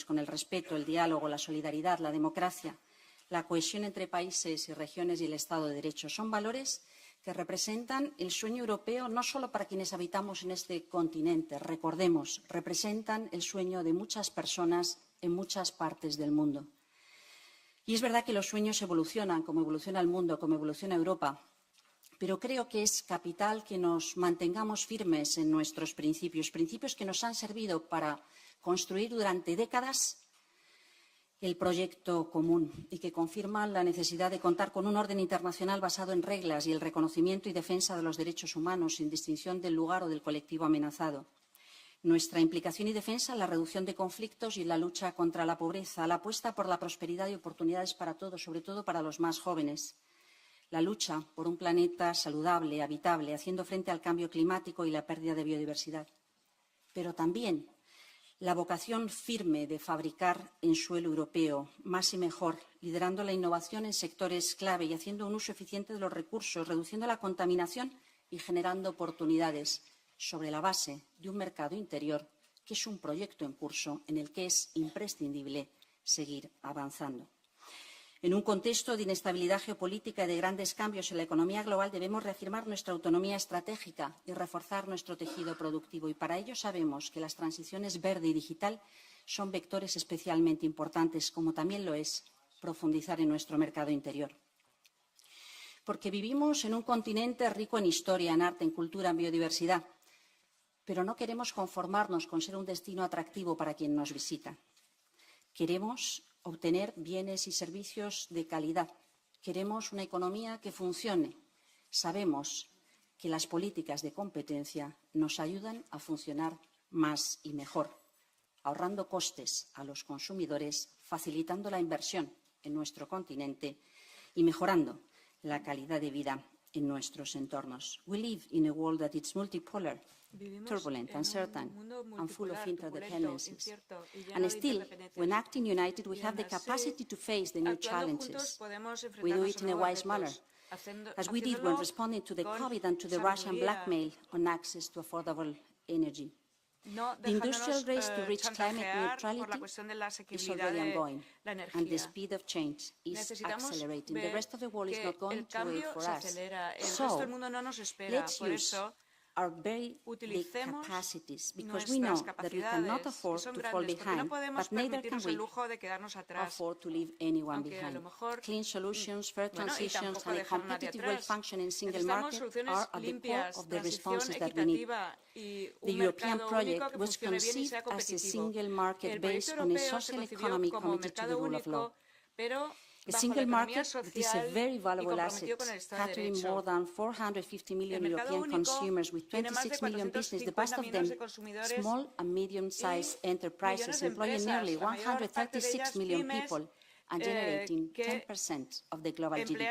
con el respeto, el diálogo, la solidaridad, la democracia, la cohesión entre países y regiones y el Estado de Derecho. Son valores que representan el sueño europeo no solo para quienes habitamos en este continente, recordemos, representan el sueño de muchas personas en muchas partes del mundo. Y es verdad que los sueños evolucionan, como evoluciona el mundo, como evoluciona Europa, pero creo que es capital que nos mantengamos firmes en nuestros principios, principios que nos han servido para construir durante décadas el proyecto común y que confirman la necesidad de contar con un orden internacional basado en reglas y el reconocimiento y defensa de los derechos humanos sin distinción del lugar o del colectivo amenazado. Nuestra implicación y defensa en la reducción de conflictos y la lucha contra la pobreza, la apuesta por la prosperidad y oportunidades para todos, sobre todo para los más jóvenes. La lucha por un planeta saludable, habitable, haciendo frente al cambio climático y la pérdida de biodiversidad. Pero también la vocación firme de fabricar en suelo europeo más y mejor, liderando la innovación en sectores clave y haciendo un uso eficiente de los recursos, reduciendo la contaminación y generando oportunidades sobre la base de un mercado interior que es un proyecto en curso en el que es imprescindible seguir avanzando. En un contexto de inestabilidad geopolítica y de grandes cambios en la economía global debemos reafirmar nuestra autonomía estratégica y reforzar nuestro tejido productivo. Y para ello sabemos que las transiciones verde y digital son vectores especialmente importantes, como también lo es profundizar en nuestro mercado interior. Porque vivimos en un continente rico en historia, en arte, en cultura, en biodiversidad, pero no queremos conformarnos con ser un destino atractivo para quien nos visita. Queremos obtener bienes y servicios de calidad. Queremos una economía que funcione. Sabemos que las políticas de competencia nos ayudan a funcionar más y mejor, ahorrando costes a los consumidores, facilitando la inversión en nuestro continente y mejorando la calidad de vida en nuestros entornos. We live in a world that is multipolar, turbulent, uncertain, and full of interdependencies. And still, when acting united, we have the capacity to face the new challenges. We do it in a wise manner, as we did when responding to the COVID and to the Russian blackmail on access to affordable energy. The industrial race to reach climate neutrality is already ongoing, and the speed of change is accelerating. The rest of the world is not going to wait for us. So, let's use our very big capacities, because we know that we cannot afford to fall behind, but neither can we afford to leave anyone behind. Clean solutions, fair transitions, and a competitive, well-functioning single market are at the core of the responses that we need. The European project was conceived as a single market based on a social economy committed to the rule of law. A single market that is a very valuable asset, catering more than 450 million European consumers with 26 million businesses, the best of them small and medium-sized enterprises employing nearly 136 million people and generating 10% of the global GDP.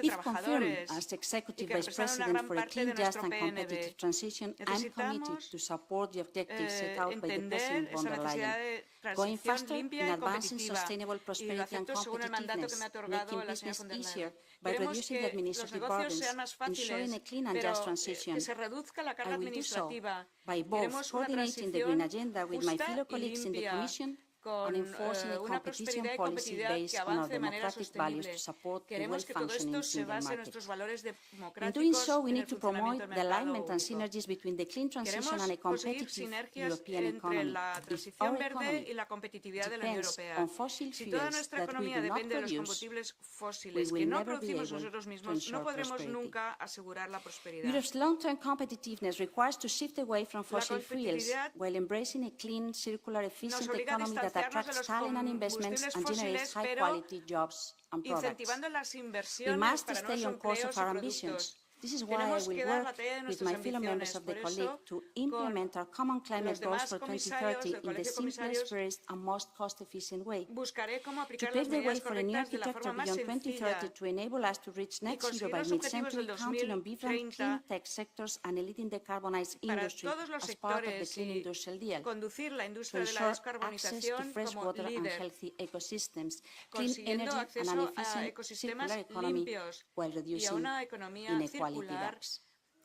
If confirmed as Executive Vice President for a clean, just and competitive transition, I'm committed to support the objectives set out by the President von der Leyen, going faster in advancing sustainable prosperity and competitiveness, making business easier by reducing the administrative burdens, ensuring a clean and just transition. I will do so by both coordinating the Green Agenda with my fellow colleagues in the Commission and enforcing a competition policy based on our democratic values to support the well-functioning single market. In doing so, we need to promote the alignment and synergies between the clean transition and a competitive European economy. If our economy depends on fossil fuels that we do not produce, we will never be able to ensure prosperity. Europe's long-term competitiveness requires to shift away from fossil fuels while embracing a clean, circular, efficient economy that attracts talent and investments and generates high-quality jobs and products. We must stay on course of our ambitions. This is why I will work with my fellow members of the Colleague to implement our common climate goals for 2030 in the simplest, fairest and most cost-efficient way. To pave the way for a new architecture beyond 2030 to enable us to reach net zero by mid-century, counting on vibrant clean tech sectors and a leading decarbonized industry as part of the Clean Industrial Deal, to ensure access to fresh water and healthy ecosystems, clean energy and an efficient circular economy while reducing inequality gaps.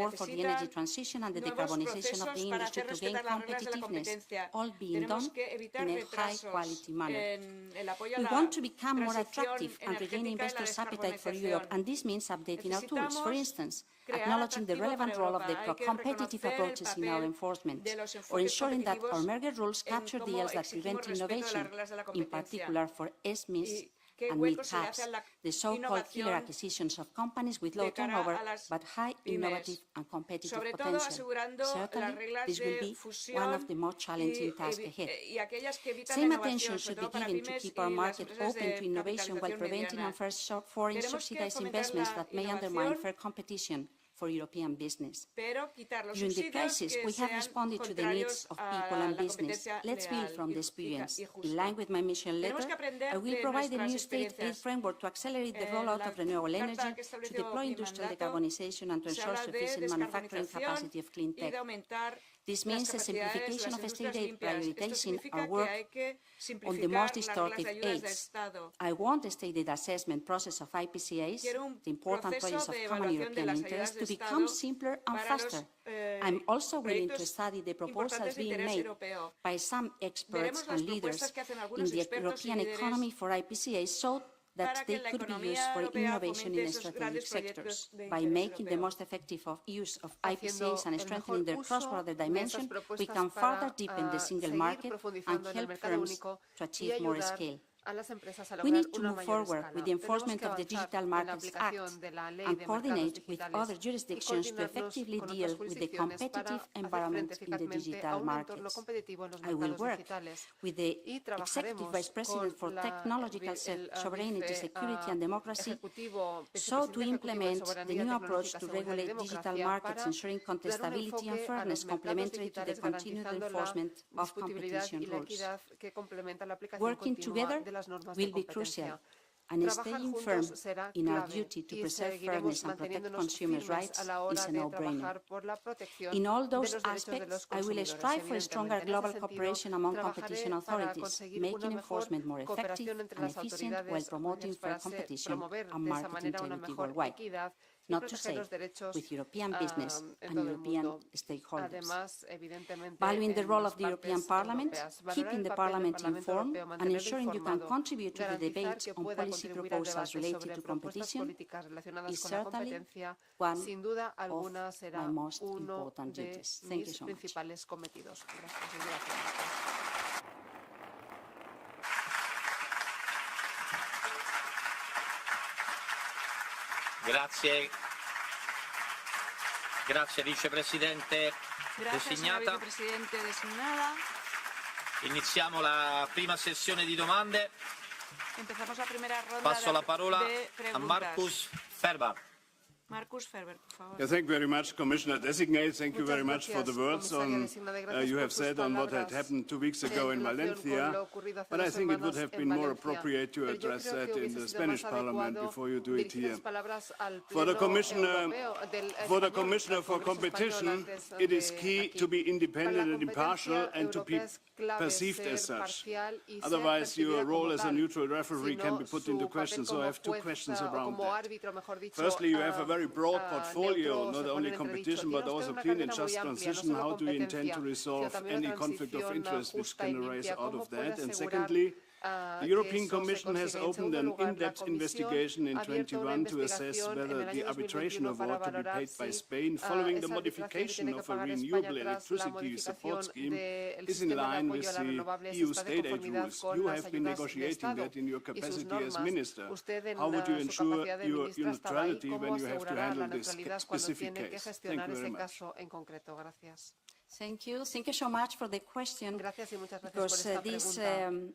support for the necesita energy transition and the nuevos decarbonization of the procesos para industry hacer to gain respetar las reglas de la competitiveness, competencia. all being Tenemos done que evitar in a retrasos high-quality manner. en el apoyo a We la want to become more transición attractive and regain energética y la investors' appetite for Europe, descarbonización. and this means updating our tools. For Necesitamos instance, crear acknowledging the atractivo relevant para role of the Europa. Hay que competitive reconocer el approaches in our papel enforcement, de los or enfoques ensuring that our competitivos merger rules en capture cómo deals that exigimos prevent respeto de las innovation, reglas de la in competencia. particular for SMEs Y qué and hueco se le mid-caps, hace a la the so-called killer innovación acquisitions of companies with low de cara turnover a las but high pymes, innovative and competitive sobre todo potential. asegurando las Certainly, reglas this will de be fusión one of the more challenging tasks ahead. y aquellas que evitan Same la attention innovación, should sobre be todo para given to pymes keep y our las market empresas open to de innovation while capitalización preventing mediana. unfair foreign Tenemos que subsidized fomentar investments la that may undermine innovación, fair competition for European business. pero quitar los During the subsidios crisis, que we have sean responded to the needs contrarios of a people and la business. competencia Let's build leal from the y experience. In justa. line with my mission Tenemos letter, que aprender I will de provide a nuestras new state aid experiencias. framework to accelerate the En rollout la of renewable carta energy, que to estableció deploy mi industrial mandato, decarbonization and to se ensure habla de sufficient manufacturing descarbonización capacity of clean y tech. de aumentar This las means a capacidades de simplification las of state industrias aid, limpias. Esto prioritizing significa our que work hay que on the simplificar most las reglas distortive de ayudas de aids. Estado. I want the state aid assessment process of IPCAs, Quiero un the important proceso projects of de common evaluación de European las interest, ayudas de to become Estado simpler and para los faster. I'm also willing to proyectos study the proposals importantes de being interés made europeo. by some experts Veremos las and leaders propuestas que hacen in algunos the expertos y European líderes economy for IPCAs so that para they que la could be used economía for europea innovation fomente in esos strategic grandes sectors. proyectos de By interés making the europeo. most effective use of Haciendo IPCAs and el strengthening mejor their uso cross-border de dimension, esas propuestas we can para, further deepen the single seguir market and profundizando en el help mercado firms único to y achieve more ayudar scale. a las empresas a We lograr need to una move mayor forward escala. with the enforcement Tenemos of que the avanzar Digital en la Markets Act aplicación de la ley and de mercados coordinate with digitales other y jurisdictions to coordinarnos effectively con deal otras with the jurisdicciones para competitive hacer environment frente in the eficazmente a digital un entorno markets. competitivo en los I will mercados work digitales with the y Executive trabajaremos Vice President for con Technological Sovereignty, Security and Democracy ejecutivo, so to vicepresidente ejecutivo de implement the Soberanía, new Tecnología, approach to Seguridad y regulate digital Democracia markets, para ensuring dar un contestability and enfoque a fairness los mercados complementary to the digitales continued garantizando la enforcement of disputabilidad competition y la rules. equidad que complementa la aplicación Working continua together de las normas will de be competencia. crucial, and Trabajar staying firm juntos será in our clave duty to y preserve seguiremos fairness and protect manteniéndonos consumers' firmes rights a la is hora a de no-brainer. trabajar por la protección In all de those los derechos de los aspects, I will consumidores. strive for stronger Evidentemente, en global ese sentido, cooperation among trabajaré competition para authorities, conseguir making una mejor enforcement more effective cooperación entre and las efficient while autoridades promoting fair para competition promover and de esa market manera una integrity mejor worldwide. equidad y Not to proteger say, los derechos with European business en and todo el European mundo. stakeholders. Además, evidentemente, Valuing the en role las of the European partes Parliament, europeas. Valorar keeping el the papel del Parliament Parlamento informed, Europeo, and mantenerlo ensuring you can informado, contribute to the garantizar debate que on pueda policy contribuir al proposals debate related sobre to propuestas competition políticas relacionadas is con la certainly competencia, one sin duda of alguna será my most uno important de duties. Thank you mis so much. principales cometidos. Gracias. Y gracias. Grazie. Grazie vicepresidente Gracias, señora designata. vicepresidente designada. Iniziamo la prima sessione di domande. Empezamos la primera ronda Passo la parola de a preguntas. Markus Ferber. Markus Ferber, por favor. Yeah, thank you very much, Commissioner Designate. Thank you very much for the words on you have said on what had happened 2 weeks ago in Valencia. But I think it would have been more appropriate to address that in the Spanish Parliament before you do it here. For the Commissioner for Competition, it is key to be independent and impartial and to be perceived as such. Otherwise, your role as a neutral referee can be put into question. So I have 2 questions around that. Firstly, you have a very broad portfolio, not only competition, but also clean and just transition. How do you intend to resolve any conflict of interest which can arise out of that? And secondly, the European Commission has opened an in-depth investigation in 2021 to assess whether the arbitration award to be paid by Spain following the modification of a renewable electricity support scheme is in line with the EU state aid rules. You have been negotiating that in your capacity as minister. How would you ensure your neutrality when you have to handle this specific case? Thank you very much. Thank you. Thank you so much for the question, Gracias y muchas gracias because por esta this pregunta.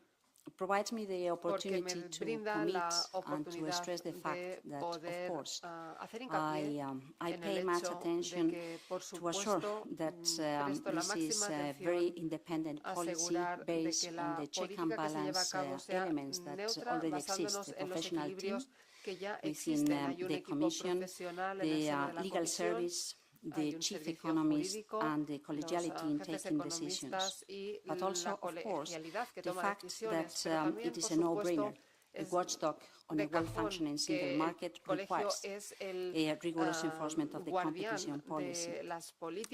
provides me the Porque me opportunity to brinda commit la and to oportunidad stress the de fact that, of poder course, hacer hincapié I en pay el much hecho attention de que, por to assure supuesto, that presto la this is máxima a very atención independent policy asegurar de based que on la the check and política que se lleva a balance cabo sea elements that neutra, already basándonos exist, the en los professional team equilibrios que ya within existen. Hay un the equipo Commission, profesional en el the seno de la legal Comisión, service, hay the un chief servicio economist jurídico, and the los collegiality in jefes taking decisions. economistas y But also, la of course, colegialidad que the toma fact decisiones, that pero también, it is por a no-brainer. supuesto, The watchdog on a well-functioning single market requires a rigorous enforcement of the competition policy.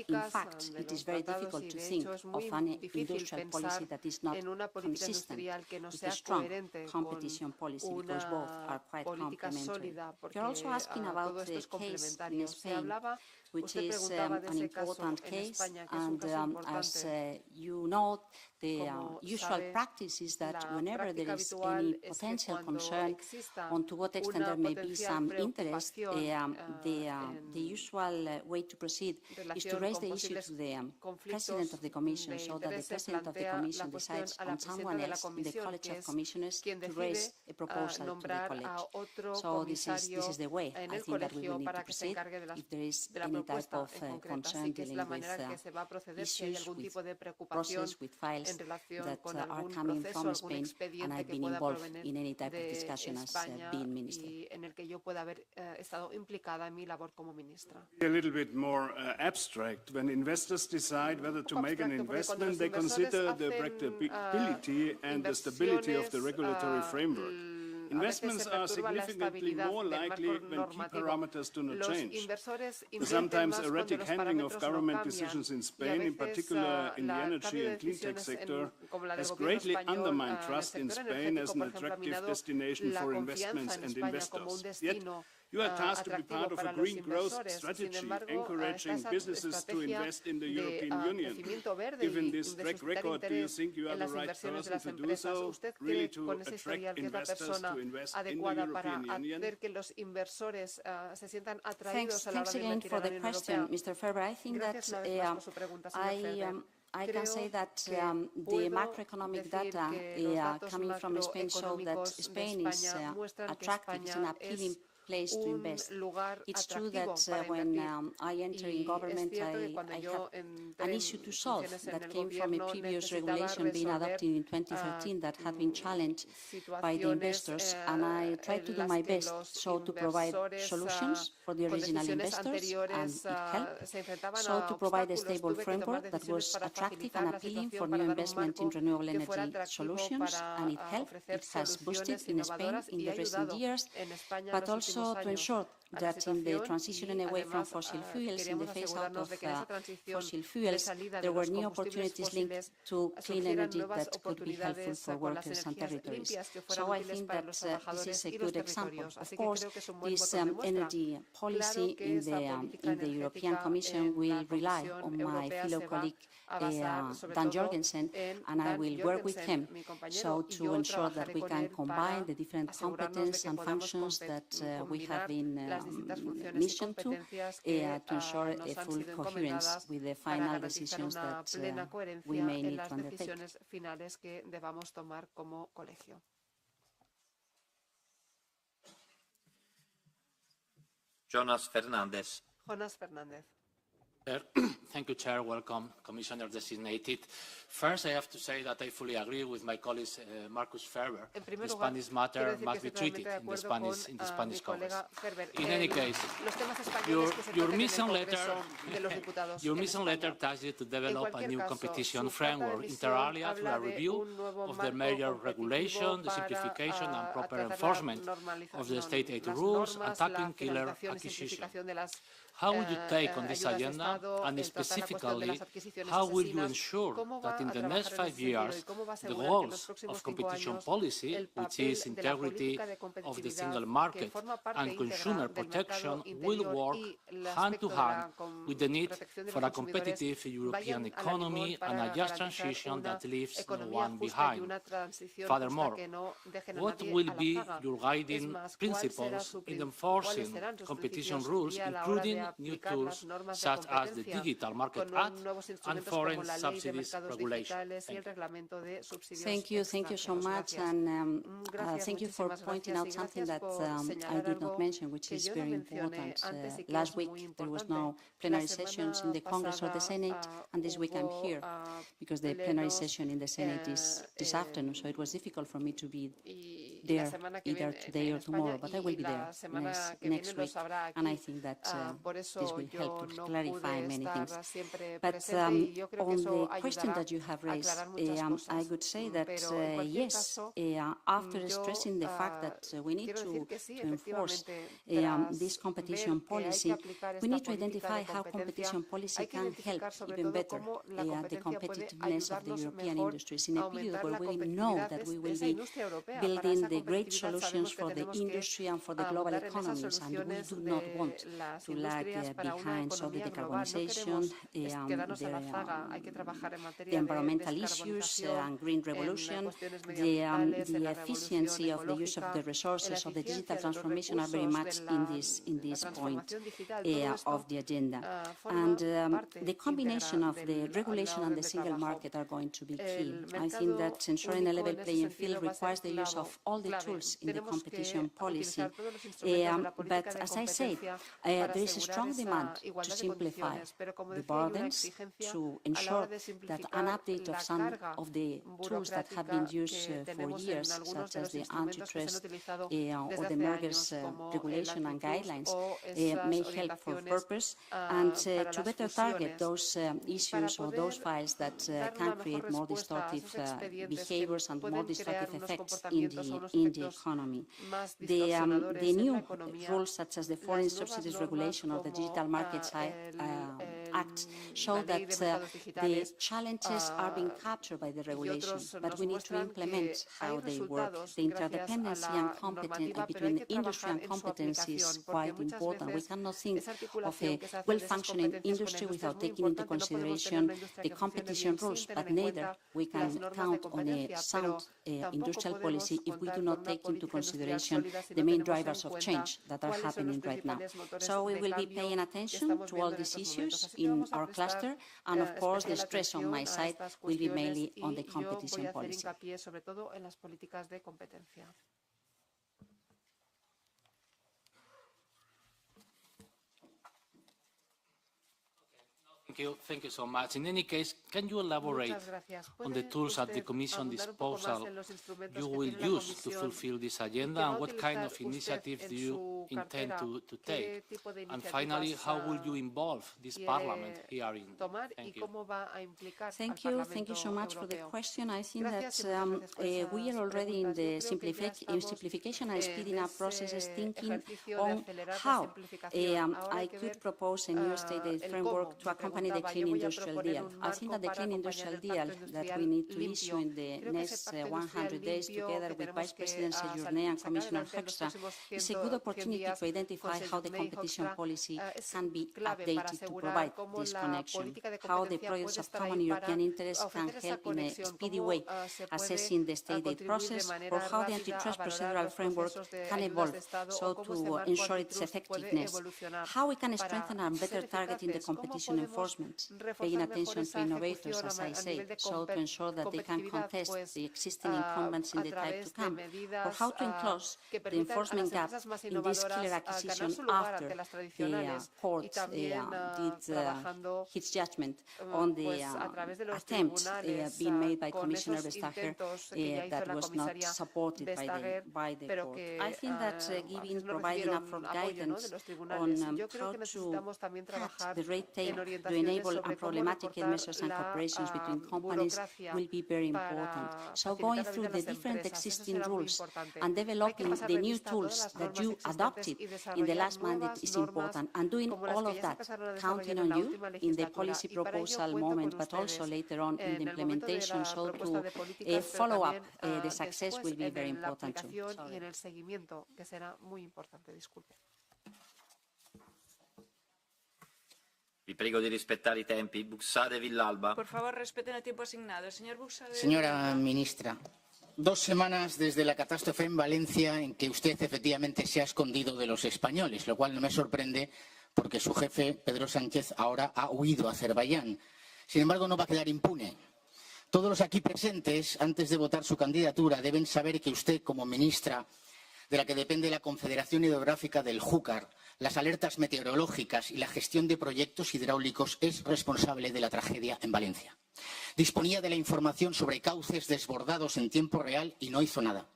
In fact, it is very difficult to think of an industrial policy that is not consistent with a strong competition policy, because both are quite complementary. You're also asking about the case in Spain, which is an important case, and as you know, the usual practice is that whenever there is any potential concern on to what extent there may be some interest, the usual way to proceed is to raise the issue to the President of the Commission, so that the President of the Commission decides on someone else in the College of Commissioners to raise a proposal to the College. So this is the way I think that we will need to proceed if there is any type of concern dealing with issues, with process, with files that are coming from Spain, and I've been involved in any type of discussion as being minister. A little bit more abstract. When investors decide whether to make an investment, they consider the practicability and the stability of the regulatory framework. Investments are significantly more likely when key parameters do not change. The sometimes erratic handling of government decisions in Spain, in particular in the energy and clean tech sector, has greatly undermined trust in Spain as an attractive destination for investments and investors. Yet, you are tasked to be part of a green growth strategy, encouraging businesses to invest in the European Union. Given this track record, do you think you are the right person to do so, really to attract investors to invest in the European Union? Thanks again for the question, Mr. Ferber. I think that I can say that the macroeconomic data coming from Spain show that Spain is attractive, it's an appealing place to invest. It's true that when I entered in government, I had an issue to solve that came from a previous regulation being adopted in 2013 that had been challenged by the investors, and I tried to do my best so to provide solutions for the original investors, and it helped. So to provide a stable framework that was attractive and appealing for new investment in renewable energy solutions, and it helped. It has boosted in Spain in the recent years, but also to ensure that in the transition away from fossil fuels, in the phase-out of fossil fuels, there were new opportunities linked to clean energy that could be helpful for workers and territories. So I think that this is a good example. Of course, this energy policy in the European Commission will rely on my fellow colleague Dan Jorgensen, and I will work with him so to ensure that we can combine the different competence and functions that we have been mission to ensure a full coherence with the final decisions that we may need to undertake. Jonas Fernandez. Thank you, Chair. Welcome, Commissioner designated. First, I have to say that I fully agree with my colleague Marcus Ferber. The Spanish matter must be treated in the Spanish Congress. In any case, your mission letter tasked you to develop a new competition framework inter alia through a review of the major regulation, the simplification and proper enforcement of the state aid rules, and tackling killer acquisition. How will you take on this agenda, and specifically, how will you ensure that in the next 5 years, the goals of competition policy, which is integrity of the single market and consumer protection, will work hand to hand with the need for a competitive European economy and a just transition that leaves no one behind? Furthermore, what will be your guiding principles in enforcing competition rules, including new tools such as the Digital Market Act and foreign subsidies regulation? Thank you so much, and thank you for pointing out something that I did not mention, which is very important. Last week there was no plenary sessions in the Congress or the Senate, and this week I'm here because the plenary session in the Senate is this afternoon, so it was difficult for me to be there either today or tomorrow, but I will be there next week, and I think that this will help to clarify many things. But on the question that you have raised, I would say that yes, after stressing the fact that we need to enforce this competition policy, we need to identify how competition policy can help even better the competitiveness of the European industries in a period where we know that we will be building the great solutions for the industry and for the global economies, and we do not want to lag behind. So the decarbonization, the environmental issues and green revolution, the efficiency of the use of the resources of the digital transformation are very much in this point of the agenda. And the combination of the regulation and the single market are going to be key. I think that ensuring a level playing field requires the use of all the tools in the competition policy. But as I said, there is a strong demand to simplify the burdens, to ensure that an update of some of the tools that have been used for years, such as the antitrust or the mergers regulation and guidelines, may help for purpose, and to better target those issues or those files that can create more distortive behaviors and more distortive effects in the economy. The new rules, such as the Foreign Subsidies Regulation or the Digital Markets Act, show that the challenges are being captured by the regulation, but we need to implement how they work. The interdependency and competence between the industry and competency is quite important. We cannot think of a well-functioning industry without taking into consideration the competition rules, but neither we can count on a sound industrial policy if we do not take into consideration the main drivers of change that are happening right now. So we will be paying attention to all these issues in our cluster, and of course the stress on my side will be mainly on the competition policy. Thank you so much. In any case, can you elaborate on the tools at the Commission disposal you will use to fulfill this agenda, and what kind of initiatives do you intend to take? And finally, how will you involve this Parliament here in? Thank you. Thank you so much for the question. I think that we are already in the simplification and speeding up processes, thinking on how I could propose a new state aid framework to accompany the Clean Industrial Deal. I think that the Clean Industrial Deal that we need to issue in the next 100 days, together with Vice President Sejourné and Commissioner Hoekstra, is a good opportunity to identify how the competition policy can be updated to provide this connection, how the projects of common European interest can help in a speedy way assessing the state aid process, or how the antitrust procedural framework can evolve so to ensure its effectiveness, how we can strengthen and better target in the competition enforcement, paying attention to innovators, as I say, so to ensure that they can contest the existing incumbents in the time to come, or how to enclose the enforcement gap in this killer acquisition after the court did its judgment on the attempt being made by Commissioner Vestager that was not supported by the court. I think that providing upfront guidance on how to cut the red tape to enable unproblematic measures and cooperations between companies will be very important. So going through the different existing rules and developing the new tools that you adopted in the last mandate is important, and doing all of that, counting on you in the policy proposal moment, but also later on in the implementation, so to follow up the success will be very important too. Vi prego di rispettare I tempi. Buxade Villalba. Por favor, respeten el tiempo asignado. Señor Buxade. Señora ministra, 2 semanas desde la catástrofe en Valencia en que usted efectivamente se ha escondido de los españoles, lo cual no me sorprende porque su jefe, Pedro Sánchez, ahora ha huido a Azerbaiyán. Sin embargo, no va a quedar impune. Todos los aquí presentes, antes de votar su candidatura, deben saber que usted, como ministra de la que depende la Confederación Hidrográfica del Júcar, las alertas meteorológicas y la gestión de proyectos hidráulicos, es responsable de la tragedia en Valencia. Disponía de la información sobre cauces desbordados en tiempo real y no hizo nada.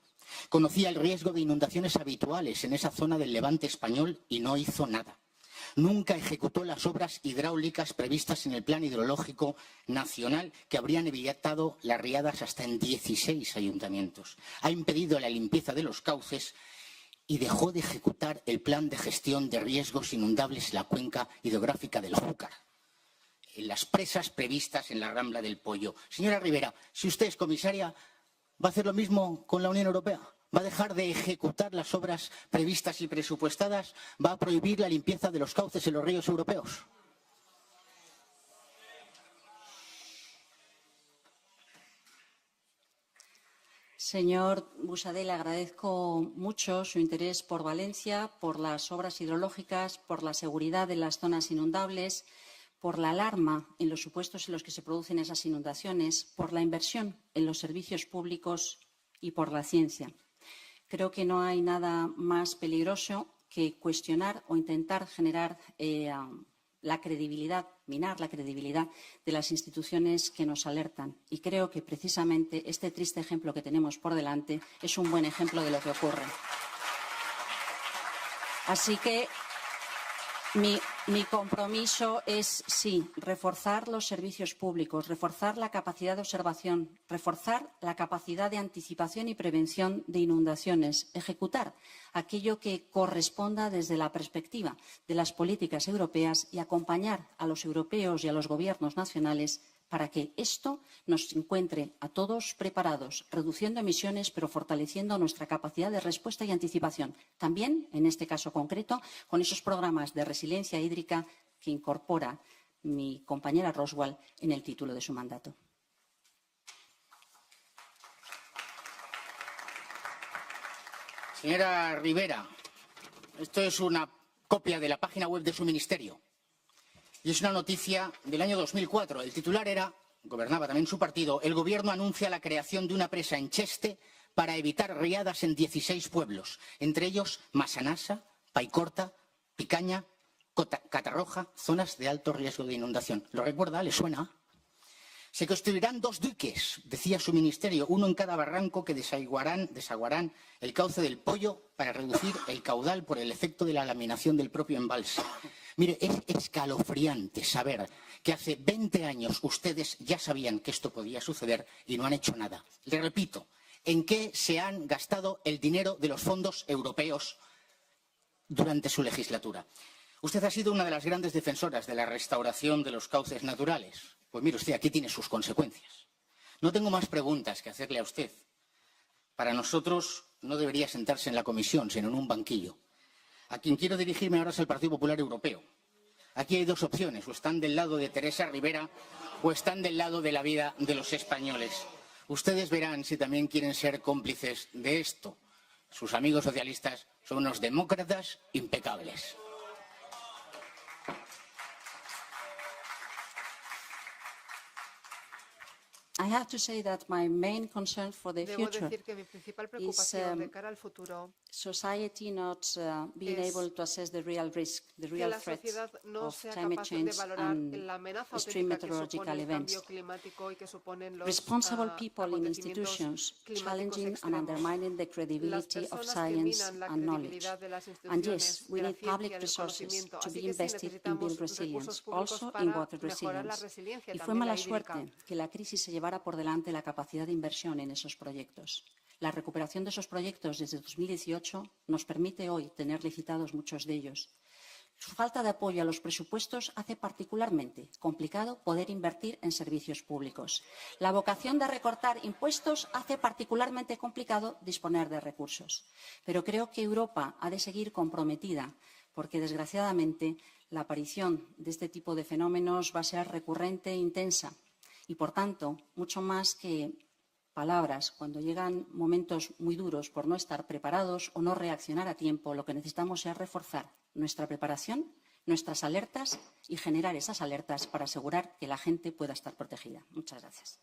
Conocía el riesgo de inundaciones habituales en esa zona del Levante español y no hizo nada. Nunca ejecutó las obras hidráulicas previstas en el Plan Hidrológico Nacional que habrían evitado las riadas hasta en 16 ayuntamientos. Ha impedido la limpieza de los cauces y dejó de ejecutar el Plan de Gestión de Riesgos Inundables en la cuenca hidrográfica del Júcar, en las presas previstas en la Rambla del Pollo. Señora Ribera, si usted es comisaria, ¿va a hacer lo mismo con la Unión Europea? ¿Va a dejar de ejecutar las obras previstas y presupuestadas? ¿Va a prohibir la limpieza de los cauces en los ríos europeos? Señor Busadé, le agradezco mucho su interés por Valencia, por las obras hidrológicas, por la seguridad de las zonas inundables, por la alarma en los supuestos en los que se producen esas inundaciones, por la inversión en los servicios públicos y por la ciencia. Creo que no hay nada más peligroso que cuestionar o intentar generar la credibilidad, minar la credibilidad de las instituciones que nos alertan. Y creo que precisamente este triste ejemplo que tenemos por delante es un buen ejemplo de lo que ocurre. Así que mi compromiso es, sí, reforzar los servicios públicos, reforzar la capacidad de observación, reforzar la capacidad de anticipación y prevención de inundaciones, ejecutar aquello que corresponda desde la perspectiva de las políticas europeas y acompañar a los europeos y a los gobiernos nacionales para que esto nos encuentre a todos preparados, reduciendo emisiones, pero fortaleciendo nuestra capacidad de respuesta y anticipación. También, en este caso concreto, con esos programas de resiliencia hídrica que incorpora mi compañera Roswell en el título de su mandato. Señora Ribera, esto es una copia de la página web de su ministerio. Y es una noticia del año 2004. El titular era, gobernaba también su partido, el Gobierno anuncia la creación de una presa en Cheste para evitar riadas en 16 pueblos, entre ellos Massanassa, Paicorta, Picaña, Catarroja, zonas de alto riesgo de inundación. ¿Lo recuerda? ¿Le suena? Se construirán 2 diques, decía su ministerio, uno en cada barranco que desaguarán el cauce del Pollo para reducir el caudal por el efecto de la laminación del propio embalse. Mire, es escalofriante saber que hace 20 años ustedes ya sabían que esto podía suceder y no han hecho nada. Le repito, ¿en qué se han gastado el dinero de los fondos europeos durante su legislatura? Usted ha sido una de las grandes defensoras de la restauración de los cauces naturales. Pues mire usted, aquí tiene sus consecuencias. No tengo más preguntas que hacerle a usted. Para nosotros no debería sentarse en la comisión, sino en un banquillo. A quien quiero dirigirme ahora es el Partido Popular Europeo. Aquí hay 2 opciones, o están del lado de Teresa Ribera o están del lado de la vida de los españoles. Ustedes verán si también quieren ser cómplices de esto. Sus amigos socialistas son unos demócratas impecables. I have to say that my main concern for the Debo future decir que mi principal preocupación de cara al futuro society not being able to assess the real risk, the real threat of climate change and extreme meteorological events. Responsible people in institutions challenging and undermining the credibility of science and knowledge. And yes, we need public resources to be invested in build resilience, also in water resilience. Y fue mala suerte que la crisis se llevara por delante la capacidad de inversión en esos proyectos. La recuperación de esos proyectos desde 2018 nos permite hoy tener licitados muchos de ellos. Su falta de apoyo a los presupuestos hace particularmente complicado poder invertir en servicios públicos. La vocación de recortar impuestos hace particularmente complicado disponer de recursos. Pero creo que Europa ha de seguir comprometida porque, desgraciadamente, la aparición de este tipo de fenómenos va a ser recurrente e intensa. Y, por tanto, mucho más que palabras, cuando llegan momentos muy duros por no estar preparados o no reaccionar a tiempo, lo que necesitamos es reforzar nuestra preparación, nuestras alertas y generar esas alertas para asegurar que la gente pueda estar protegida. Muchas gracias.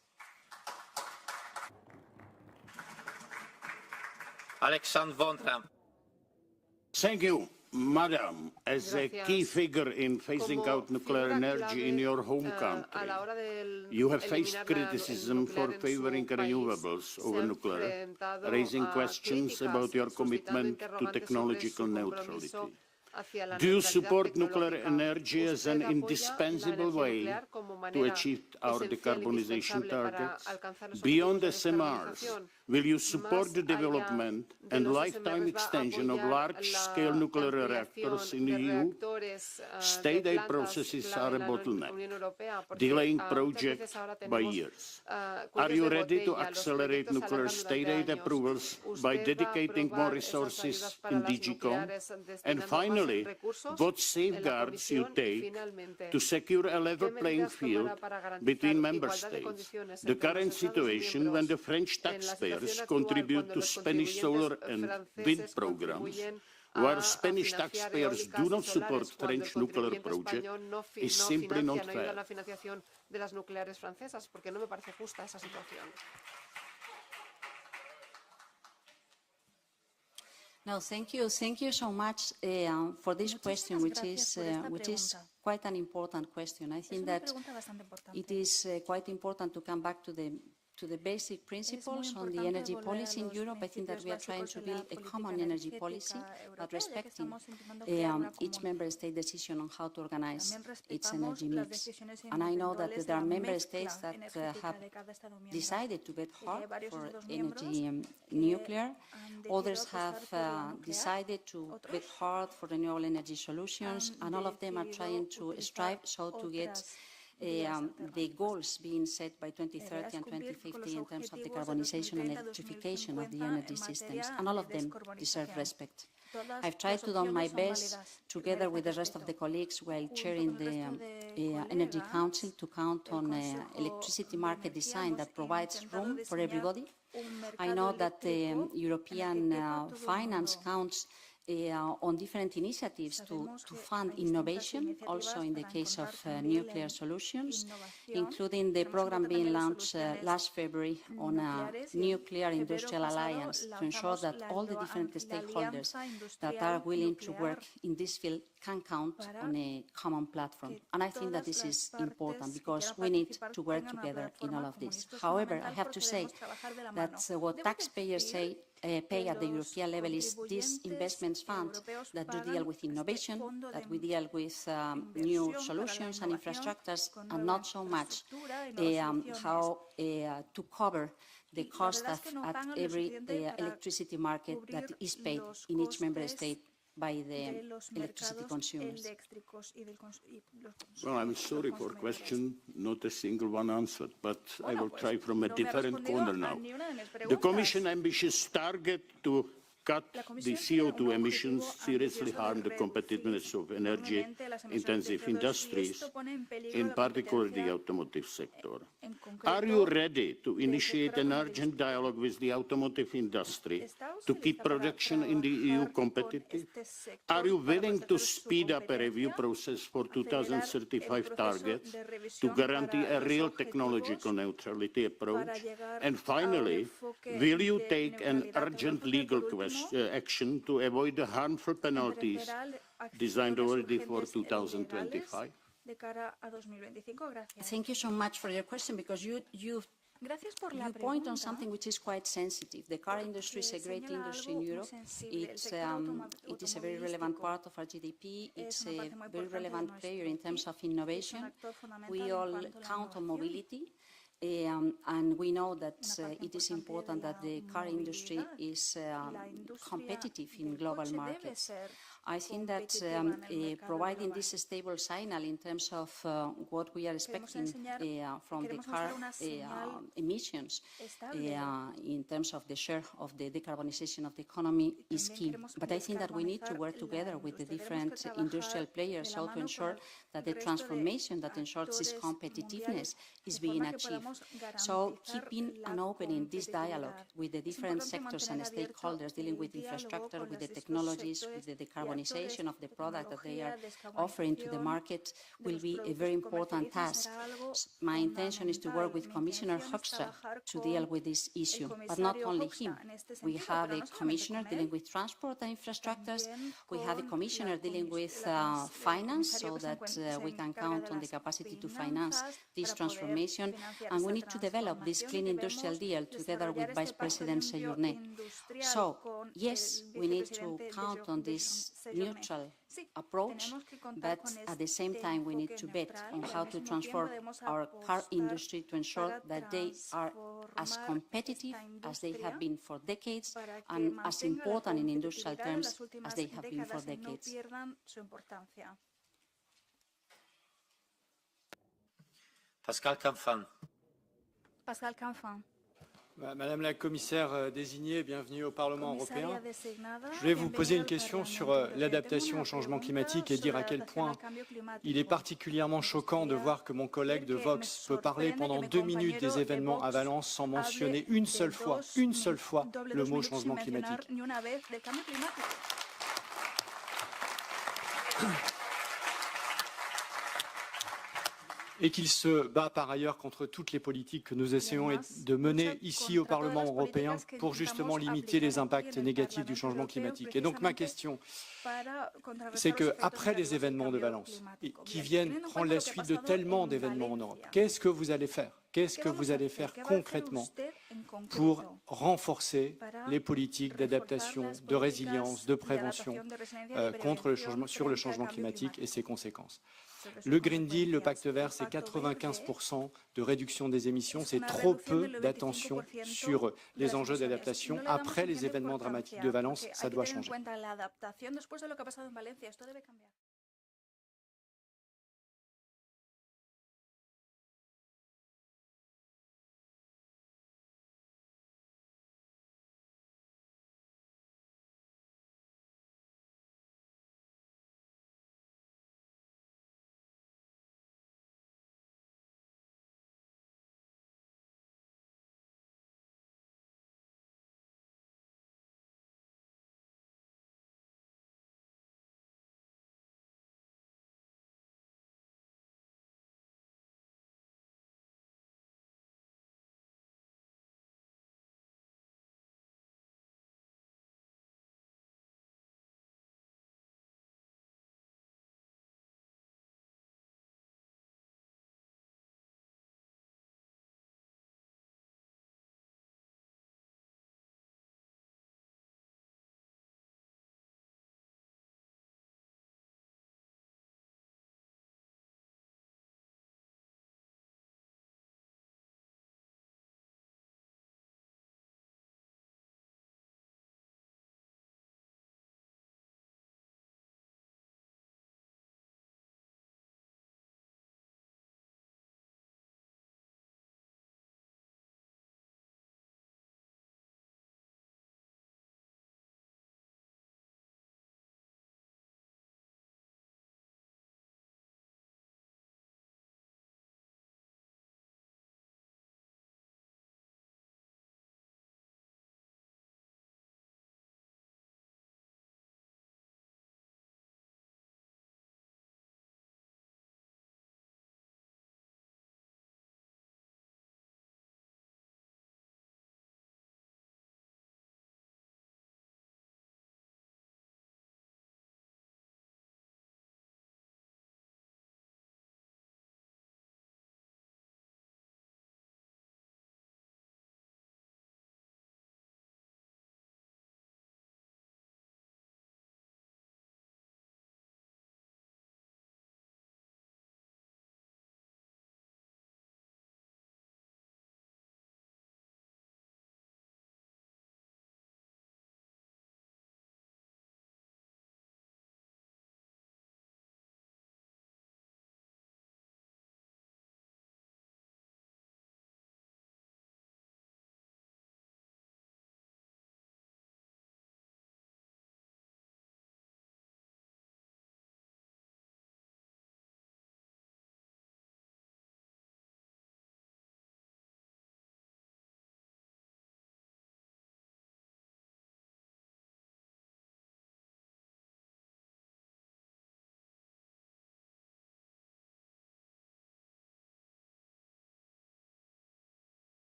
Alexandre Vondra. Thank you. Madam, as a key figure in phasing out nuclear energy in your home country, you have faced criticism for favoring renewables over nuclear, raising questions about your commitment to technological neutrality. Do you support nuclear energy as an indispensable way to achieve our decarbonization targets? Beyond SMRs, will you support the development and lifetime extension of large-scale nuclear reactors in the EU? State aid processes are a bottleneck, delaying projects by years. Are you ready to accelerate nuclear state aid approvals by dedicating more resources in DG COM? And finally, what safeguards you take to secure a level playing field between member states? The current situation when the French taxpayers contribute to Spanish solar and wind programs, while Spanish taxpayers do not support French nuclear projects, is simply not fair. No, thank you so much for this question, which is quite an important question. I think that it is quite important to come back to the basic principles on the energy policy in Europe. I think that we are trying to build a common energy policy, but respecting each member state decision on how to organize its energy mix. And I know that there are member states that have decided to bet hard for energy nuclear. Others have decided to bet hard for renewable energy solutions, and all of them are trying to strive so to get the goals being set by 2030 and 2050 in terms of decarbonization and electrification of the energy systems, and all of them deserve respect. I've tried to do my best, together with the rest of the colleagues while chairing the Energy Council, to count on electricity market design that provides room for everybody. I know that the European finance counts on different initiatives to fund innovation, also in the case of nuclear solutions, including the program being launched last February on a nuclear industrial alliance to ensure that all the different stakeholders that are willing to work in this field can count on a common platform. And I think that this is important because we need to work together in all of this. However, I have to say that what taxpayers pay at the European level is this investments fund that do deal with innovation, that we deal with new solutions and infrastructures, and not so much how to cover the cost at every electricity market that is paid in each member state by the electricity consumers. Well, I'm sorry for the question, not a single one answered, but I will try from a different corner now. The Commission ambitious target to cut the CO2 emissions seriously harm the competitiveness of energy-intensive industries, in particular the automotive sector. Are you ready to initiate an urgent dialogue with the automotive industry to keep production in the EU competitive? Are you willing to speed up a review process for 2035 targets to guarantee a real technological neutrality approach? And finally, will you take an urgent legal action to avoid the harmful penalties designed already for 2025? Thank you so much for your question, because you point on something which is quite sensitive. The car industry is a great industry in Europe. It is a very relevant part of our GDP. It's a very relevant player in terms of innovation. We all count on mobility. And we know that it is important that the car industry is competitive in global markets. I think that providing this stable signal in terms of what we are expecting from the car emissions in terms of the share of the decarbonization of the economy is key. But I think that we need to work together with the different industrial players so to ensure that the transformation that ensures this competitiveness is being achieved. So keeping and opening this dialogue with the different sectors and stakeholders dealing with infrastructure, with the technologies, with the decarbonization decarbonization of the product that they are offering to the market will be a very important task. My intention is to work with Commissioner Hoekstra to deal with this issue, but not only him. We have a commissioner dealing with transport and infrastructures. We have a commissioner dealing with finance, so that we can count on the capacity to finance this transformation. And we need to develop this clean industrial deal together with Vice President Sejourné. So, yes, we need to count on this neutral approach, but at the same time we need to bet on how to transform our car industry to ensure that they are as competitive as they have been for decades and as important in industrial terms as they have been for decades. Pascal Canfin. Pascal Canfin. Madame la commissaire désignée, bienvenue au Parlement européen. Je voulais vous poser une question sur l'adaptation au changement climatique et dire à quel point il est particulièrement choquant de voir que mon collègue de Vox peut parler pendant 2 minutes des événements à Valence sans mentionner une seule fois le mot changement climatique. Et qu'il se bat par ailleurs contre toutes les politiques que nous essayons de mener ici au Parlement européen pour justement limiter les impacts négatifs du changement climatique. Et donc ma question, c'est qu'après les événements de Valence, qui viennent prendre la suite de tellement d'événements en Europe, qu'est-ce que vous allez faire? Qu'est-ce que vous allez faire concrètement pour renforcer les politiques d'adaptation, de résilience, de prévention sur le changement climatique et ses conséquences? Le Green Deal, le Pacte vert, c'est 95% de réduction des émissions. C'est trop peu d'attention sur les enjeux d'adaptation. Après les événements dramatiques de Valence, ça doit changer.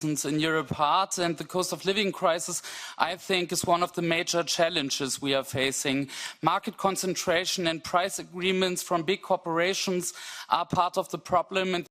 in Europe hard, and the cost of living crisis, I think, is one of the major challenges we are facing. Market concentration and price agreements from big corporations are part of the problem, and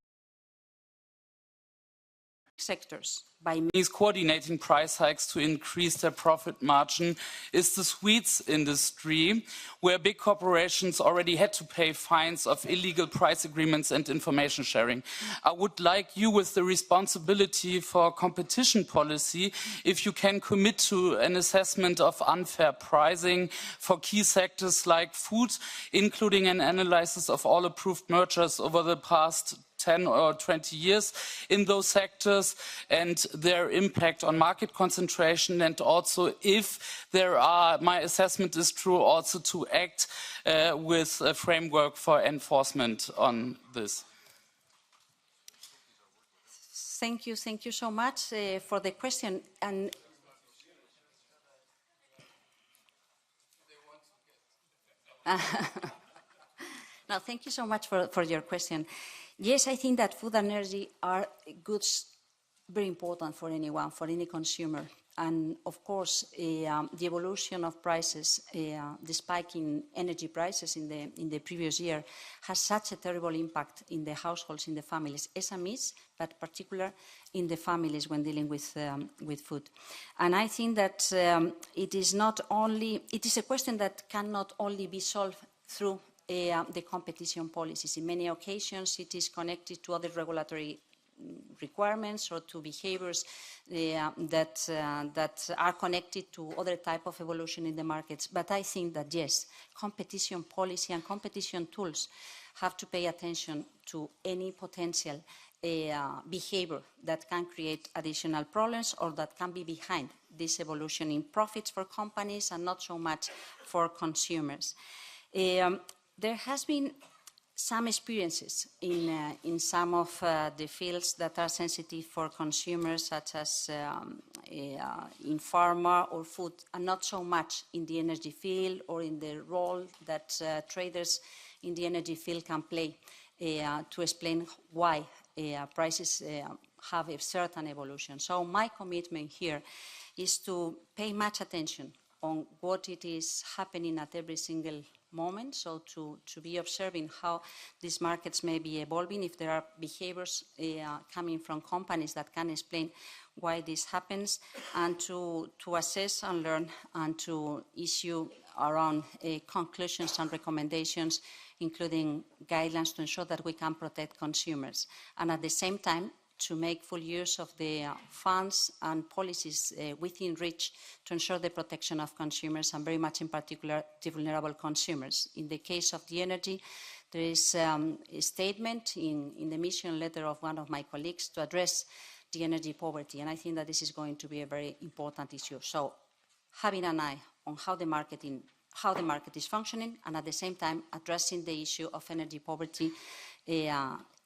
sectors by coordinating price hikes to increase their profit margin is the sweets industry, where big corporations already had to pay fines of illegal price agreements and information sharing. I would like you, with the responsibility for competition policy, if you can commit to an assessment of unfair pricing for key sectors like food, including an analysis of all approved mergers over the past 10 or 20 years in those sectors and their impact on market concentration, and also, if there are, my assessment is true, also to act with a framework for enforcement on this. Thank you so much for the question. And no, thank you so much for your question. Yes, I think that food and energy are goods very important for anyone, for any consumer. And of course, the evolution of prices, the spike in energy prices in the previous year has such a terrible impact in the households, in the families, SMEs, but particularly in the families when dealing with food. And I think that it is a question that cannot only be solved through the competition policies. In many occasions, it is connected to other regulatory requirements or to behaviors that are connected to other type of evolution in the markets. But I think that, yes, competition policy and competition tools have to pay attention to any potential behavior that can create additional problems or that can be behind this evolution in profits for companies and not so much for consumers. There has been some experiences in some of the fields that are sensitive for consumers, such as in pharma or food, and not so much in the energy field or in the role that traders in the energy field can play to explain why prices have a certain evolution. So my commitment here is to pay much attention on what it is happening at every single moment, so to be observing how these markets may be evolving, if there are behaviors coming from companies that can explain why this happens, and to assess and learn and to issue around conclusions and recommendations, including guidelines to ensure that we can protect consumers. And at the same time, to make full use of the funds and policies within reach to ensure the protection of consumers, and very much in particular the vulnerable consumers. In the case of the energy, there is a statement in the mission letter of one of my colleagues to address the energy poverty, and I think that this is going to be a very important issue. So having an eye on how the market is functioning, and at the same time addressing the issue of energy poverty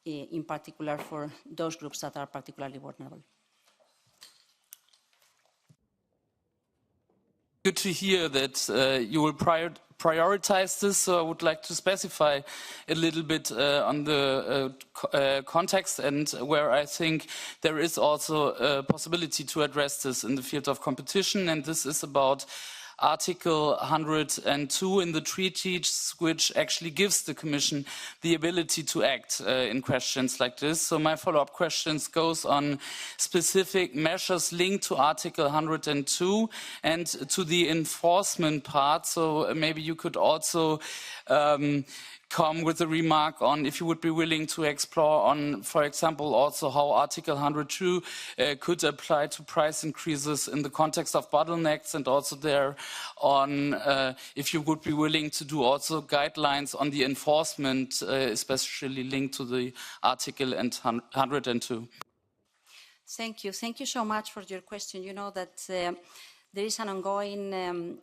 in particular for those groups that are particularly vulnerable. Good to hear that you will prioritize this, so I would like to specify a little bit on the context and where I think there is also a possibility to address this in the field of competition, and this is about Article 102 in the treaties, which actually gives the Commission the ability to act in questions like this. So my follow-up questions goes on specific measures linked to Article 102 and to the enforcement part. So maybe you could also come with a remark on if you would be willing to explore on, for example, also how Article 102 could apply to price increases in the context of bottlenecks, and also there on if you would be willing to do also guidelines on the enforcement, especially linked to the Article 102. Thank you. Thank you so much for your question. You know that there is an ongoing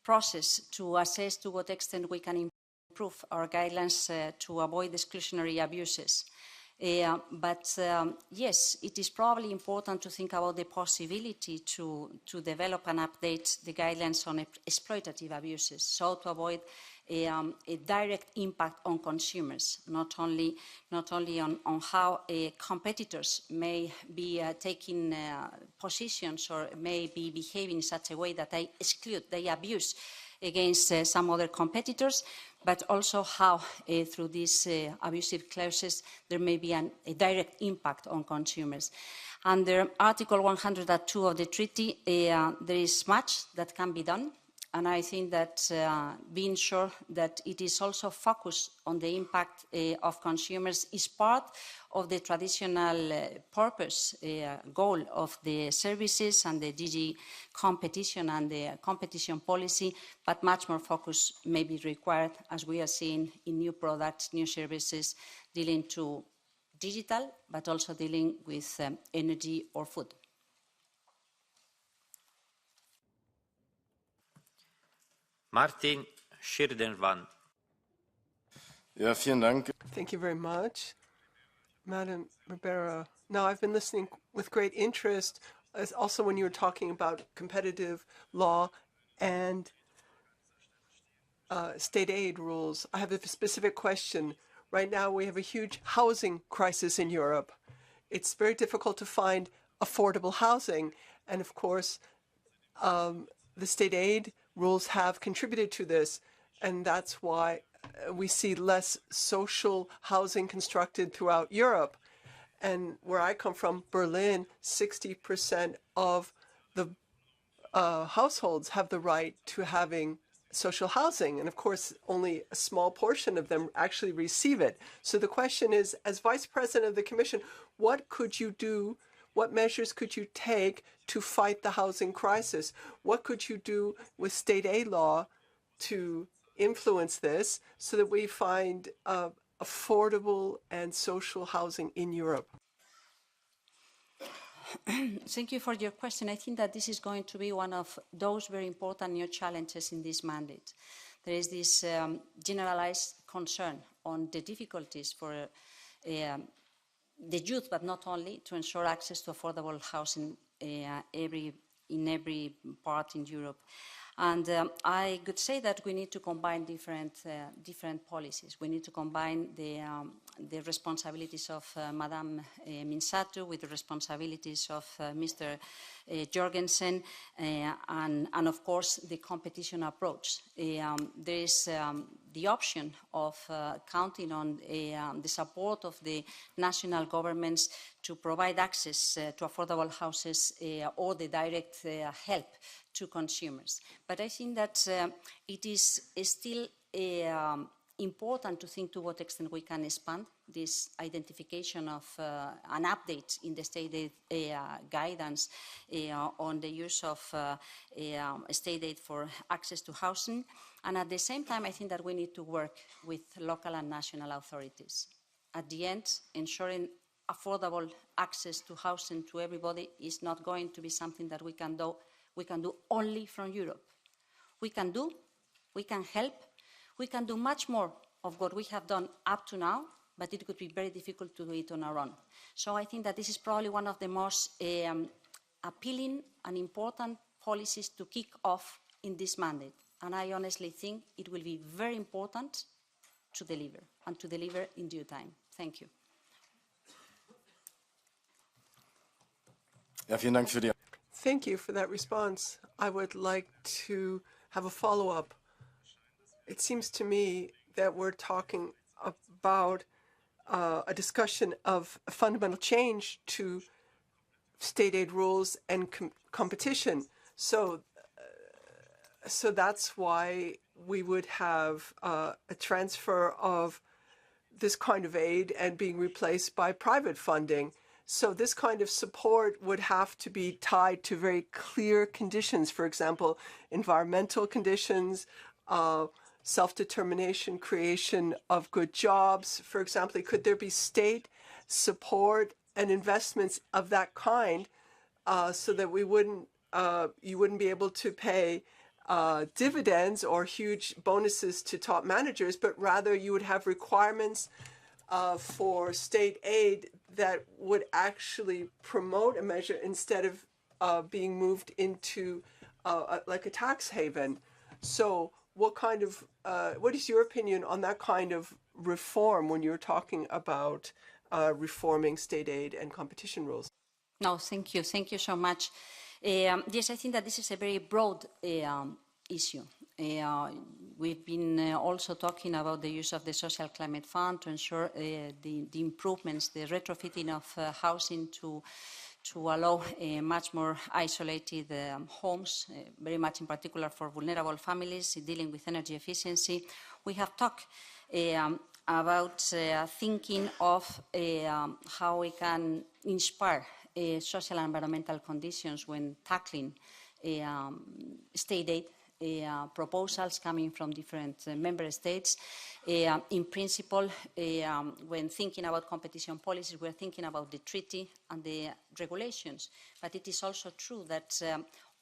process to assess to what extent we can improve our guidelines to avoid exclusionary abuses Yes, it is probably important to think about the possibility to develop and update the guidelines on exploitative abuses, so to avoid a direct impact on consumers, not only on how competitors may be taking positions or may be behaving in such a way that they exclude, they abuse against some other competitors, but also how, through these abusive clauses, there may be a direct impact on consumers. Under Article 102 of the treaty, there is much that can be done, and I think that being sure that it is also focused on the impact of consumers is part of the traditional purpose, goal of the services and the DG competition and the competition policy, but much more focus may be required, as we are seeing in new products, new services, dealing to digital, but also dealing with energy or food. Martin Schirdenwan. Ja, vielen Dank. Thank you very much, Madam Ribera. Now, I've been listening with great interest, as also when you were talking about competitive law and state aid rules. I have a specific question. Right now, we have a huge housing crisis in Europe. It's very difficult to find affordable housing, and of course, the state aid rules have contributed to this, and that's why we see less social housing constructed throughout Europe. And where I come from, Berlin, 60% of the households have the right to having social housing. And of course, only a small portion of them actually receive it. So the question is, as Vice President of the Commission, what could you do? What measures could you take to fight the housing crisis? What could you do with state aid law to influence this so that we find affordable and social housing in Europe? Thank you for your question. I think that this is going to be one of those very important new challenges in this mandate. There is this generalized concern on the difficulties for the youth, but not only, to ensure access to affordable housing in every part in Europe. And I could say that we need to combine different policies. We need to combine the responsibilities of Madame Minsatu with the responsibilities of Mr. Jorgensen and of course the competition approach. There is the option of counting on the support of the national governments to provide access to affordable houses or the direct help to consumers. But I think that it is still important to think to what extent we can expand this identification of an update in the state aid guidance on the use of state aid for access to housing. And at the same time, I think that we need to work with local and national authorities. At the end, ensuring affordable access to housing to everybody is not going to be something that we can do only from Europe. We can help, we can do much more of what we have done up to now, but it could be very difficult to do it on our own. So I think that this is probably one of the most appealing and important policies to kick off in this mandate. And I honestly think it will be very important to deliver, and to deliver in due time. Thank you. Ja, vielen Dank für die Thank you for that response. I would like to have a follow-up. It seems to me that we're talking about a discussion of a fundamental change to state aid rules and competition. So that's why we would have a transfer of this kind of aid and being replaced by private funding. So this kind of support would have to be tied to very clear conditions, for example, environmental conditions, self-determination, creation of good jobs. For example, could there be state support and investments of that kind so that we wouldn't, you wouldn't be able to pay dividends or huge bonuses to top managers, but rather you would have requirements for state aid that would actually promote a measure instead of being moved into like a tax haven. So what is your opinion on that kind of reform when you're talking about reforming state aid and competition rules? No, thank you. Thank you so much. Yes, I think that this is a very broad issue. We've been also talking about the use of the Social Climate Fund to ensure the improvements, the retrofitting of housing to allow much more isolated homes, very much in particular for vulnerable families, dealing with energy efficiency. We have talked about thinking of how we can inspire social and environmental conditions when tackling state aid proposals coming from different member states. In principle, when thinking about competition policies, we're thinking about the treaty and the regulations. But it is also true that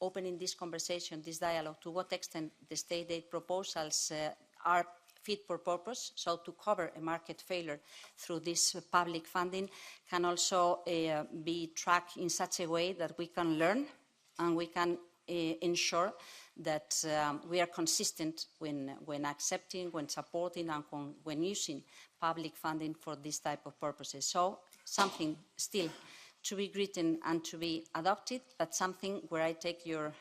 opening this conversation, this dialogue, to what extent the state aid proposals are fit for purpose, so to cover a market failure through this public funding, can also be tracked in such a way that we can learn and we can ensure that we are consistent when accepting, when supporting, and when using public funding for this type of purposes. So something still to be written and to be adopted, but something where I take your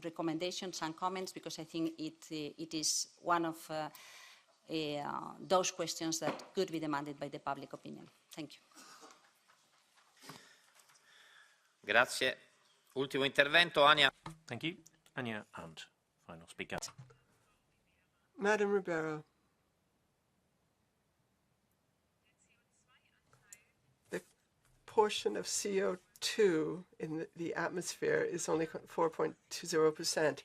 recommendations and comments, because I think it is one of those questions that could be demanded by the public opinion. Thank you. Grazie. Ultimo intervento, Ania. Thank you. Ania Hunt, final speaker. Madam Ribera, the portion of CO2 in the atmosphere is only 4.20%,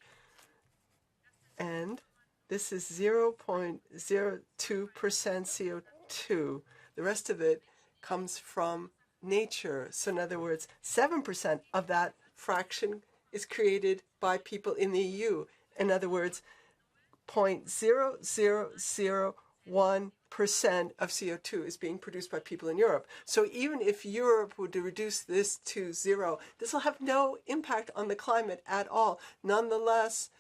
and this is 0.02% CO2. The rest of it comes from nature. So in other words, 7% of that fraction is created by people in the EU. In other words, 0.0001% of CO2 is being produced by people in Europe. So even if Europe were to reduce this to zero, this will have no impact on the climate at all. Nonetheless,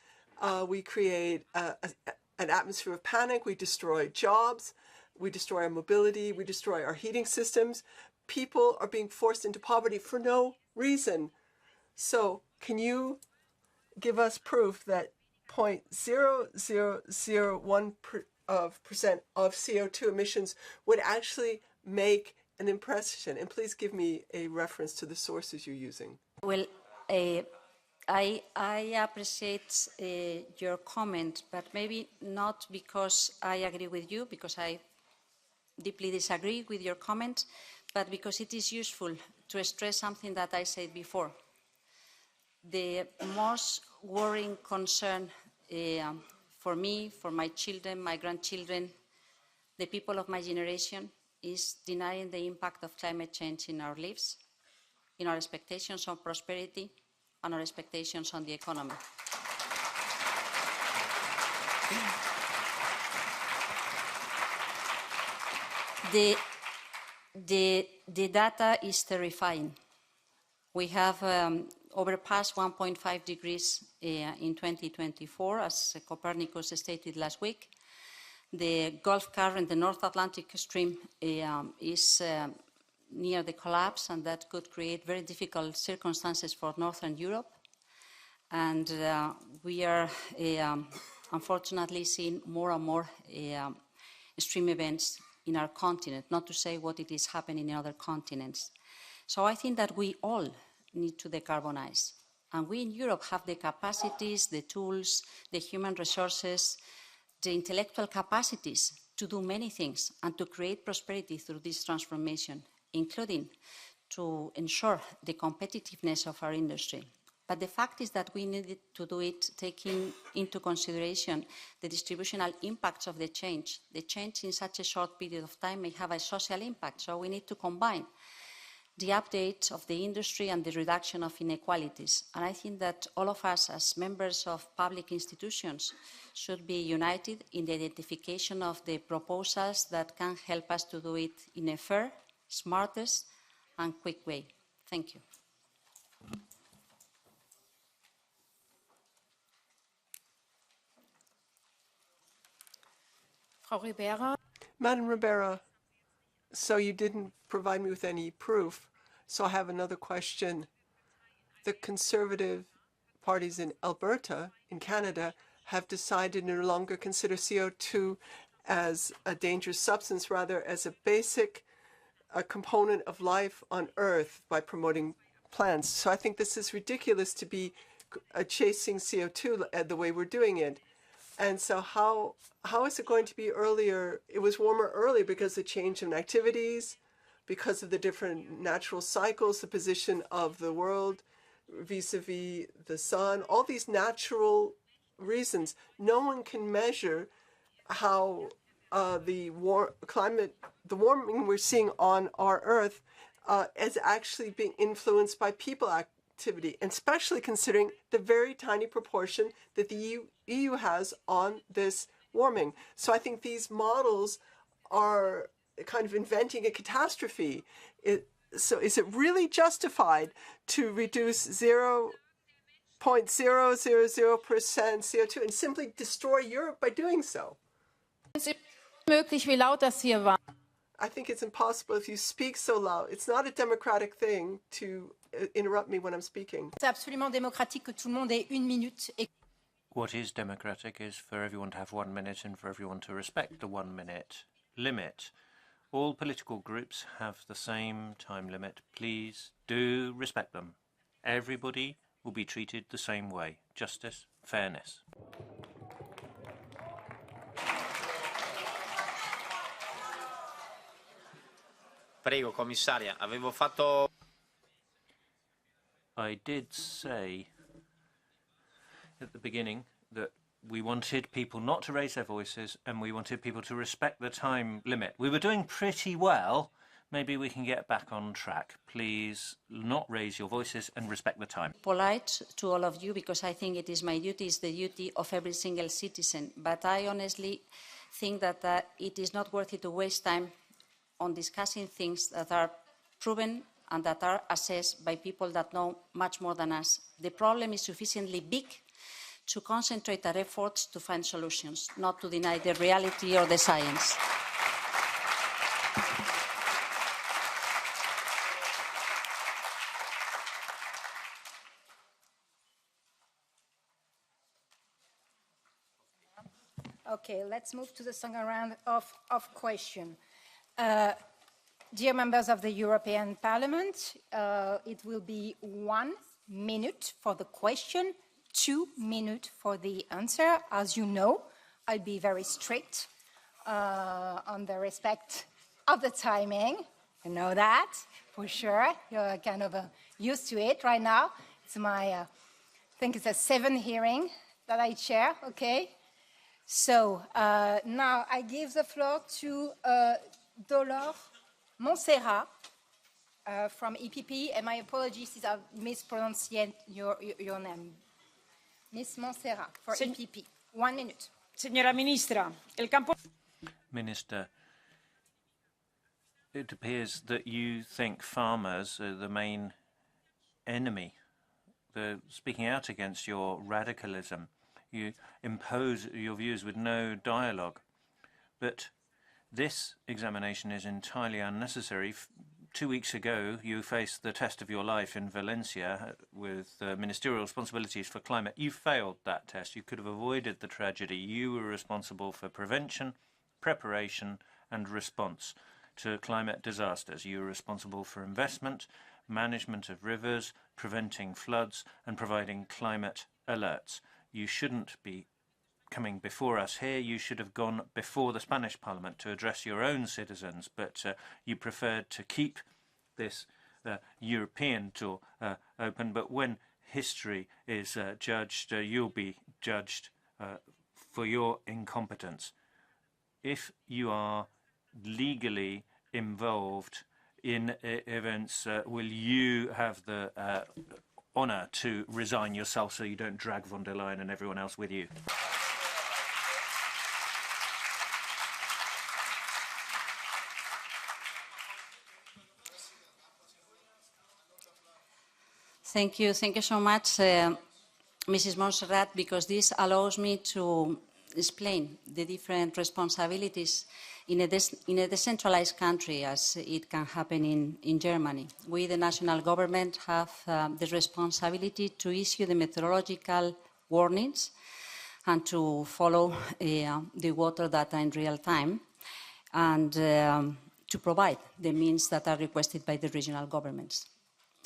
we create an atmosphere of panic. We destroy jobs. We destroy our mobility. We destroy our heating systems. People are being forced into poverty for no reason. So can you give us proof that 0.0001% of CO2 emissions would actually make an impression? And please give me a reference to the sources you're using. Well, I appreciate your comment, but maybe not because I agree with you, because I deeply disagree with your comment, but because it is useful to stress something that I said before. The most worrying concern for me, for my children, my grandchildren, the people of my generation, is denying the impact of climate change in our lives, in our expectations on prosperity, and our expectations on the economy. The data is terrifying. We have overpassed 1.5 degrees in 2024, as Copernicus stated last week. The Gulf Current, the North Atlantic stream, is near the collapse, and that could create very difficult circumstances for Northern Europe. And we are unfortunately seeing more and more extreme events in our continent, not to say what it is happening in other continents. So I think that we all need to decarbonize. And we in Europe have the capacities, the tools, the human resources, the intellectual capacities to do many things and to create prosperity through this transformation, including to ensure the competitiveness of our industry. But the fact is that we needed to do it taking into consideration the distributional impacts of the change. The change in such a short period of time may have a social impact, so we need to combine the update of the industry and the reduction of inequalities. And I think that all of us as members of public institutions should be united in the identification of the proposals that can help us to do it in a fair, smartest and quick way. Thank you. Frau Ribera. Madam Ribera, so you didn't provide me with any proof, so I have another question. The Conservative parties in Alberta, in Canada, have decided to no longer consider CO2 as a dangerous substance, rather as a basic component of life on Earth by promoting plants. So I think this is ridiculous to be chasing CO2 the way we're doing it. And so how is it going to be earlier? It was warmer earlier because of the change in activities, because of the different natural cycles, the position of the world vis-a-vis the sun, all these natural reasons. No one can measure how the warming we're seeing on our Earth is actually being influenced by people activity, and especially considering the very tiny proportion that the EU has on this warming. So I think these models are kind of inventing a catastrophe. So is it really justified to reduce 0.000% CO2 and simply destroy Europe by doing so? I think it's impossible if you speak so loud. It's not a democratic thing to interrupt me when I'm speaking. What is democratic is for everyone to have 1 minute and for everyone to respect the 1 minute limit. All political groups have the same time limit. Please do respect them. Everybody will be treated the same way. Justice, fairness. Prego, commissaria, avevo fatto... I did say at the beginning that we wanted people not to raise their voices and we wanted people to respect the time limit. We were doing pretty well. Maybe we can get back on track. Please not raise your voices and respect the time. Polite to all of you, because I think it is my duty, it's the duty of every single citizen. But I honestly think that it is not worth it to waste time on discussing things that are proven and that are assessed by people that know much more than us. The problem is sufficiently big to concentrate our efforts to find solutions, not to deny the reality or the science. Okay, let's move to the second round of questions. Dear members of the European Parliament, it will be 1 minute for the question, 2 minutes for the answer. As you know, I'll be very strict on the respect of the timing. You know that, for sure. You're kind of used to it right now. It's my, I think it's a 7th hearing that I chair, okay? So now I give the floor to Dolores Montserrat from EPP, and my apologies if I mispronounced your name. Ms. Montserrat for EPP. 1 minute. Señora Ministra, el campo... Minister, it appears that you think farmers are the main enemy. They're speaking out against your radicalism. You impose your views with no dialogue. But this examination is entirely unnecessary. 2 weeks ago, you faced the test of your life in Valencia with ministerial responsibilities for climate. You failed that test. You could have avoided the tragedy. You were responsible for prevention, preparation, and response to climate disasters. You were responsible for investment, management of rivers, preventing floods, and providing climate alerts. You shouldn't be coming before us here. You should have gone before the Spanish Parliament to address your own citizens, but you preferred to keep this European door open. But when history is judged, you'll be judged for your incompetence. If you are legally involved in events, will you have the honour to resign yourself so you don't drag von der Leyen and everyone else with you? Thank you so much, Mrs. Montserrat, because this allows me to explain the different responsibilities in a decentralized country, as it can happen in Germany. We, the national government, have the responsibility to issue the meteorological warnings and to follow the water data in real time, and to provide the means that are requested by the regional governments.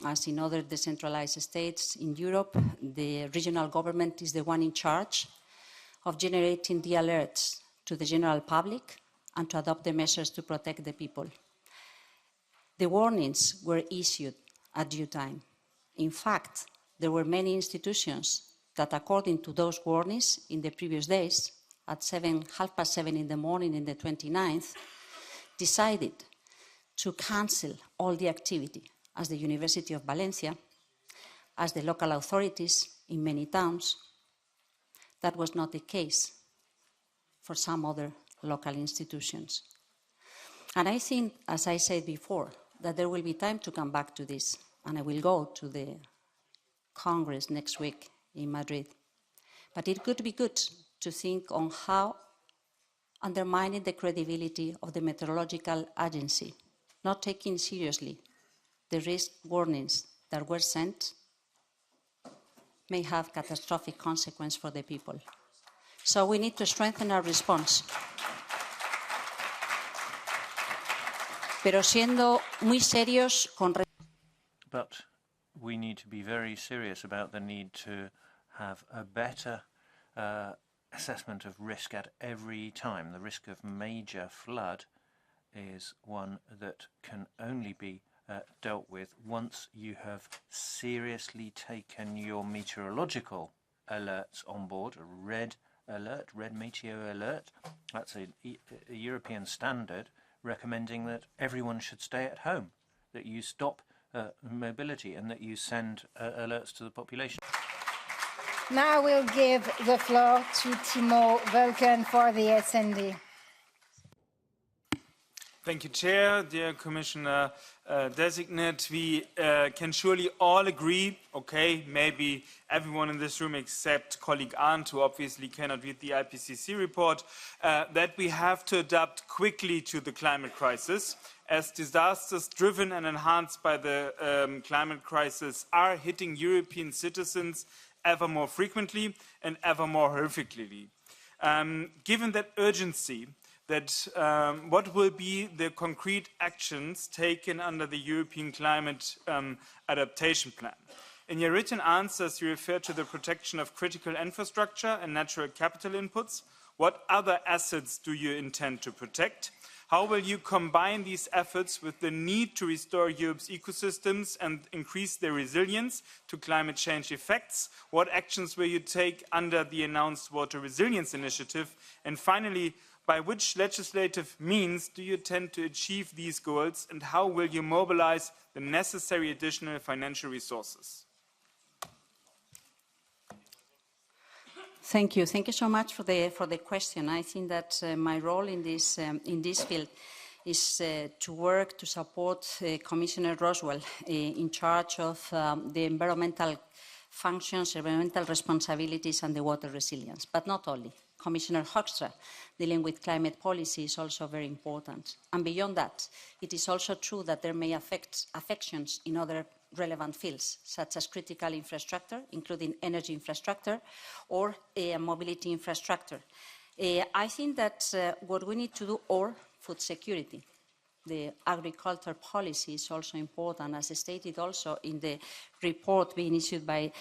As in other decentralized states in Europe, the regional government is the one in charge of generating the alerts to the general public and to adopt the measures to protect the people. The warnings were issued at due time. In fact, there were many institutions that, according to those warnings in the previous days, at 7:30 in the morning in the 29th, decided to cancel all the activity, as the University of Valencia, as the local authorities in many towns. That was not the case for some other local institutions. And I think, as I said before, that there will be time to come back to this, and I will go to the Congress next week in Madrid. But it could be good to think on how undermining the credibility of the meteorological agency, not taking seriously the risk warnings that were sent, may have catastrophic consequences for the people. So we need to strengthen our response. Pero siendo muy serios con... But we need to be very serious about the need to have a better assessment of risk at every time. The risk of major flood is one that can only be dealt with once you have seriously taken your meteorological alerts on board. A red alert, red meteo alert, that's a European standard recommending that everyone should stay at home, that you stop mobility, and that you send alerts to the population. Now we'll give the floor to Timo Völken for the SND. Thank you, Chair. Dear Commissioner Designate, we can surely all agree, okay, maybe everyone in this room except colleague Arndt, who obviously cannot read the IPCC report, that we have to adapt quickly to the climate crisis, as disasters driven and enhanced by the climate crisis are hitting European citizens ever more frequently and ever more horrifically. Given that urgency, that what will be the concrete actions taken under the European Climate Adaptation Plan? In your written answers, you refer to the protection of critical infrastructure and natural capital inputs. What other assets do you intend to protect? How will you combine these efforts with the need to restore Europe's ecosystems and increase their resilience to climate change effects? What actions will you take under the announced Water Resilience Initiative? And finally, by which legislative means do you intend to achieve these goals, and how will you mobilize the necessary additional financial resources? Thank you. Thank you so much for the question. I think that my role in this field is to work to support Commissioner Roswell in charge of the environmental functions, environmental responsibilities and the water resilience, but not only. Commissioner Hoekstra, dealing with climate policy, is also very important. And beyond that, it is also true that there may affections in other relevant fields, such as critical infrastructure, including energy infrastructure, or mobility infrastructure. I think that what we need to do, or food security. The agriculture policy is also important, as stated also in the report being issued by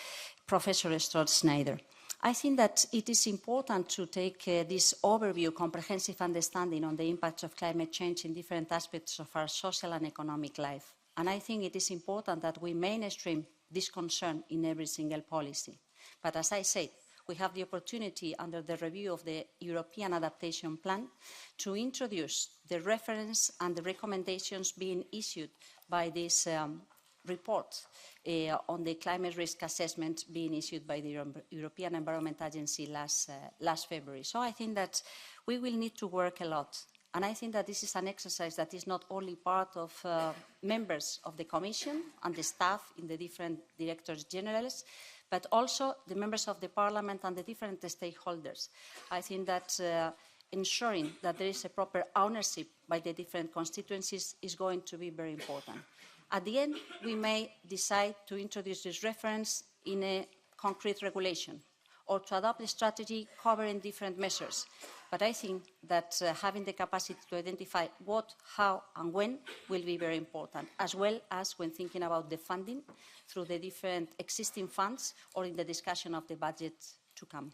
Professor Stroud-Snyder. I think that it is important to take this overview, comprehensive understanding on the impacts of climate change in different aspects of our social and economic life. And I think it is important that we mainstream this concern in every single policy. But as I said, we have the opportunity under the review of the European Adaptation Plan to introduce the reference and the recommendations being issued by this report on the climate risk assessment being issued by the European Environment Agency last February. So I think that we will need to work a lot. And I think that this is an exercise that is not only part of members of the Commission and the staff in the different directors generals, but also the members of the Parliament and the different stakeholders. I think that ensuring that there is a proper ownership by the different constituencies is going to be very important. At the end, we may decide to introduce this reference in a concrete regulation or to adopt a strategy covering different measures. But I think that having the capacity to identify what, how, and when will be very important, as well as when thinking about the funding through the different existing funds or in the discussion of the budget to come.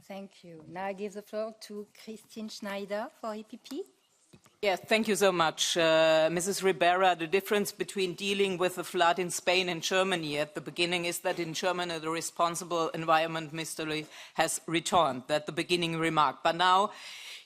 Thank you. Now I give the floor to Christine Schneider for EPP. Yes, thank you so much. Mrs. Ribera, the difference between dealing with the flood in Spain and Germany at the beginning is that in Germany the responsible environment ministry has returned. That's the beginning remark. But now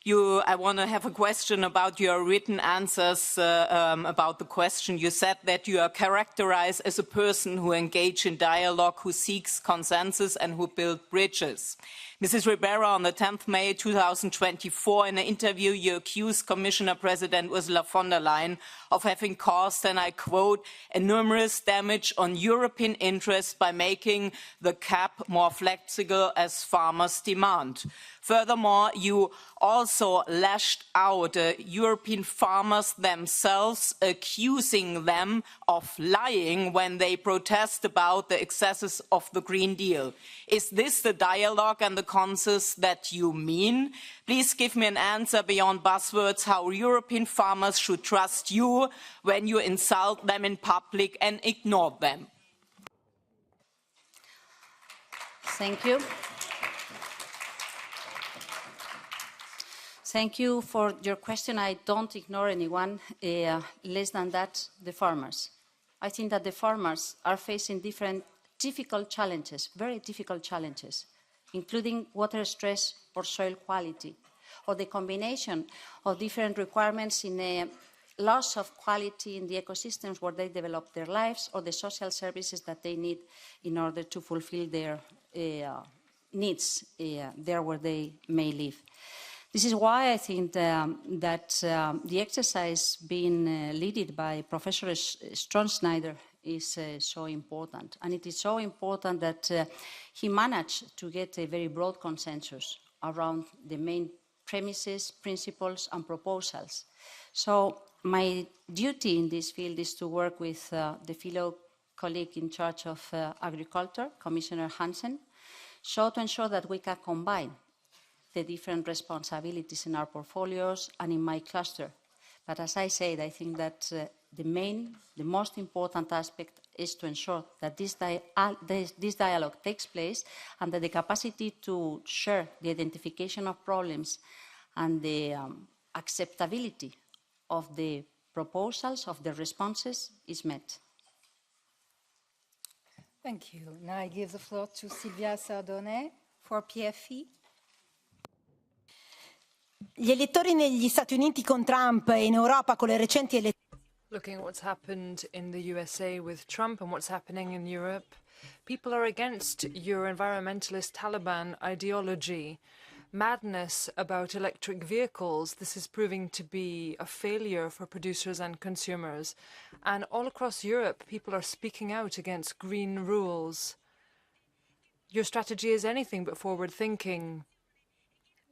I want to have a question about your written answers about the question. You said that you are characterized as a person who engages in dialogue, who seeks consensus and who builds bridges. Mrs. Ribera, on the 10th May 2024, in an interview, you accused Commissioner President Ursula von der Leyen of having caused, and I quote, enormous damage on European interests by making the CAP more flexible as farmers demand. Furthermore, you also lashed out European farmers themselves, accusing them of lying when they protest about the excesses of the Green Deal. Is this the dialogue and the consensus that you mean? Please give me an answer beyond buzzwords how European farmers should trust you when you insult them in public and ignore them. Thank you. Thank you for your question. I don't ignore anyone, less than that, the farmers. I think that the farmers are facing different difficult challenges, very difficult challenges, including water stress or soil quality, or the combination of different requirements in a loss of quality in the ecosystems where they develop their lives, or the social services that they need in order to fulfill their needs there where they may live. This is why I think that the exercise being led by Professor Strohn-Schneider is so important. And it is so important that he managed to get a very broad consensus around the main premises, principles, and proposals. So my duty in this field is to work with the fellow colleague in charge of agriculture, Commissioner Hansen, so to ensure that we can combine the different responsibilities in our portfolios and in my cluster. But as I said, I think that the most important aspect is to ensure that this dialogue takes place and that the capacity to share the identification of problems and the acceptability of the proposals, of the responses, is met. Thank you. Now I give the floor to Silvia Sardone for PFE. Gli elettori negli Stati Uniti con Trump e in Europa con le recenti elezioni. Looking at what's happened in the USA with Trump and what's happening in Europe, people are against your environmentalist Taliban ideology. Madness about electric vehicles, this is proving to be a failure for producers and consumers. And all across Europe, people are speaking out against green rules. Your strategy is anything but forward-thinking.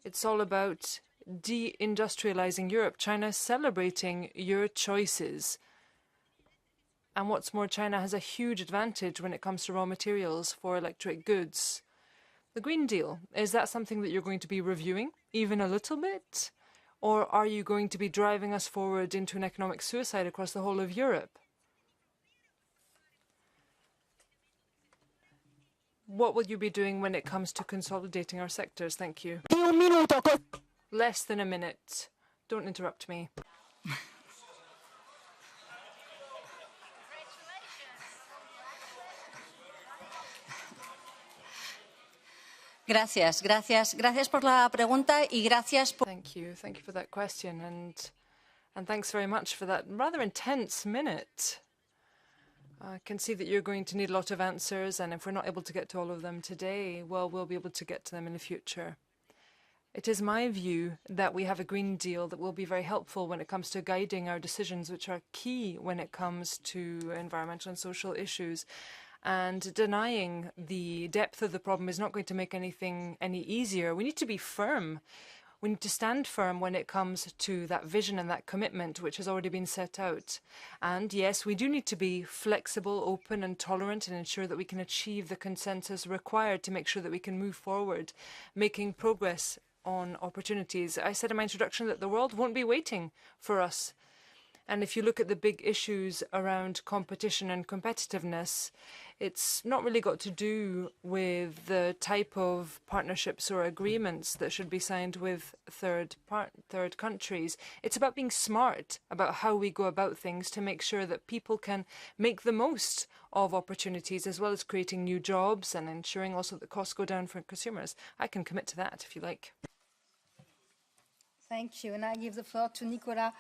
It's all about deindustrializing Europe. China is celebrating your choices. And what's more, China has a huge advantage when it comes to raw materials for electric goods. The Green Deal, is that something that you're going to be reviewing, even a little bit? Or are you going to be driving us forward into an economic suicide across the whole of Europe? What will you be doing when it comes to consolidating our sectors? Thank you. Less than a minute. Don't interrupt me. Gracias por la pregunta y gracias por... Thank you for that question, and thanks very much for that rather intense minute. I can see that you're going to need a lot of answers, and if we're not able to get to all of them today, well, we'll be able to get to them in the future. It is my view that we have a Green Deal that will be very helpful when it comes to guiding our decisions, which are key when it comes to environmental and social issues. And denying the depth of the problem is not going to make anything any easier. We need to be firm. We need to stand firm when it comes to that vision and that commitment which has already been set out. And yes, we do need to be flexible, open and tolerant and ensure that we can achieve the consensus required to make sure that we can move forward, making progress on opportunities. I said in my introduction that the world won't be waiting for us. And if you look at the big issues around competition and competitiveness, it's not really got to do with the type of partnerships or agreements that should be signed with third countries. It's about being smart about how we go about things to make sure that people can make the most of opportunities, as well as creating new jobs and ensuring also that costs go down for consumers. I can commit to that if you like. Thank you. And I give the floor to Nicola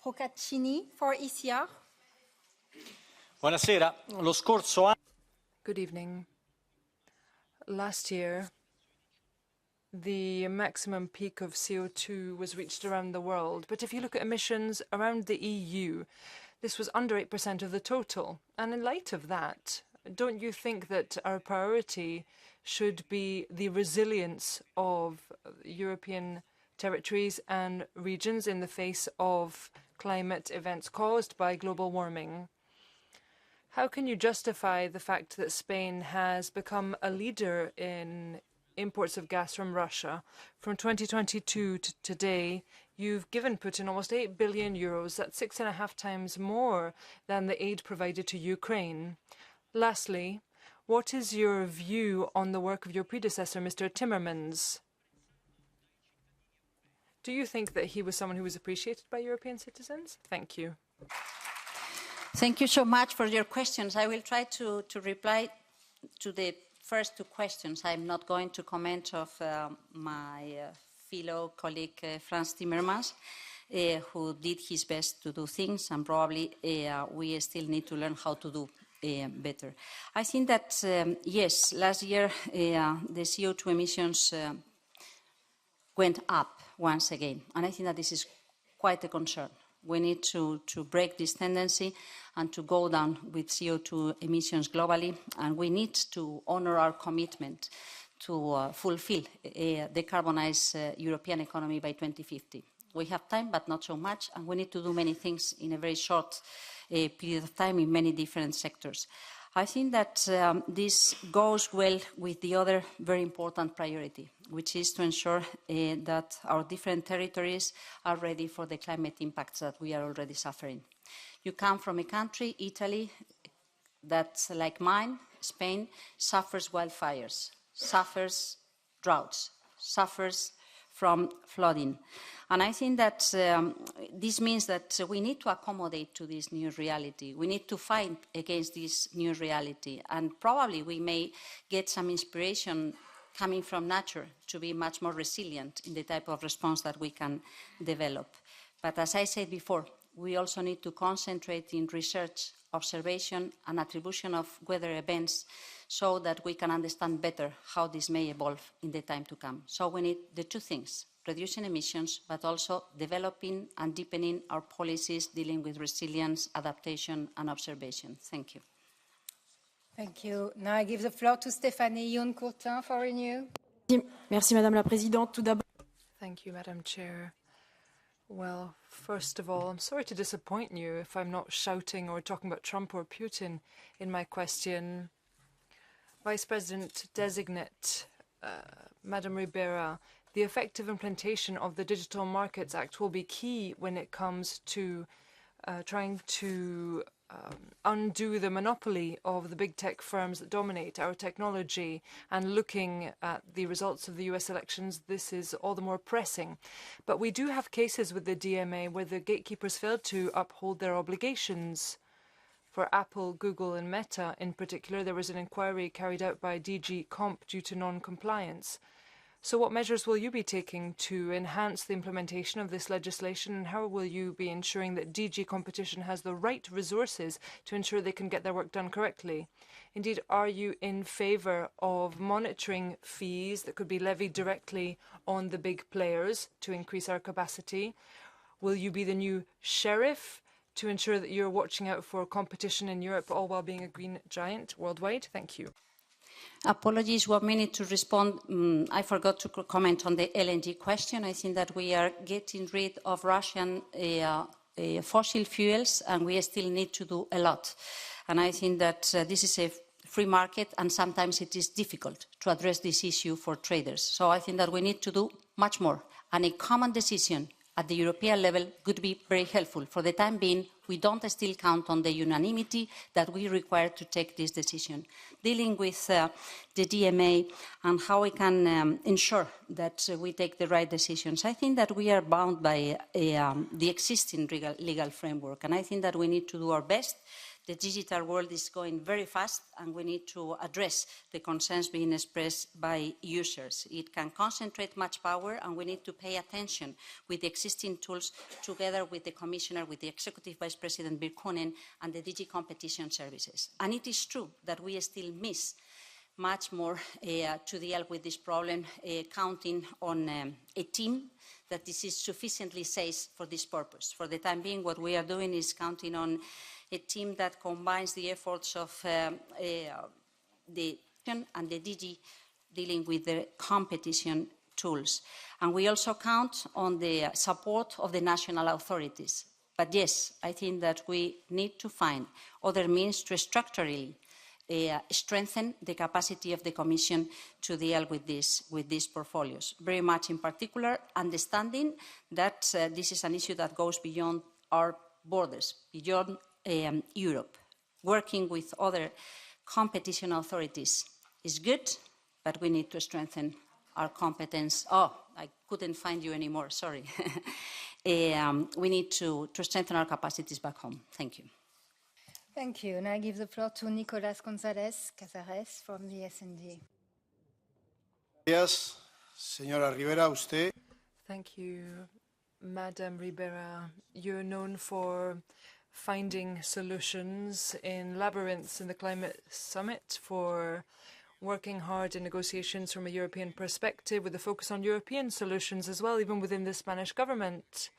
Procaccini for ECR. Buonasera. Lo scorso anno. Good evening. Last year, the maximum peak of CO2 was reached around the world. But if you look at emissions around the EU, this was under 8% of the total. And in light of that, don't you think that our priority should be the resilience of European territories and regions in the face of climate events caused by global warming? How can you justify the fact that Spain has become a leader in imports of gas from Russia? From 2022 to today, you've given Putin almost 8 billion euros. That's 6.5 times more than the aid provided to Ukraine. Lastly, what is your view on the work of your predecessor, Mr. Timmermans? Do you think that he was someone who was appreciated by European citizens? Thank you. Thank you so much for your questions. I will try to reply to the first two questions. I'm not going to comment of my fellow colleague Frans Timmermans, who did his best to do things, and probably we still need to learn how to do better. I think that, yes, last year the CO2 emissions went up once again, and I think that this is quite a concern. We need to break this tendency and to go down with CO2 emissions globally, and we need to honor our commitment to fulfill a decarbonized European economy by 2050. We have time, but not so much, and we need to do many things in a very short period of time in many different sectors. I think that this goes well with the other very important priority, which is to ensure that our different territories are ready for the climate impacts that we are already suffering. You come from a country, Italy, that, like mine, Spain, suffers wildfires, suffers droughts, suffers from flooding. And I think that this means that we need to accommodate to this new reality. We need to fight against this new reality. And probably we may get some inspiration coming from nature to be much more resilient in the type of response that we can develop. But as I said before, we also need to concentrate in research, observation and attribution of weather events so that we can understand better how this may evolve in the time to come. So we need the two things, reducing emissions, but also developing and deepening our policies dealing with resilience, adaptation and observation. Thank you. Thank you. Now I give the floor to Stéphanie Youn-Courtin for Renew. Merci, Madame la Présidente. Tout d'abord. Thank you, Madam Chair. Well, first of all, I'm sorry to disappoint you if I'm not shouting or talking about Trump or Putin in my question. Vice President-designate, Madam Ribera, the effective implementation of the Digital Markets Act will be key when it comes to trying to undo the monopoly of the big tech firms that dominate our technology. And looking at the results of the US elections, this is all the more pressing. But we do have cases with the DMA where the gatekeepers failed to uphold their obligations. For Apple, Google and Meta in particular, there was an inquiry carried out by DG Comp due to non-compliance. So what measures will you be taking to enhance the implementation of this legislation, and how will you be ensuring that DG Competition has the right resources to ensure they can get their work done correctly? Indeed, are you in favour of monitoring fees that could be levied directly on the big players to increase our capacity? Will you be the new sheriff to ensure that you're watching out for competition in Europe, all while being a green giant worldwide? Thank you. Apologies, 1 minute to respond. I forgot to comment on the LNG question. I think that we are getting rid of Russian fossil fuels, and we still need to do a lot. And I think that this is a free market, and sometimes it is difficult to address this issue for traders. So I think that we need to do much more, and a common decision at the European level could be very helpful. For the time being, we don't still count on the unanimity that we require to take this decision. Dealing with the DMA and how we can ensure that we take the right decisions, I think that we are bound by the existing legal framework, and I think that we need to do our best. The digital world is going very fast, and we need to address the concerns being expressed by users. It can concentrate much power, and we need to pay attention with the existing tools, together with the Commissioner, with the Executive Vice President Birkunen, and the DG Competition Services. And it is true that we still miss much more to deal with this problem, counting on a team that this is sufficiently safe for this purpose. For the time being, what we are doing is counting on a team that combines the efforts of the and the DG dealing with the competition tools. And we also count on the support of the national authorities. But yes, I think that we need to find other means to structurally strengthen the capacity of the Commission to deal with these portfolios. Very much in particular, understanding that this is an issue that goes beyond our borders, beyond Europe. Working with other competition authorities is good, but we need to strengthen our competence. Oh, I couldn't find you anymore, sorry. We need to strengthen our capacities back home. Thank you. Thank you. And I give the floor to Nicolás González Casares from the S&D. Gracias, señora Ribera, usted. Thank you, Madam Ribera. You're known for finding solutions in labyrinths in the climate summit, for working hard in negotiations from a European perspective with a focus on European solutions as well, even within the Spanish government.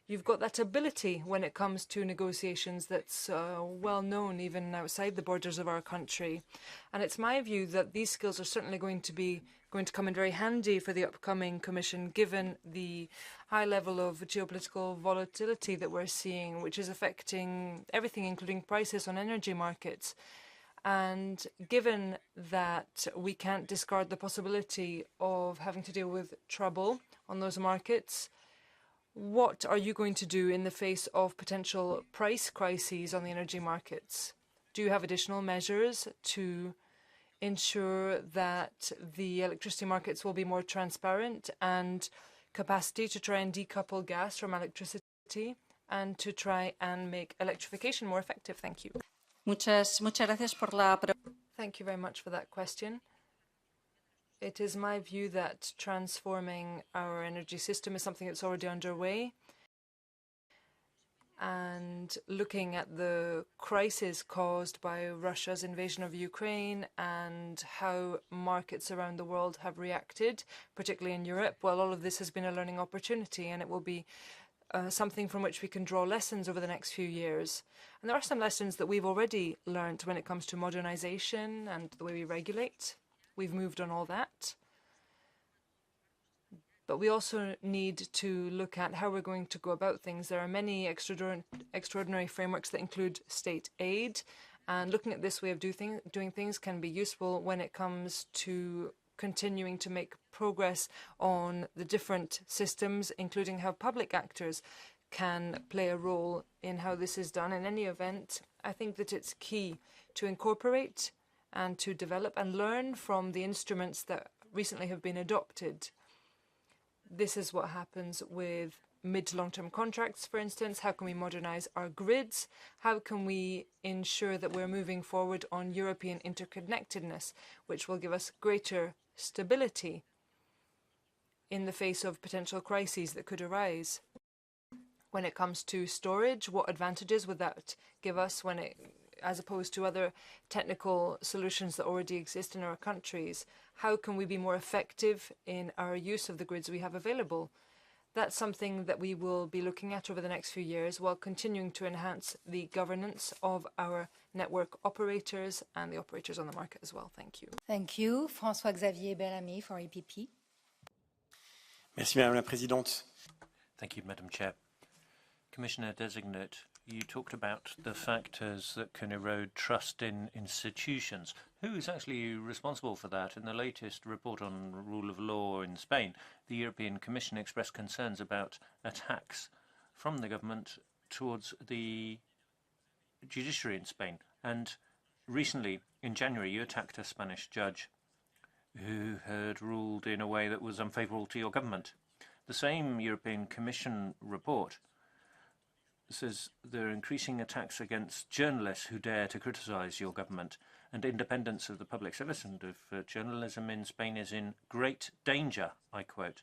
You've got that ability when it comes to negotiations that's well known even outside the borders of our country. And it's my view that these skills are certainly going to come in very handy for the upcoming Commission, given the high level of geopolitical volatility that we're seeing, which is affecting everything, including prices on energy markets. And given that we can't discard the possibility of having to deal with trouble on those markets, what are you going to do in the face of potential price crises on the energy markets? Do you have additional measures to ensure that the electricity markets will be more transparent, and capacity to try and decouple gas from electricity and to try and make electrification more effective? Thank you. Muchas gracias por la pregunta. Thank you very much for that question. It is my view that transforming our energy system is something that's already underway. And looking at the crisis caused by Russia's invasion of Ukraine and how markets around the world have reacted, particularly in Europe, well, all of this has been a learning opportunity, and it will be something from which we can draw lessons over the next few years. And there are some lessons that we've already learned when it comes to modernization and the way we regulate. We've moved on all that. But we also need to look at how we're going to go about things. There are many extraordinary frameworks that include state aid, and looking at this way of doing things can be useful when it comes to continuing to make progress on the different systems, including how public actors can play a role in how this is done. In any event, I think that it's key to incorporate and to develop and learn from the instruments that recently have been adopted. This is what happens with mid to long-term contracts, for instance? How can we modernize our grids? How can we ensure that we're moving forward on European interconnectedness, which will give us greater stability in the face of potential crises that could arise? When it comes to storage, what advantages would that give us as opposed to other technical solutions that already exist in our countries? How can we be more effective in our use of the grids we have available? That's something that we will be looking at over the next few years while continuing to enhance the governance of our network operators and the operators on the market as well. Thank you. Thank you. François-Xavier Bellamy for EPP. Merci, Madame la Présidente. Thank you, Madam Chair. Commissioner-designate, you talked about the factors that can erode trust in institutions. Who is actually responsible for that? In the latest report on rule of law in Spain, the European Commission expressed concerns about attacks from the government towards the judiciary in Spain. And recently, in January, you attacked a Spanish judge who had ruled in a way that was unfavourable to your government. The same European Commission report says there are increasing attacks against journalists who dare to criticise your government, and independence of the public service and of journalism in Spain is in great danger, I quote.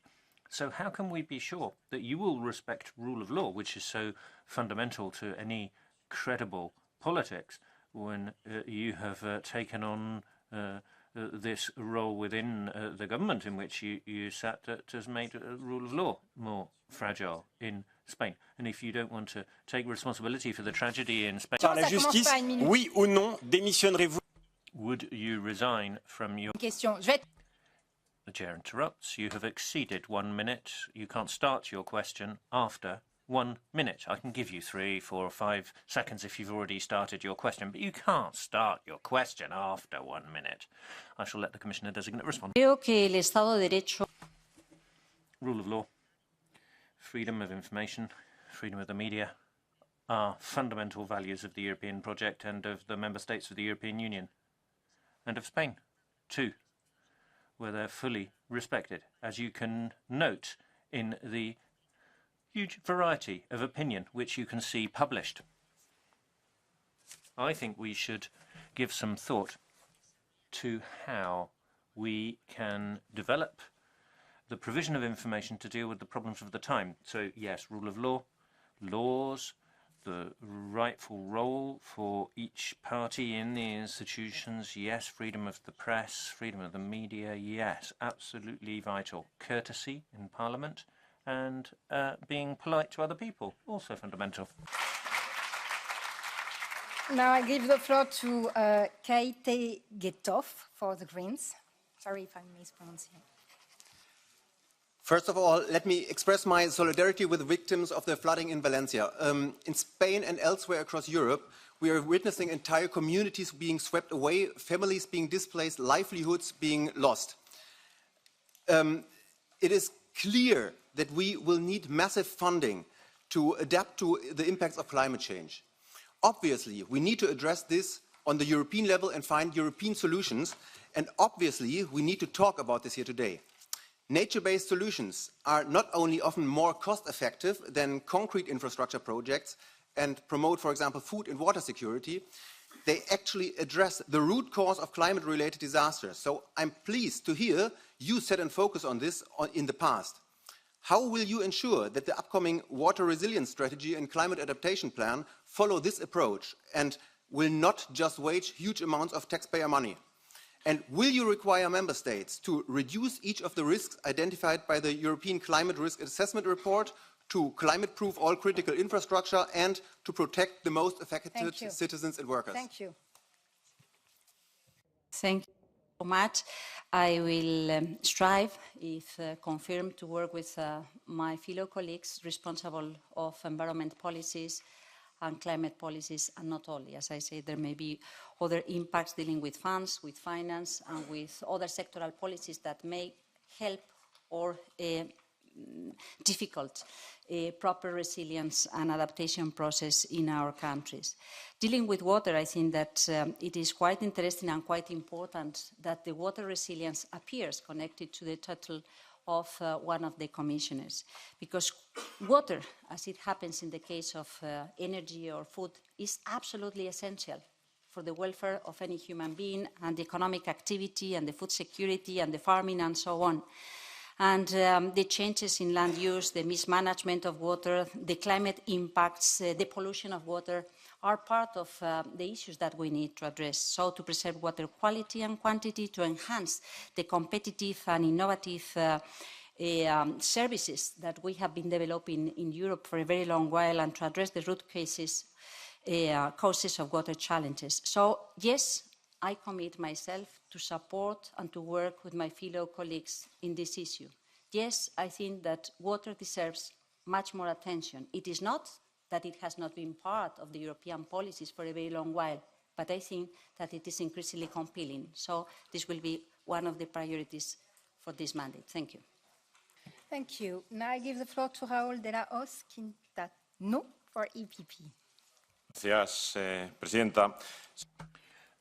So how can we be sure that you will respect rule of law, which is so fundamental to any credible politics, when you have taken on this role within the government in which you sat that has made rule of law more fragile in Spain? And if you don't want to take responsibility for the tragedy in Spain, Par la justice, oui ou non, démissionnerez-vous? Would you resign from your... Question. The chair interrupts. You have exceeded 1 minute. You can't start your question after 1 minute. I can give you 3, 4, or 5 seconds if you've already started your question, but you can't start your question after 1 minute. I shall let the Commissioner-designate respond. Creo que el Estado de Derecho... Rule of law, freedom of information, freedom of the media are fundamental values of the European project and of the member states of the European Union, and of Spain, too, where they're fully respected, as you can note in the huge variety of opinion which you can see published. I think we should give some thought to how we can develop the provision of information to deal with the problems of the time. So yes, rule of law, laws, the rightful role for each party in the institutions, yes, freedom of the press, freedom of the media, yes, absolutely vital. Courtesy in Parliament and being polite to other people, also fundamental. Now I give the floor to Kaite Getov for the Greens. Sorry if I mispronounced it. First of all, let me express my solidarity with the victims of the flooding in Valencia. In Spain and elsewhere across Europe, we are witnessing entire communities being swept away, families being displaced, livelihoods being lost. It is clear that we will need massive funding to adapt to the impacts of climate change. Obviously, we need to address this on the European level and find European solutions, and obviously, we need to talk about this here today. Nature-based solutions are not only often more cost-effective than concrete infrastructure projects and promote, for example, food and water security, they actually address the root cause of climate-related disasters. So I'm pleased to hear you set and focus on this in the past. How will you ensure that the upcoming water resilience strategy and climate adaptation plan follow this approach and will not just waste huge amounts of taxpayer money? And will you require member states to reduce each of the risks identified by the European Climate Risk Assessment Report to climate-proof all critical infrastructure and to protect the most affected citizens and workers? Thank you. Thank you so much. I will strive, if confirmed, to work with my fellow colleagues responsible of environment policies and climate policies, and not only. As I say, there may be other impacts dealing with funds, with finance, and with other sectoral policies that may help or difficult proper resilience and adaptation process in our countries. Dealing with water, I think that it is quite interesting and quite important that the water resilience appears connected to the total of one of the commissioners, because water, as it happens in the case of energy or food, is absolutely essential for the welfare of any human being and the economic activity and the food security and the farming and so on. And the changes in land use, the mismanagement of water, the climate impacts, the pollution of water are part of the issues that we need to address. So to preserve water quality and quantity, to enhance the competitive and innovative services that we have been developing in Europe for a very long while, and to address the root causes of water challenges. So yes, I commit myself to support and to work with my fellow colleagues in this issue. Yes, I think that water deserves much more attention. It is not that it has not been part of the European policies for a very long while, but I think that it is increasingly compelling. So this will be one of the priorities for this mandate. Thank you. Thank you. Now I give the floor to Raúl de la Hoz Quintano for EPP. Gracias, Presidenta.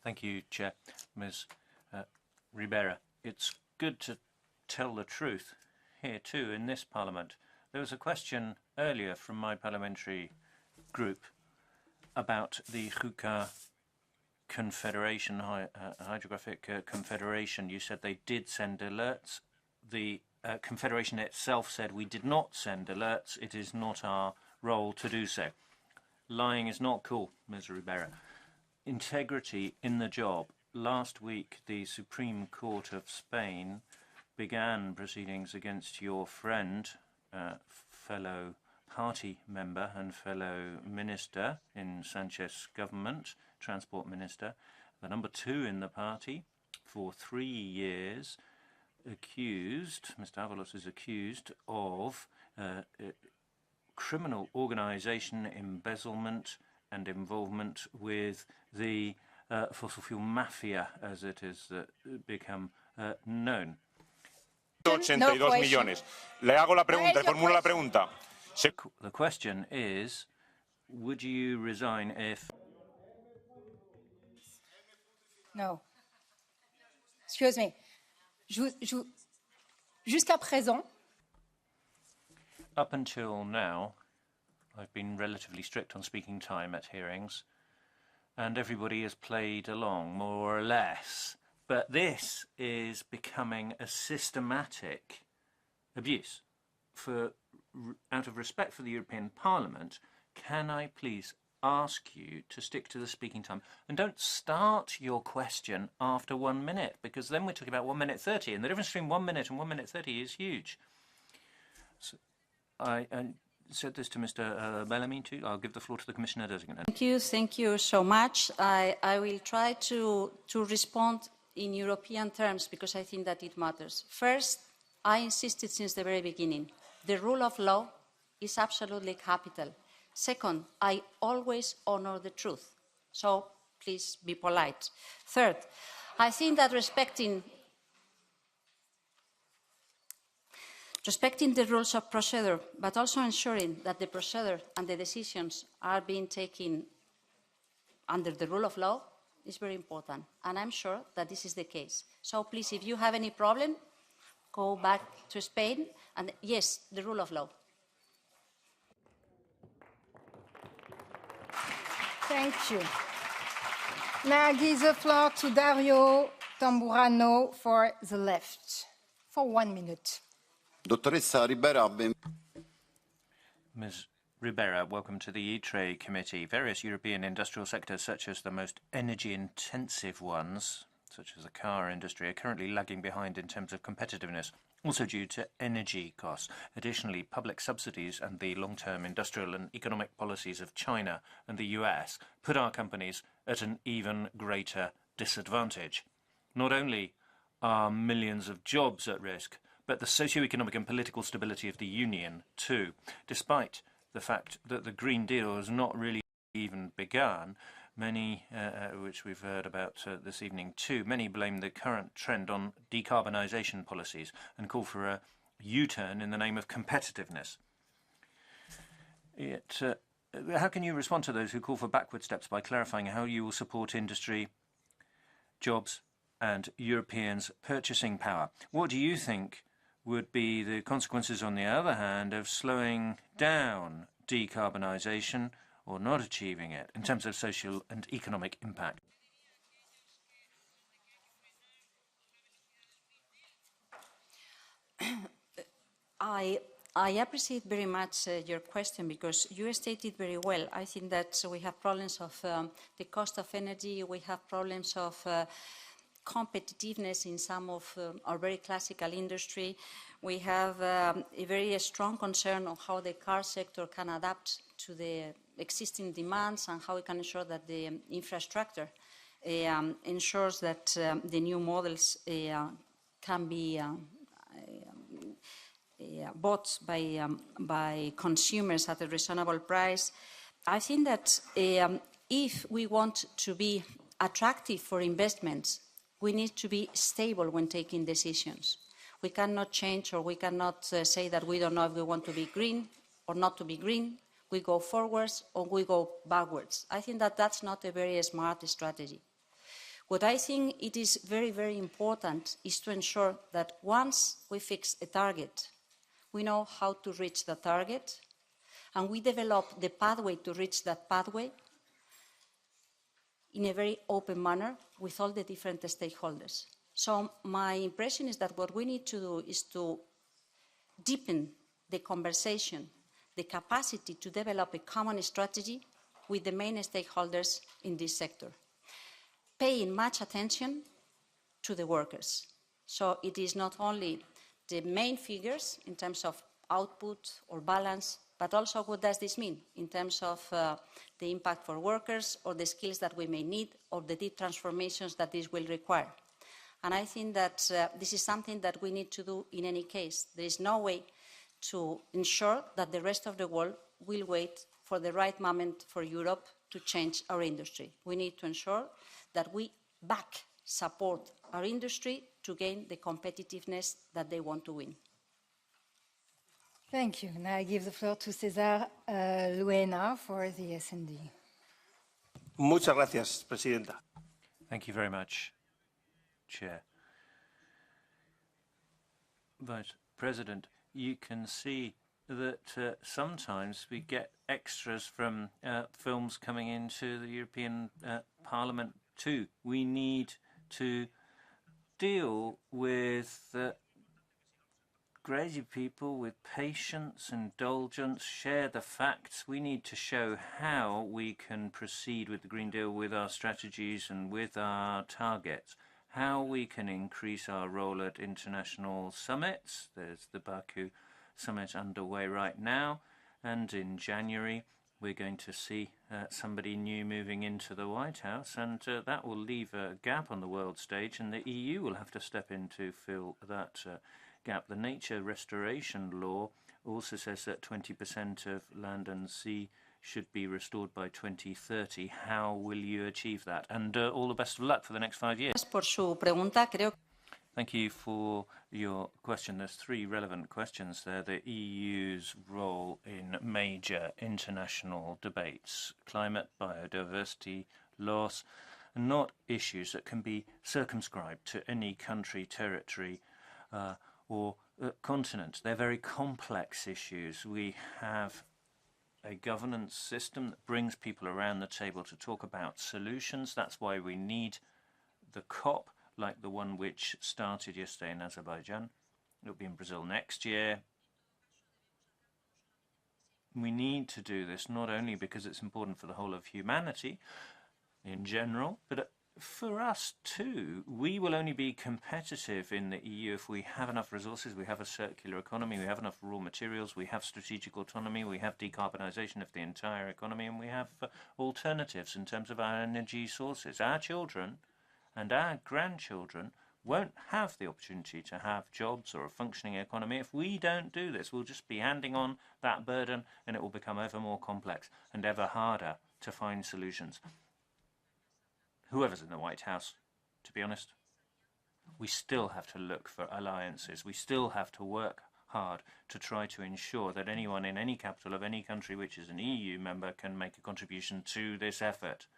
Thank you, Chair. Ms. Ribera, it's good to tell the truth here too in this Parliament. There was a question earlier from my parliamentary group about the Juca Confederation, Hydrographic Confederation. You said they did send alerts. The Confederation itself said we did not send alerts. It is not our role to do so. Lying is not cool, Ms. Ribera. Integrity in the job. Last week, the Supreme Court of Spain began proceedings against your friend, fellow party member and fellow minister in Sanchez's government, transport minister, the number 2 in the party, for 3 years, accused, Mr. Avalos is accused of criminal organisation, embezzlement and involvement with the fossil fuel mafia, as it has become known. 82 millones. Le hago la pregunta, formulo la pregunta. The question is, would you resign if... No. Excuse me. Jusqu'à présent... Up until now, I've been relatively strict on speaking time at hearings, and everybody has played along, more or less. But this is becoming a systematic abuse. Out of respect for the European Parliament, can I please ask you to stick to the speaking time and don't start your question after 1 minute, because then we're talking about 1 minute 30, and the difference between 1 minute and 1 minute 30 is huge. So I said this to Mr. Bellamy too. I'll give the floor to the Commissioner designate. Thank you so much. I will try to respond in European terms because I think that it matters. First, I insisted since the very beginning, the rule of law is absolutely capital. Second, I always honour the truth. So please be polite. Third, I think that respecting the rules of procedure, but also ensuring that the procedure and the decisions are being taken under the rule of law is very important. And I'm sure that this is the case. So please, if you have any problem, go back to Spain. And yes, the rule of law. Thank you. Now I give the floor to Dario Tamburano for the left, for 1 minute. Teresa Ribera. Ms. Ribera, welcome to the E-Trade Committee. Various European industrial sectors, such as the most energy-intensive ones, such as the car industry, are currently lagging behind in terms of competitiveness, also due to energy costs. Additionally, public subsidies and the long-term industrial and economic policies of China and the US put our companies at an even greater disadvantage. Not only are millions of jobs at risk, but the socio-economic and political stability of the Union too. Despite the fact that the Green Deal has not really even begun, many, which we've heard about this evening too, many blame the current trend on decarbonisation policies and call for a U-turn in the name of competitiveness. Yet, how can you respond to those who call for backward steps by clarifying how you will support industry, jobs and Europeans' purchasing power? What do you think would be the consequences, on the other hand, of slowing down decarbonisation or not achieving it in terms of social and economic impact? I appreciate very much your question, because you stated very well. I think that we have problems of the cost of energy, we have problems of competitiveness in some of our very classical industry. We have a very strong concern on how the car sector can adapt to the existing demands and how we can ensure that the infrastructure ensures that the new models can be bought by consumers at a reasonable price. I think that if we want to be attractive for investments, we need to be stable when taking decisions. We cannot change, or we cannot say that we don't know if we want to be green or not to be green. We go forwards or we go backwards. I think that that's not a very smart strategy. What I think it is very, very important is to ensure that once we fix a target, we know how to reach the target, and we develop the pathway to reach that pathway in a very open manner with all the different stakeholders. So my impression is that what we need to do is to deepen the conversation, the capacity to develop a common strategy with the main stakeholders in this sector, paying much attention to the workers. So it is not only the main figures in terms of output or balance, but also what does this mean in terms of the impact for workers, or the skills that we may need, or the deep transformations that this will require. And I think that this is something that we need to do in any case. There is no way to ensure that the rest of the world will wait for the right moment for Europe to change our industry. We need to ensure that we support our industry to gain the competitiveness that they want to win. Thank you. Now I give the floor to César Luena for the S&D. Muchas gracias, Presidenta. Thank you very much, Chair. Vice President, you can see that sometimes we get extras from films coming into the European Parliament too. We need to deal with crazy people with patience, indulgence, share the facts. We need to show how we can proceed with the Green Deal, with our strategies and with our targets, how we can increase our role at international summits. There's the Baku summit underway right now, and in January we're going to see somebody new moving into the White House, and that will leave a gap on the world stage, and the EU will have to step in to fill that gap. The Nature Restoration Law also says that 20% of land and sea should be restored by 2030. How will you achieve that? And all the best of luck for the next 5 years. Por su pregunta, creo. Thank you for your question. There's three relevant questions there. The EU's role in major international debates, climate, biodiversity, loss, and not issues that can be circumscribed to any country, territory, or continent. They're very complex issues. We have a governance system that brings people around the table to talk about solutions. That's why we need the COP, like the one which started yesterday in Azerbaijan. It'll be in Brazil next year. We need to do this not only because it's important for the whole of humanity in general, but for us too. We will only be competitive in the EU if we have enough resources, we have a circular economy, we have enough raw materials, we have strategic autonomy, we have decarbonisation of the entire economy, and we have alternatives in terms of our energy sources. Our children and our grandchildren won't have the opportunity to have jobs or a functioning economy if we don't do this. We'll just be handing on that burden, and it will become ever more complex and ever harder to find solutions. Whoever's in the White House, to be honest, we still have to look for alliances. We still have to work hard to try to ensure that anyone in any capital of any country which is an EU member can make a contribution to this effort.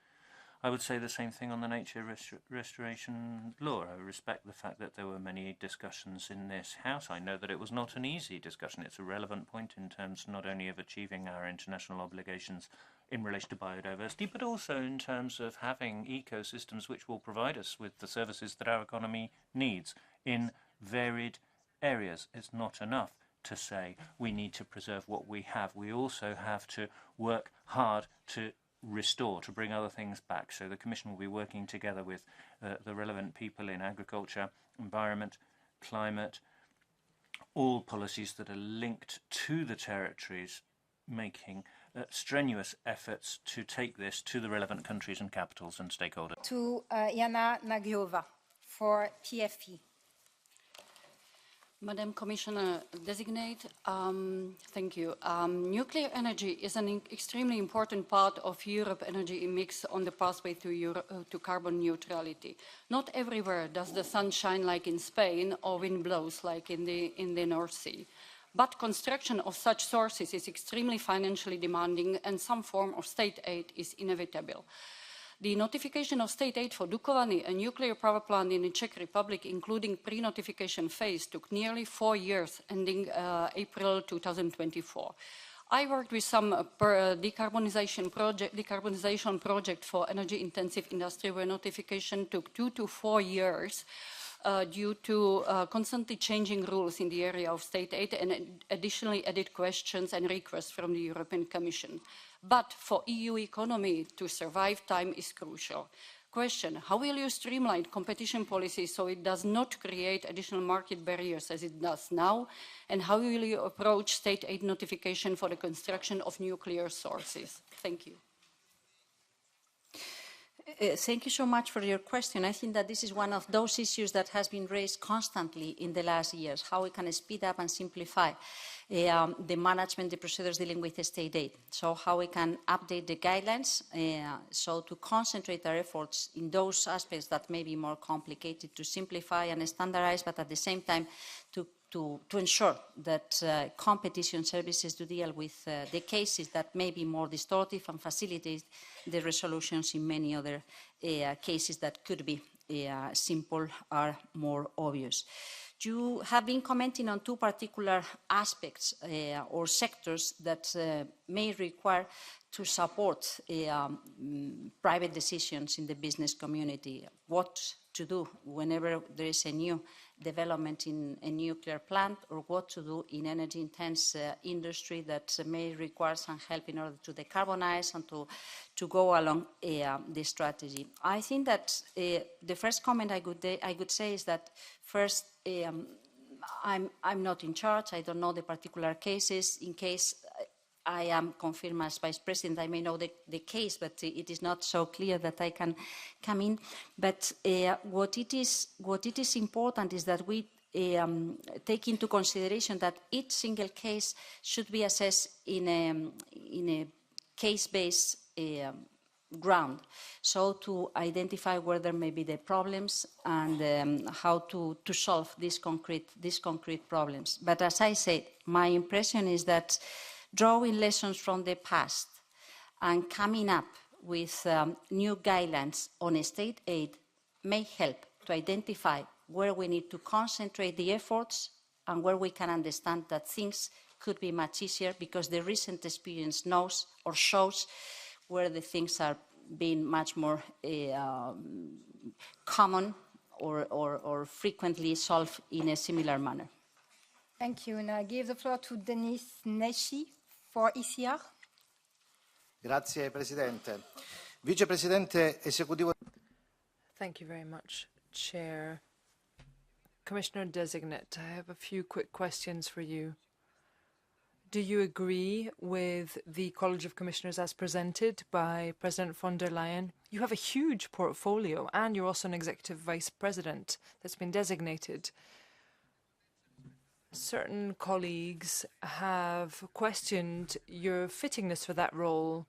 I would say the same thing on the nature restoration law. I respect the fact that there were many discussions in this House. I know that it was not an easy discussion. It's a relevant point in terms not only of achieving our international obligations in relation to biodiversity, but also in terms of having ecosystems which will provide us with the services that our economy needs in varied areas. It's not enough to say we need to preserve what we have. We also have to work hard to restore, to bring other things back. So the Commission will be working together with the relevant people in agriculture, environment, climate, all policies that are linked to the territories, making strenuous efforts to take this to the relevant countries and capitals and stakeholders. To Jana Nagyova for PFE. Madam Commissioner Designate, thank you. Nuclear energy is an extremely important part of Europe's energy mix on the pathway to carbon neutrality. Not everywhere does the sun shine like in Spain or wind blows like in the North Sea. But construction of such sources is extremely financially demanding and some form of state aid is inevitable. The notification of state aid for Dukovany, a nuclear power plant in the Czech Republic, including pre-notification phase, took nearly 4 years, ending April 2024. I worked with some decarbonization project for energy-intensive industry where notification took 2 to 4 years due to constantly changing rules in the area of state aid and additionally added questions and requests from the European Commission. But for EU economy to survive, time is crucial. Question, how will you streamline competition policy so it does not create additional market barriers as it does now? And how will you approach state aid notification for the construction of nuclear sources? Thank you. Thank you so much for your question. I think that this is one of those issues that has been raised constantly in the last years, how we can speed up and simplify the management, the procedures dealing with state aid. So how we can update the guidelines, so to concentrate our efforts in those aspects that may be more complicated, to simplify and standardize, but at the same time to ensure that competition services do deal with the cases that may be more distortive and facilitate the resolutions in many other cases that could be simple or more obvious. You have been commenting on two particular aspects or sectors that may require to support private decisions in the business community. What to do whenever there is a new development in a nuclear plant, or what to do in energy-intense industry that may require some help in order to decarbonize and to go along the strategy. I think that the first comment I could say is that first, I'm not in charge. I don't know the particular cases. In case I am confirmed as Vice President, I may know the case, but it is not so clear that I can come in. But what it is important is that we take into consideration that each single case should be assessed in a case-based ground, so to identify where there may be the problems and how to solve these concrete problems. But as I said, my impression is that drawing lessons from the past and coming up with new guidelines on state aid may help to identify where we need to concentrate the efforts and where we can understand that things could be much easier, because the recent experience knows or shows where the things are being much more common or frequently solved in a similar manner. Thank you. And I give the floor to Denis Neshi for ECR. Grazie, Presidente. Vicepresidente esecutivo. Thank you very much, Chair. Commissioner Designate, I have a few quick questions for you. Do you agree with the College of Commissioners as presented by President von der Leyen? You have a huge portfolio and you're also an executive vice president that's been designated. Certain colleagues have questioned your fittingness for that role.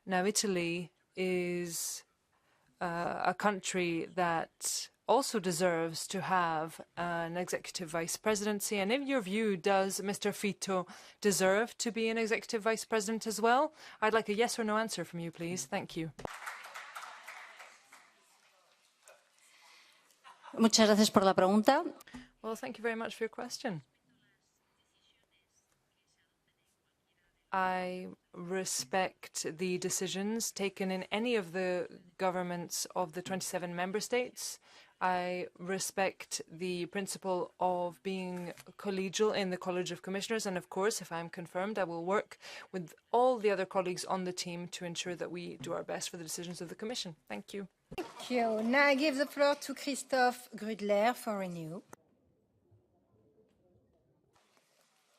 Now, Italy is a country that also deserves to have an executive vice presidency. And in your view, does Mr. Fitto deserve to be an executive vice president as well? I'd like a yes or no answer from you, please. Thank you. Muchas gracias por la pregunta. Well, thank you very much for your question. I respect the decisions taken in any of the governments of the 27 member states. I respect the principle of being collegial in the College of Commissioners. And of course, if I'm confirmed, I will work with all the other colleagues on the team to ensure that we do our best for the decisions of the Commission. Thank you. Thank you. Now I give the floor to Christophe Grudler for Renew.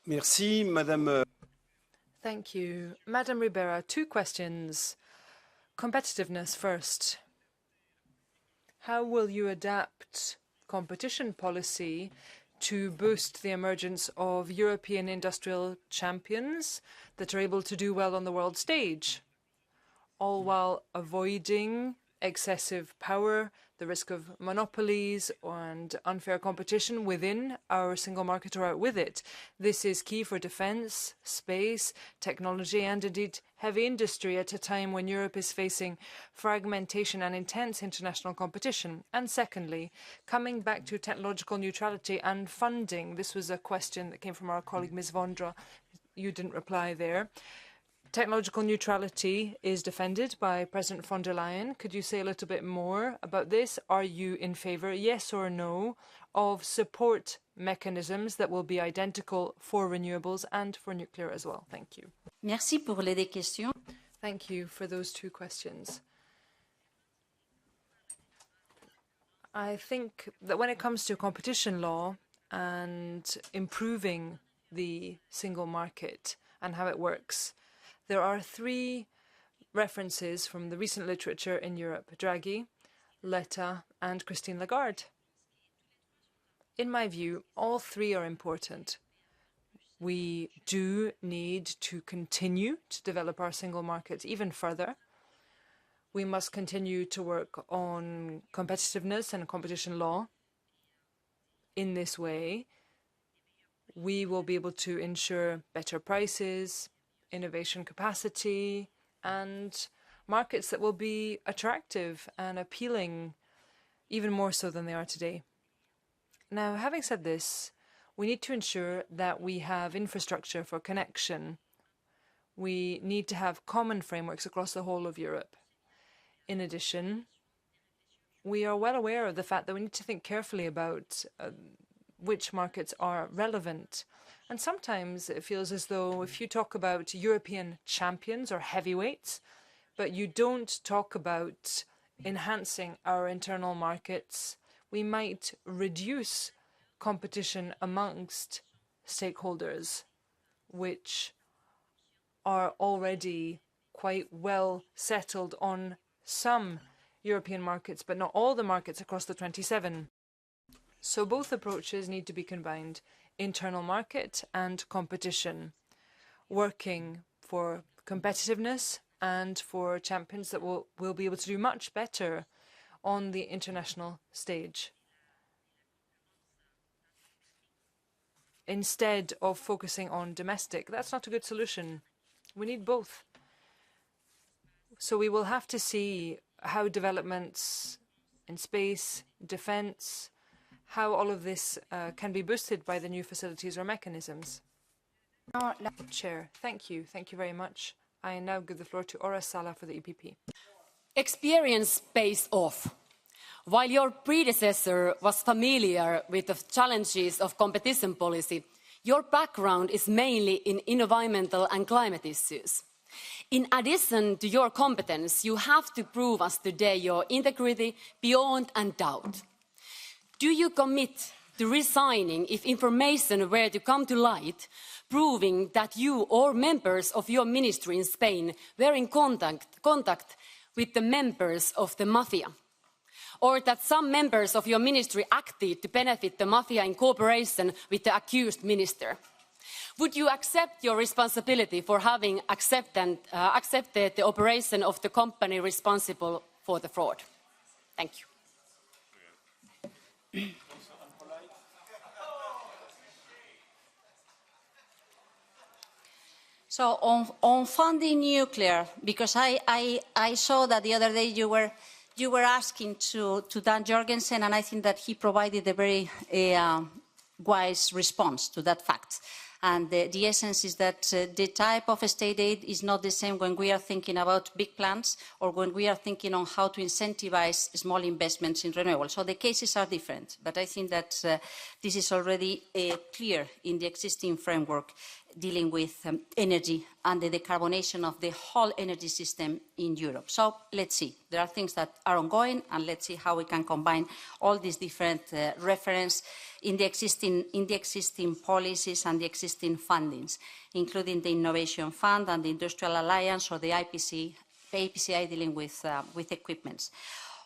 Merci, Madame. Thank you. Madam Ribera, 2 questions. Competitiveness first. How will you adapt competition policy to boost the emergence of European industrial champions that are able to do well on the world stage, all while avoiding excessive power, the risk of monopolies and unfair competition within our single market or out with it? This is key for defence, space, technology and indeed heavy industry at a time when Europe is facing fragmentation and intense international competition. And secondly, coming back to technological neutrality and funding, this was a question that came from our colleague Ms. Vondra. You didn't reply there. Technological neutrality is defended by President von der Leyen. Could you say a little bit more about this? Are you in favour, yes or no, of support mechanisms that will be identical for renewables and for nuclear as well? Thank you. Merci pour les deux questions. Thank you for those 2 questions. I think that when it comes to competition law and improving the single market and how it works, there are 3 references from the recent literature in Europe: Draghi, Letta, and Christine Lagarde. In my view, all 3 are important. We do need to continue to develop our single market even further. We must continue to work on competitiveness and competition law. In this way, we will be able to ensure better prices, innovation capacity, and markets that will be attractive and appealing even more so than they are today. Now, having said this, we need to ensure that we have infrastructure for connection. We need to have common frameworks across the whole of Europe. In addition, we are well aware of the fact that we need to think carefully about which markets are relevant. And sometimes it feels as though if you talk about European champions or heavyweights, but you don't talk about enhancing our internal markets, we might reduce competition amongst stakeholders, which are already quite well settled on some European markets, but not all the markets across the 27. So both approaches need to be combined: internal market and competition, working for competitiveness and for champions that will be able to do much better on the international stage, instead of focusing on domestic. That's not a good solution. We need both. So we will have to see how developments in space, defence, how all of this can be boosted by the new facilities or mechanisms. Chair, thank you. Thank you very much. I now give the floor to Ora Sala for the EPP. Experience pays off. While your predecessor was familiar with the challenges of competition policy, your background is mainly in environmental and climate issues. In addition to your competence, you have to prove us today your integrity beyond and doubt. Do you commit to resigning if information were to come to light, proving that you or members of your ministry in Spain were in contact with the members of the mafia? Or that some members of your ministry acted to benefit the mafia in cooperation with the accused minister? Would you accept your responsibility for having accepted the operation of the company responsible for the fraud? Thank you. So on funding nuclear, because I saw that the other day you were you were asking to Dan Jorgensen, and I think that he provided a very wise response to that fact. And the essence is that the type of state aid is not the same when we are thinking about big plans or when we are thinking on how to incentivize small investments in renewables. So the cases are different, but I think that this is already clear in the existing framework dealing with energy and the decarbonation of the whole energy system in Europe. So let's see. There are things that are ongoing, and let's see how we can combine all these different references in the existing policies and the existing fundings, including the Innovation Fund and the Industrial Alliance or the IPCI dealing with equipments.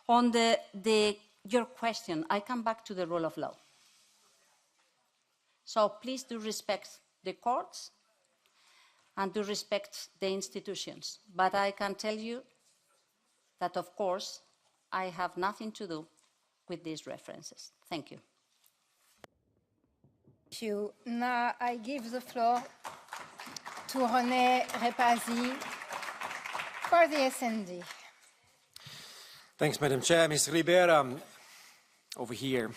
On your question, I come back to the rule of law. So please do respect the courts and do respect the institutions. But I can tell you that, of course, I have nothing to do with these references. Thank you. Thank you. Now I give the floor to René Repasi for the SND. Thanks, Madam Chair. Ms. Ribera, over here.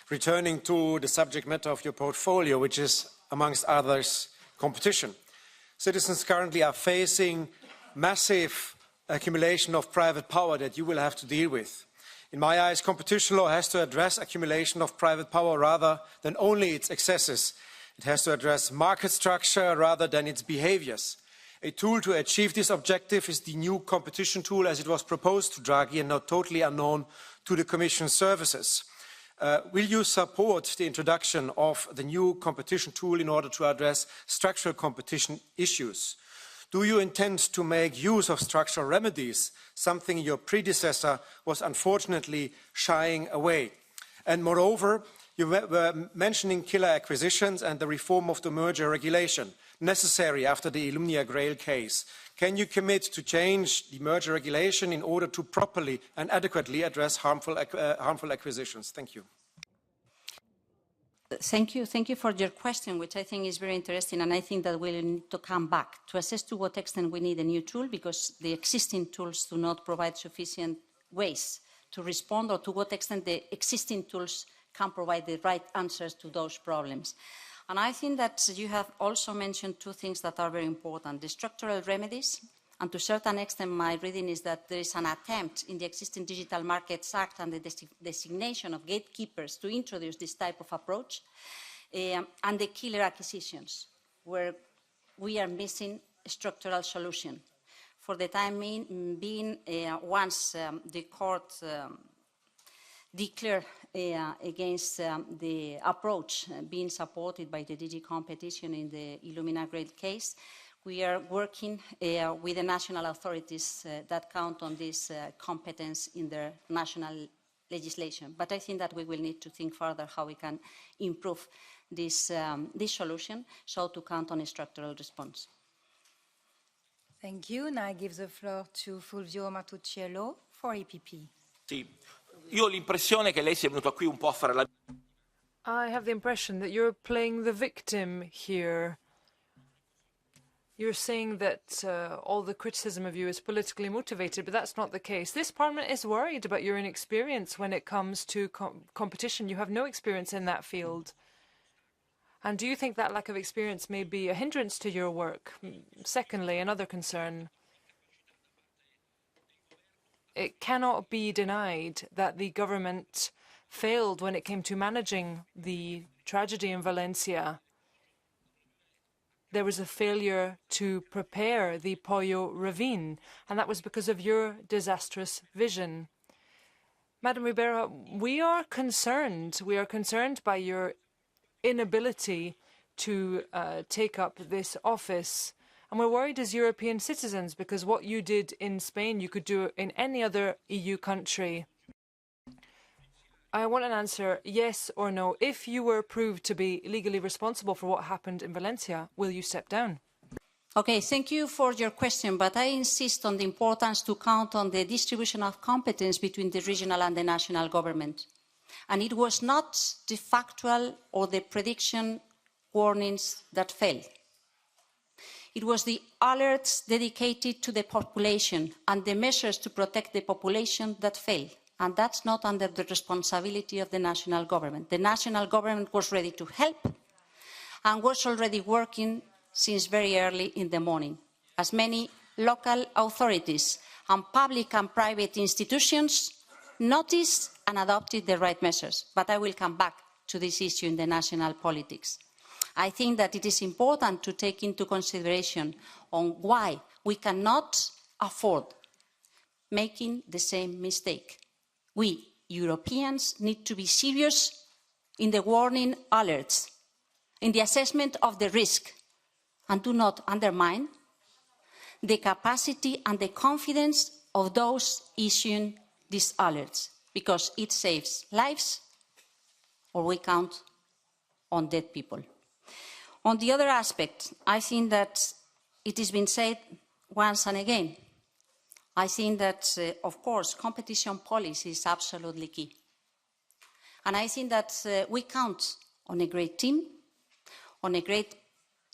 Returning to the subject matter of your portfolio, which is, amongst others, competition. Citizens currently are facing massive accumulation of private power that you will have to deal with. In my eyes, competition law has to address accumulation of private power rather than only its excesses. It has to address market structure rather than its behaviors. A tool to achieve this objective is the new competition tool as it was proposed to Draghi and not totally unknown to the Commission services. Will you support the introduction of the new competition tool in order to address structural competition issues? Do you intend to make use of structural remedies, something your predecessor was unfortunately shying away? And moreover, you were mentioning killer acquisitions and the reform of the merger regulation, necessary after the Illumnia Grail case. Can you commit to change the merger regulation in order to properly and adequately address harmful acquisitions? Thank you. Thank you. Thank you for your question, which I think is very interesting, and I think that we'll need to come back to assess to what extent we need a new tool, because the existing tools do not provide sufficient ways to respond, or to what extent the existing tools can provide the right answers to those problems. And I think that you have also mentioned two things that are very important: the structural remedies, and to a certain extent my reading is that there is an attempt in the existing Digital Markets Act and the designation of gatekeepers to introduce this type of approach, and the killer acquisitions, where we are missing a structural solution. For the time being, once the court declared against the approach being supported by the DG Competition in the Illumina Grail case, we are working with the national authorities that count on this competence in their national legislation. But I think that we will need to think further how we can improve this solution, so to count on a structural response. Thank you. Now I give the floor to Fulvio Martuscello for EPP. Sì. Io ho l'impressione che lei sia venuto qui un po' a fare la... I have the impression that you're playing the victim here. You're saying that all the criticism of you is politically motivated, but that's not the case. This Parliament is worried about your inexperience when it comes to competition. You have no experience in that field. And do you think that lack of experience may be a hindrance to your work? Secondly, another concern. It cannot be denied that the government failed when it came to managing the tragedy in Valencia. There was a failure to prepare the Pollo ravine, and that was because of your disastrous vision. Madam Ribera, we are concerned. We are concerned by your inability to take up this office. And we're worried as European citizens, because what you did in Spain, you could do in any other EU country. I want an answer, yes or no. If you were proved to be legally responsible for what happened in Valencia, will you step down? Okay, thank you for your question, but I insist on the importance to count on the distribution of competence between the regional and the national government. And it was not the factual or the prediction warnings that failed. It was the alerts dedicated to the population and the measures to protect the population that failed. And that's not under the responsibility of the national government. The national government was ready to help and was already working since very early in the morning. As many local authorities and public and private institutions noticed and adopted the right measures. But I will come back to this issue in the national politics. I think that it is important to take into consideration on why we cannot afford making the same mistake. We, Europeans, need to be serious in the warning alerts, in the assessment of the risk, and do not undermine the capacity and the confidence of those issuing these alerts, because it saves lives or we count on dead people. On the other aspect, I think that it has been said once and again. I think that, of course, competition policy is absolutely key. And I think that we count on a great team, on a great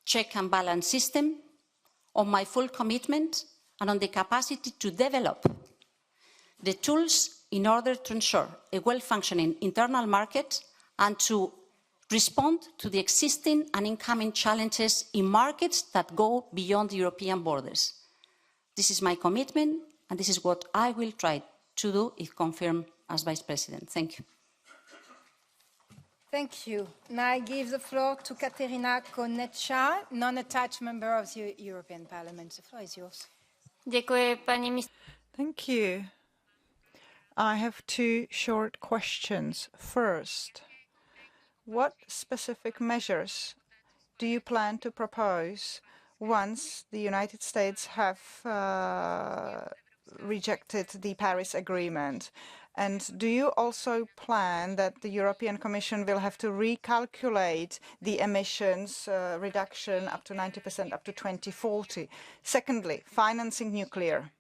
check and balance system, on my full commitment, and on the capacity to develop the tools in order to ensure a well-functioning internal market and to respond to the existing and incoming challenges in markets that go beyond European borders. This is my commitment, and this is what I will try to do if confirmed as Vice President. Thank you. Thank you. Now I give the floor to Katerina Konečná, non-attached member of the European Parliament. The floor is yours. Thank you. I have two short questions. First, what specific measures do you plan to propose once the United States have rejected the Paris Agreement? And do you also plan that the European Commission will have to recalculate the emissions reduction up to 90% up to 2040? Secondly, financing nuclear,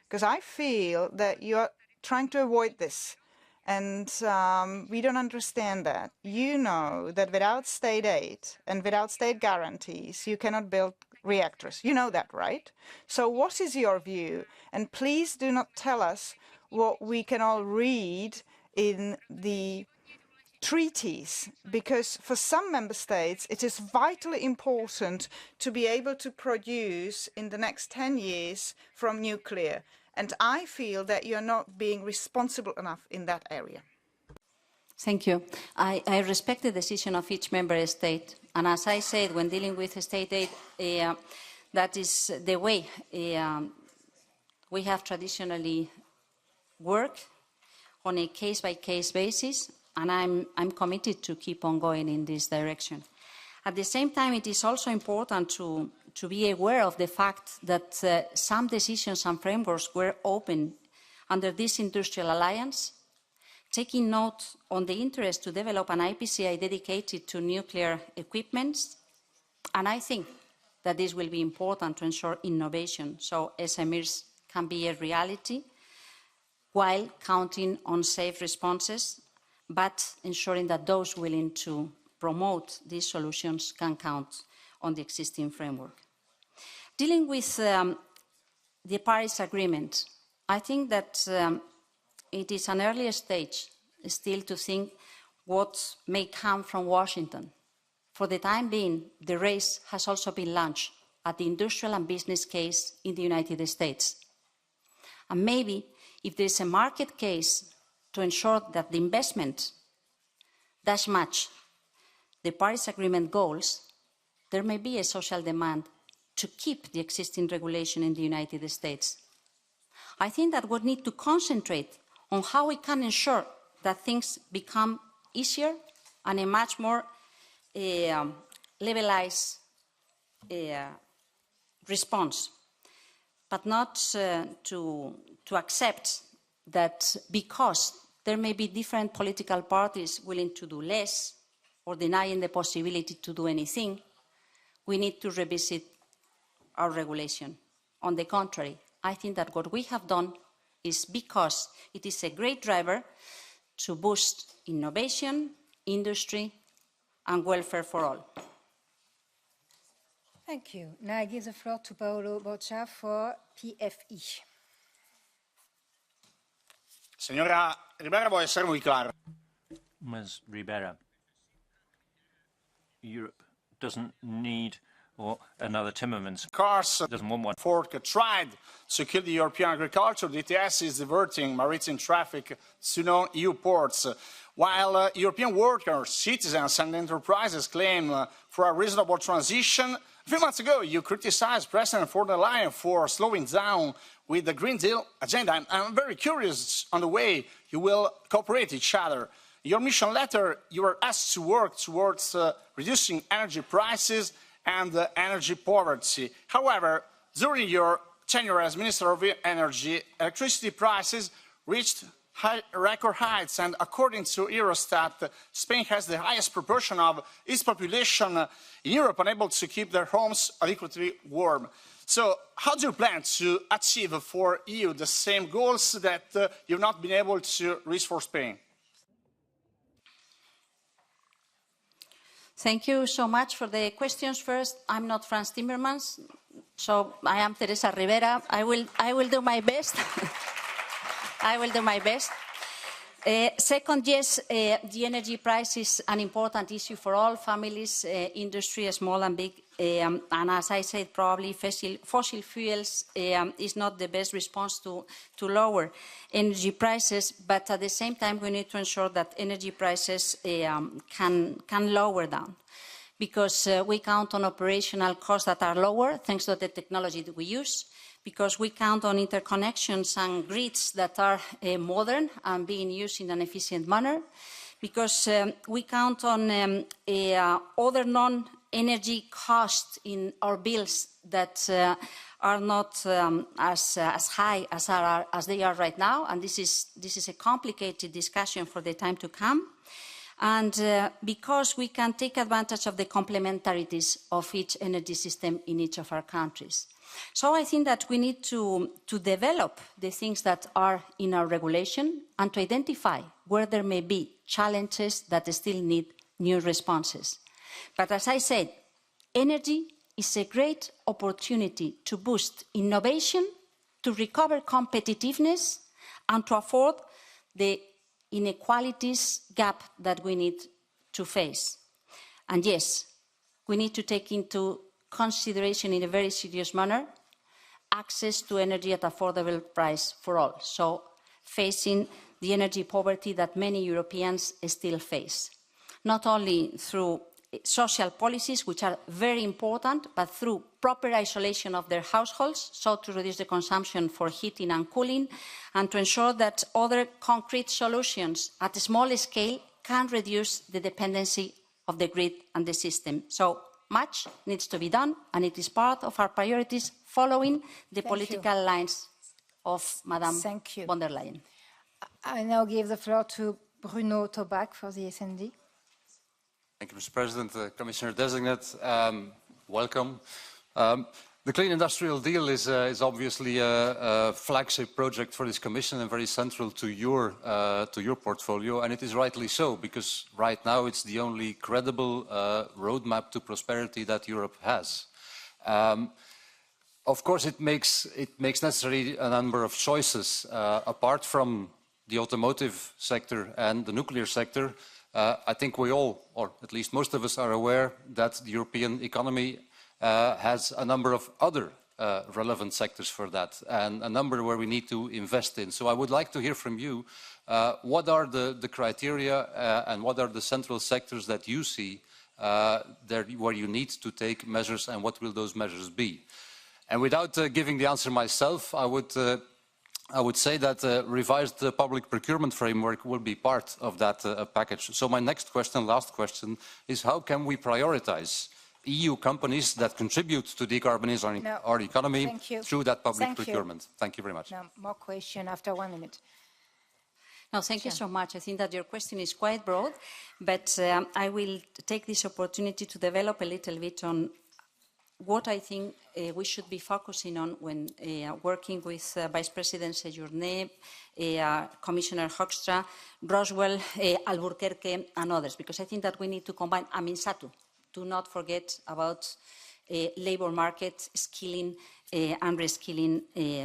because I feel that you are trying to avoid this. And we don't understand that. You know that without state aid and without state guarantees, you cannot build reactors. You know that, right? So what is your view? And please do not tell us what we can all read in the treaties, because for some member states, it is vitally important to be able to produce in the next 10 years from nuclear. And I feel that you're not being responsible enough in that area. Thank you. I respect the decision of each member state. And as I said, when dealing with state aid, that is the way we have traditionally worked on a case-by-case basis, and I'm committed to keep on going in this direction. At the same time, it is also important to be aware of the fact that some decisions and frameworks were opened under this industrial alliance, taking note on the interest to develop an IPCI dedicated to nuclear equipment. And I think that this will be important to ensure innovation, so SMEs can be a reality while counting on safe responses, but ensuring that those willing to promote these solutions can count on the existing framework. Dealing with the Paris Agreement, I think that it is an earlier stage still to think what may come from Washington. For the time being, the race has also been launched at the industrial and business case in the United States. And maybe if there is a market case to ensure that the investment does match the Paris Agreement goals, there may be a social demand to keep the existing regulation in the United States. I think that we need to concentrate on how we can ensure that things become easier and a much more levelized response, but not to accept that because there may be different political parties willing to do less or denying the possibility to do anything, we need to revisit our regulation. On the contrary, I think that what we have done is because it is a great driver to boost innovation, industry, and welfare for all. Thank you. Now I give the floor to Paolo Boccia for PFE. Señora Ribera, voy a ser muy claro. Ms. Ribera, Europe doesn't need another Timmermans. Cars doesn't want one. Ford tried to kill the European agriculture. The ETS is diverting maritime traffic to non-EU ports. While European workers, citizens and enterprises claim for a reasonable transition, a few months ago you criticized President von der Leyen for slowing down with the Green Deal agenda. I'm very curious on the way you will cooperate each other. In your mission letter, you were asked to work towards reducing energy prices and energy poverty. However, during your tenure as Minister of Energy, electricity prices reached record heights, and according to Eurostat, Spain has the highest proportion of its population in Europe unable to keep their homes adequately warm. So how do you plan to achieve for EU the same goals that you've not been able to reach for Spain? Thank you so much for the questions. First, I'm not Frans Timmermans, so I am Teresa Ribera. I will do my best. I will do my best. Second, yes, the energy price is an important issue for all families, industry, small and big. And as I said, probably fossil fuels is not the best response to lower energy prices, but at the same time we need to ensure that energy prices can lower down, because we count on operational costs that are lower thanks to the technology that we use, because we count on interconnections and grids that are modern and being used in an efficient manner, because we count on other non-energy costs in our bills that are not as high as they are right now, and this is a complicated discussion for the time to come, and because we can take advantage of the complementarities of each energy system in each of our countries. So I think that we need to develop the things that are in our regulation and to identify where there may be challenges that still need new responses. But as I said, energy is a great opportunity to boost innovation, to recover competitiveness, and to afford the inequalities gap that we need to face. And yes, we need to take into consideration in a very serious manner access to energy at affordable price for all, so facing the energy poverty that many Europeans still face, not only through social policies, which are very important, but through proper isolation of their households, so to reduce the consumption for heating and cooling, and to ensure that other concrete solutions at a small scale can reduce the dependency of the grid and the system. So much needs to be done, and it is part of our priorities following the political lines of Madame von der Leyen. I now give the floor to Bruno Tobak for the SND. Thank you, Mr. President. Commissioner Designate, welcome. The Clean Industrial Deal is obviously a flagship project for this Commission and very central to your portfolio, and it is rightly so, because right now it's the only credible roadmap to prosperity that Europe has. Of course, it makes necessary a number of choices. Apart from the automotive sector and the nuclear sector, I think we all, or at least most of us, are aware that the European economy has a number of other relevant sectors for that, and a number where we need to invest in. So I would like to hear from you, what are the criteria and what are the central sectors that you see where you need to take measures, and what will those measures be? And without giving the answer myself, I would say that revised public procurement framework will be part of that package. So my next question, last question, is how can we prioritize EU companies that contribute to decarbonizing our economy through that public procurement? Thank you very much. Now, more question after 1 minute. No, thank you so much. I think that your question is quite broad, but I will take this opportunity to develop a little bit on what I think we should be focusing on when working with Vice President Sejourné, Commissioner Hoekstra, Roswell, Albuquerque, and others, because I think that we need to combine, Satu. Do not forget about labour market, skilling and reskilling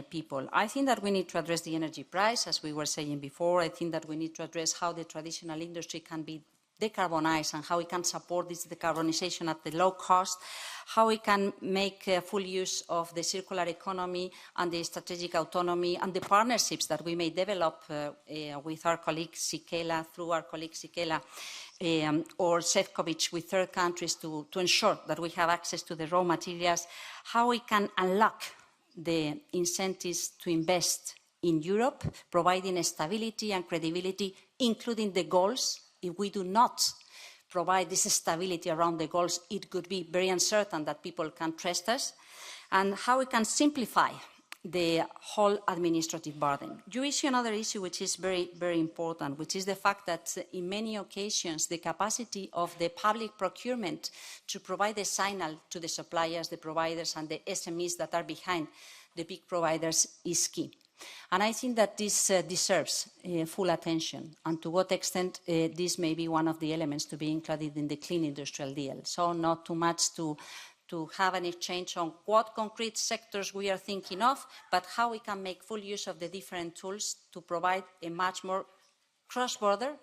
people. I think that we need to address the energy price, as we were saying before. I think that we need to address how the traditional industry can be decarbonized and how we can support this decarbonization at the low cost, how we can make full use of the circular economy and the strategic autonomy and the partnerships that we may develop with our colleague Sikela, through our colleague Sikela, or Šefčovič with third countries to ensure that we have access to the raw materials, how we can unlock the incentives to invest in Europe, providing stability and credibility, including the goals. If we do not provide this stability around the goals, it could be very uncertain that people can trust us, and how we can simplify the whole administrative burden. You issue another issue which is very, very important, which is the fact that in many occasions the capacity of the public procurement to provide a signal to the suppliers, the providers and the SMEs that are behind the big providers is key. And I think that this deserves full attention, and to what extent this may be one of the elements to be included in the clean industrial deal. So not too much to have an exchange on what concrete sectors we are thinking of, but how we can make full use of the different tools to provide a much more cross-border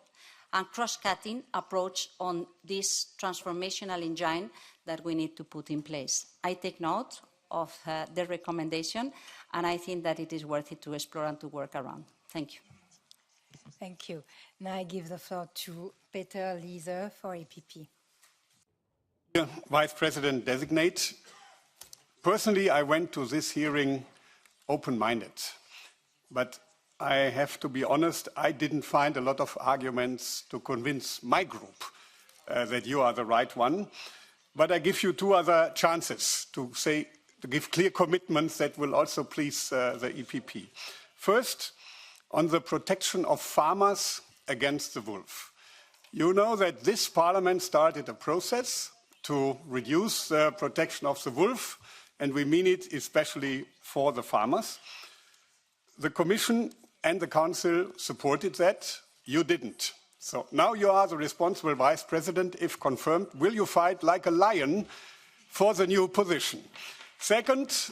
and cross-cutting approach on this transformational engine that we need to put in place. I take note of the recommendation, and I think that it is worth it to explore and to work around. Thank you. Thank you. Now I give the floor to Peter Liese for EPP. Vice President designate. Personally, I went to this hearing open-minded, but I have to be honest, I didn't find a lot of arguments to convince my group that you are the right one. But I give you two other chances to give clear commitments that will also please the EPP. First, on the protection of farmers against the wolf. You know that this Parliament started a process to reduce the protection of the wolf, and we mean it especially for the farmers. The Commission and the Council supported that. You didn't. So now you are the responsible Vice President. If confirmed, will you fight like a lion for the new position? Second,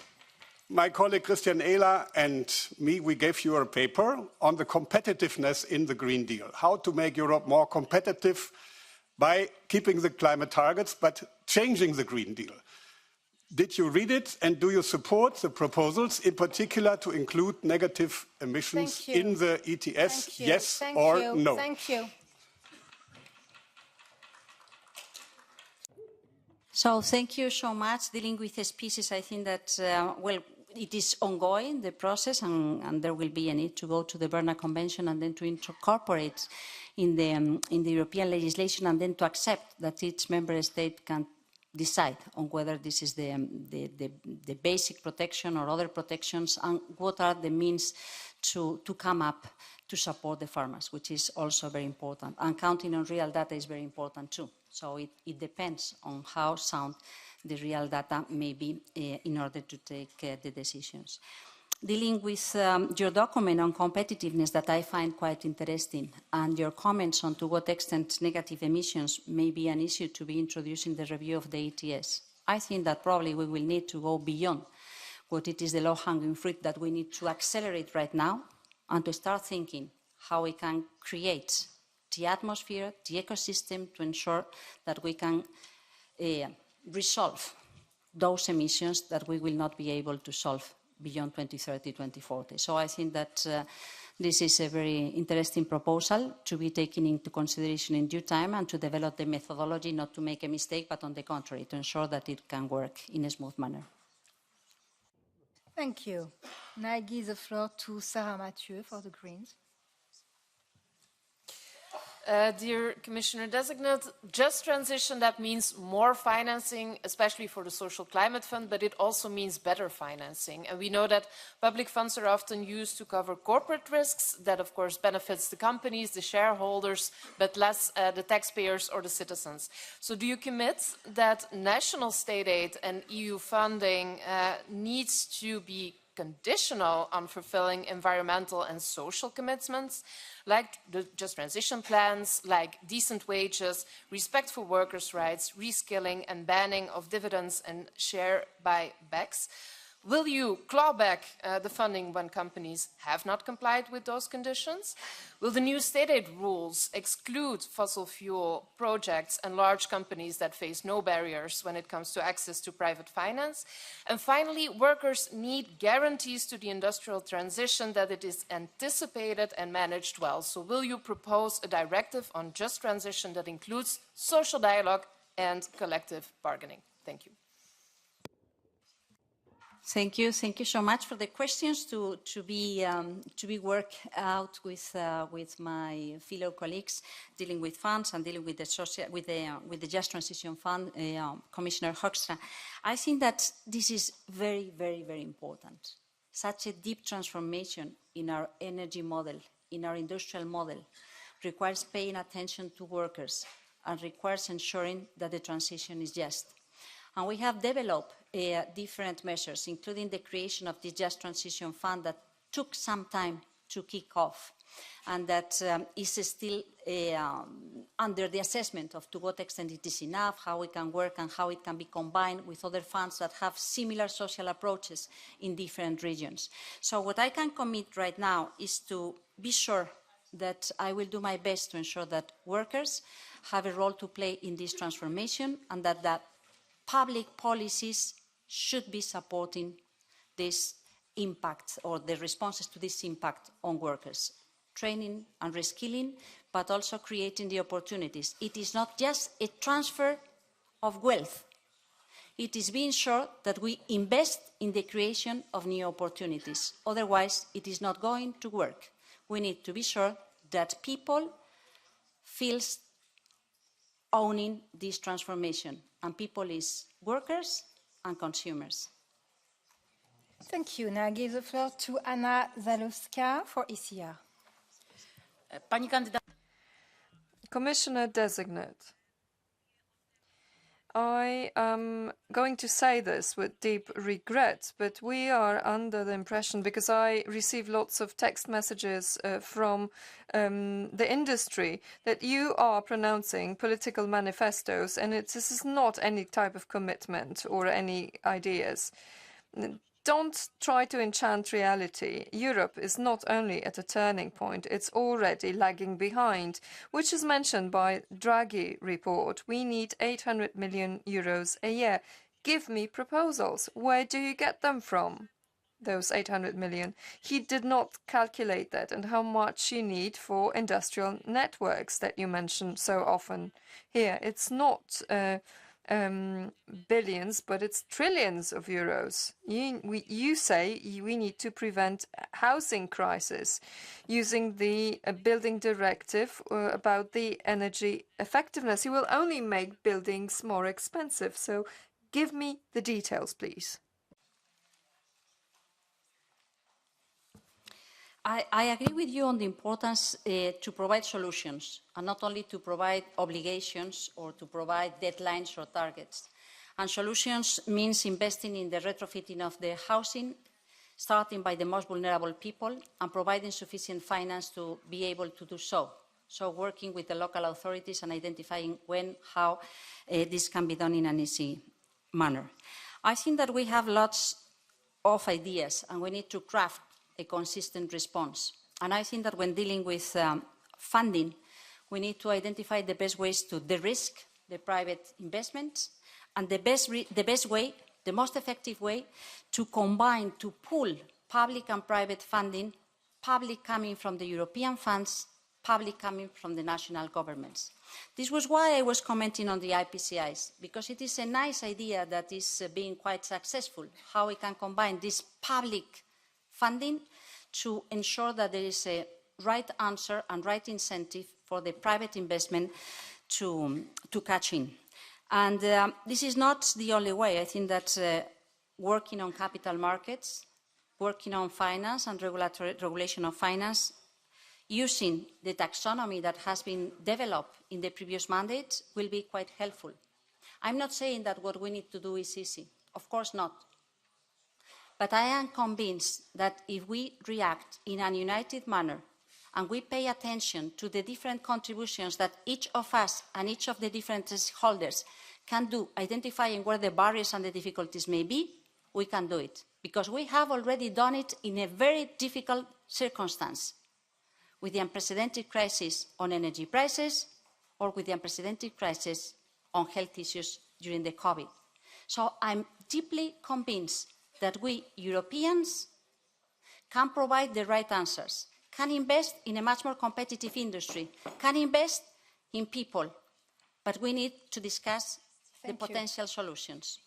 my colleague Christian Ehler and me, we gave you a paper on the competitiveness in the Green Deal, how to make Europe more competitive by keeping the climate targets but changing the Green Deal. Did you read it, and do you support the proposals, in particular to include negative emissions in the ETS, yes or no? Thank you. So thank you so much. Dealing with the species, I think that, well, it is ongoing, the process, and there will be a need to go to the Berna Convention and then to incorporate in the European legislation, and then to accept that each member state can decide on whether this is the basic protection or other protections, and what are the means to come up to support the farmers, which is also very important. And counting on real data is very important too. So it depends on how sound the real data may be in order to take the decisions. Dealing with your document on competitiveness that I find quite interesting, and your comments on to what extent negative emissions may be an issue to be introduced in the review of the ETS. I think that probably we will need to go beyond what it is the low-hanging fruit that we need to accelerate right now, and to start thinking how we can create the atmosphere, the ecosystem, to ensure that we can resolve those emissions that we will not be able to solve beyond 2030, 2040. So I think that this is a very interesting proposal to be taken into consideration in due time, and to develop the methodology not to make a mistake, but on the contrary, to ensure that it can work in a smooth manner. Thank you. Now I give the floor to Sarah Mathieu for the Greens. Dear Commissioner-designate, just transition, that means more financing, especially for the Social Climate Fund, but it also means better financing. And we know that public funds are often used to cover corporate risks. That, of course, benefits the companies, the shareholders, but less the taxpayers or the citizens. So do you commit that national state aid and EU funding needs to be conditional on fulfilling environmental and social commitments, like the just transition plans, like decent wages, respect for workers' rights, reskilling and banning of dividends and share buybacks? Will you claw back the funding when companies have not complied with those conditions? Will the new state aid rules exclude fossil fuel projects and large companies that face no barriers when it comes to access to private finance? And finally, workers need guarantees to the industrial transition that it is anticipated and managed well. So will you propose a directive on just transition that includes social dialogue and collective bargaining? Thank you. Thank you so much for the questions to be worked out with my fellow colleagues dealing with funds and dealing with the Just Transition Fund, Commissioner Hoekstra. I think that this is very, very, very important. Such a deep transformation in our energy model, in our industrial model, requires paying attention to workers and requires ensuring that the transition is just. And we have developed different measures, including the creation of the Just Transition Fund that took some time to kick off and that is still under the assessment of to what extent it is enough, how it can work and how it can be combined with other funds that have similar social approaches in different regions. So what I can commit right now is to be sure that I will do my best to ensure that workers have a role to play in this transformation and that public policies should be supporting this impact or the responses to this impact on workers. Training and reskilling, but also creating the opportunities. It is not just a transfer of wealth. It is being sure that we invest in the creation of new opportunities. Otherwise, it is not going to work. We need to be sure that people feel owning this transformation. And people is workers and consumers. Thank you. Now I give the floor to Anna Zalewska for ECR. Pani candidata. Commissioner designate. I am going to say this with deep regret, but we are under the impression, because I receive lots of text messages from the industry, that you are pronouncing political manifestos, and this is not any type of commitment or any ideas. Don't try to enchant reality. Europe is not only at a turning point, it's already lagging behind, which is mentioned by Draghi report. We need 800 million euros a year. Give me proposals. Where do you get them from? Those 800 million. He did not calculate that and how much you need for industrial networks that you mention so often here. It's not billions, but it's trillions of euros. You say we need to prevent housing crisis using the building directive about the energy effectiveness. You will only make buildings more expensive. So give me the details, please. I agree with you on the importance to provide solutions, and not only to provide obligations or to provide deadlines or targets. And solutions means investing in the retrofitting of the housing, starting by the most vulnerable people, and providing sufficient finance to be able to do so. So working with the local authorities and identifying when, how this can be done in an easy manner. I think that we have lots of ideas, and we need to craft a consistent response. And I think that when dealing with funding, we need to identify the best ways to de-risk the private investments and the best way, the most effective way to combine, to pool public and private funding, public coming from the European funds, public coming from the national governments. This was why I was commenting on the IPCIs, because it is a nice idea that is being quite successful, how we can combine this public funding to ensure that there is a right answer and right incentive for the private investment to catch in. And this is not the only way. I think that working on capital markets, working on finance and regulation of finance, using the taxonomy that has been developed in the previous mandate will be quite helpful. I'm not saying that what we need to do is easy. Of course not. But I am convinced that if we react in a united manner and we pay attention to the different contributions that each of us and each of the different stakeholders can do, identifying where the barriers and the difficulties may be, we can do it. Because we have already done it in a very difficult circumstance, with the unprecedented crisis on energy prices or with the unprecedented crisis on health issues during the COVID. So I'm deeply convinced that we Europeans can provide the right answers, can invest in a much more competitive industry, can invest in people, but we need to discuss the potential solutions.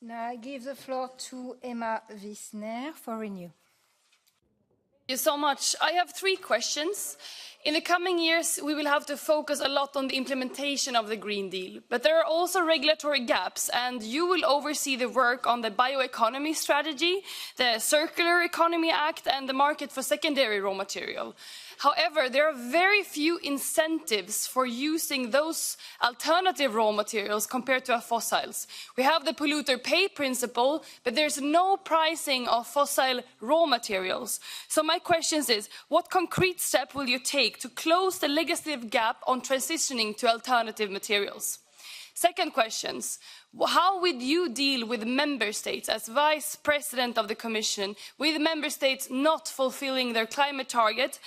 Now I give the floor to Emma Wisner for Renew. Thank you so much. I have 3 questions. In the coming years, we will have to focus a lot on the implementation of the Green Deal, but there are also regulatory gaps, and you will oversee the work on the bioeconomy strategy, the Circular Economy Act, and the market for secondary raw material. However, there are very few incentives for using those alternative raw materials compared to our fossils. We have the polluter pay principle, but there's no pricing of fossil raw materials. So my question is, what concrete step will you take to close the legislative gap on transitioning to alternative materials? Second question, how would you deal with member states as vice president of the Commission, with member states not fulfilling their climate target,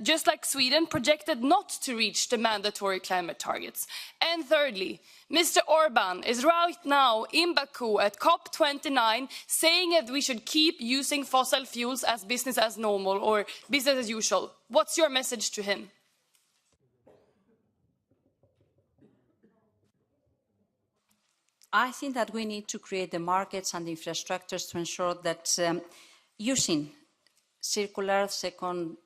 just like Sweden projected not to reach the mandatory climate targets? And thirdly, Mr. Orban is right now in Baku at COP29 saying that we should keep using fossil fuels as business as normal or business as usual. What's your message to him? I think that we need to create the markets and the infrastructures to ensure that using circular second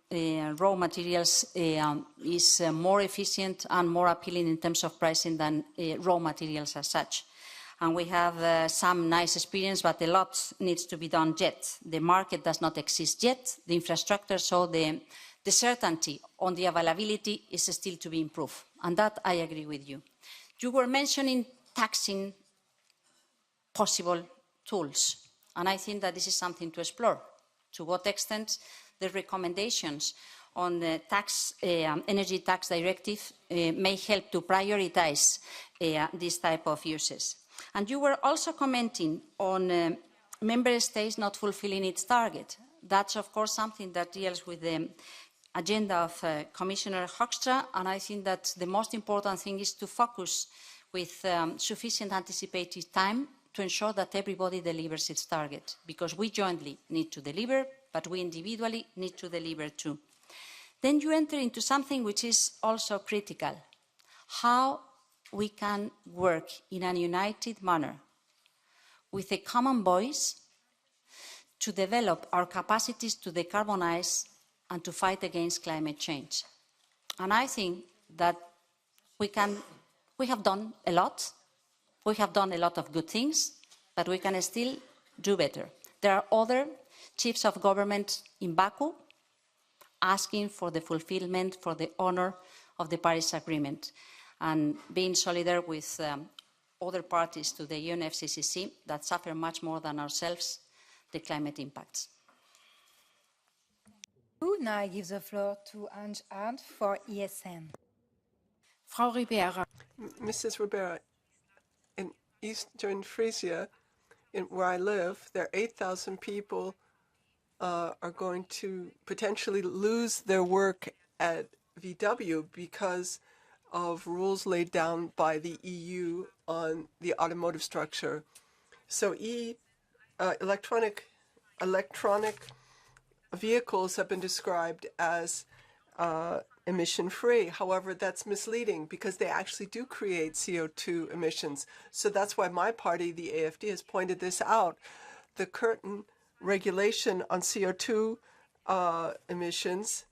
raw materials is more efficient and more appealing in terms of pricing than raw materials as such. And we have some nice experience, but a lot needs to be done yet. The market does not exist yet. The infrastructure, so the certainty on the availability is still to be improved. And that I agree with you. You were mentioning taxing possible tools. And I think that this is something to explore. To what extent the recommendations on the energy tax directive may help to prioritize this type of uses. And you were also commenting on member states not fulfilling its target. That's, of course, something that deals with the agenda of Commissioner Hoekstra, and I think that the most important thing is to focus with sufficient anticipated time to ensure that everybody delivers its target, because we jointly need to deliver, but we individually need to deliver too. Then you enter into something which is also critical, how we can work in a united manner with a common voice to develop our capacities to decarbonize and to fight against climate change. And I think that we have done a lot. We have done a lot of good things, but we can still do better. There are other chiefs of government in Baku asking for the fulfillment, for the honor of the Paris Agreement, and being solidar with other parties to the UNFCCC that suffer much more than ourselves the climate impacts. Now I give the floor to Ange Arndt for ESN. Frau Ribera. Mrs. Ribera, in Eastern Frisia, where I live, there are 8,000 people are going to potentially lose their work at VW because of rules laid down by the EU on the automotive structure. So electronic vehicles have been described as emission-free. However, that's misleading because they actually do create CO2 emissions. So that's why my party, the AFD, has pointed this out. The current regulation on CO2 emissions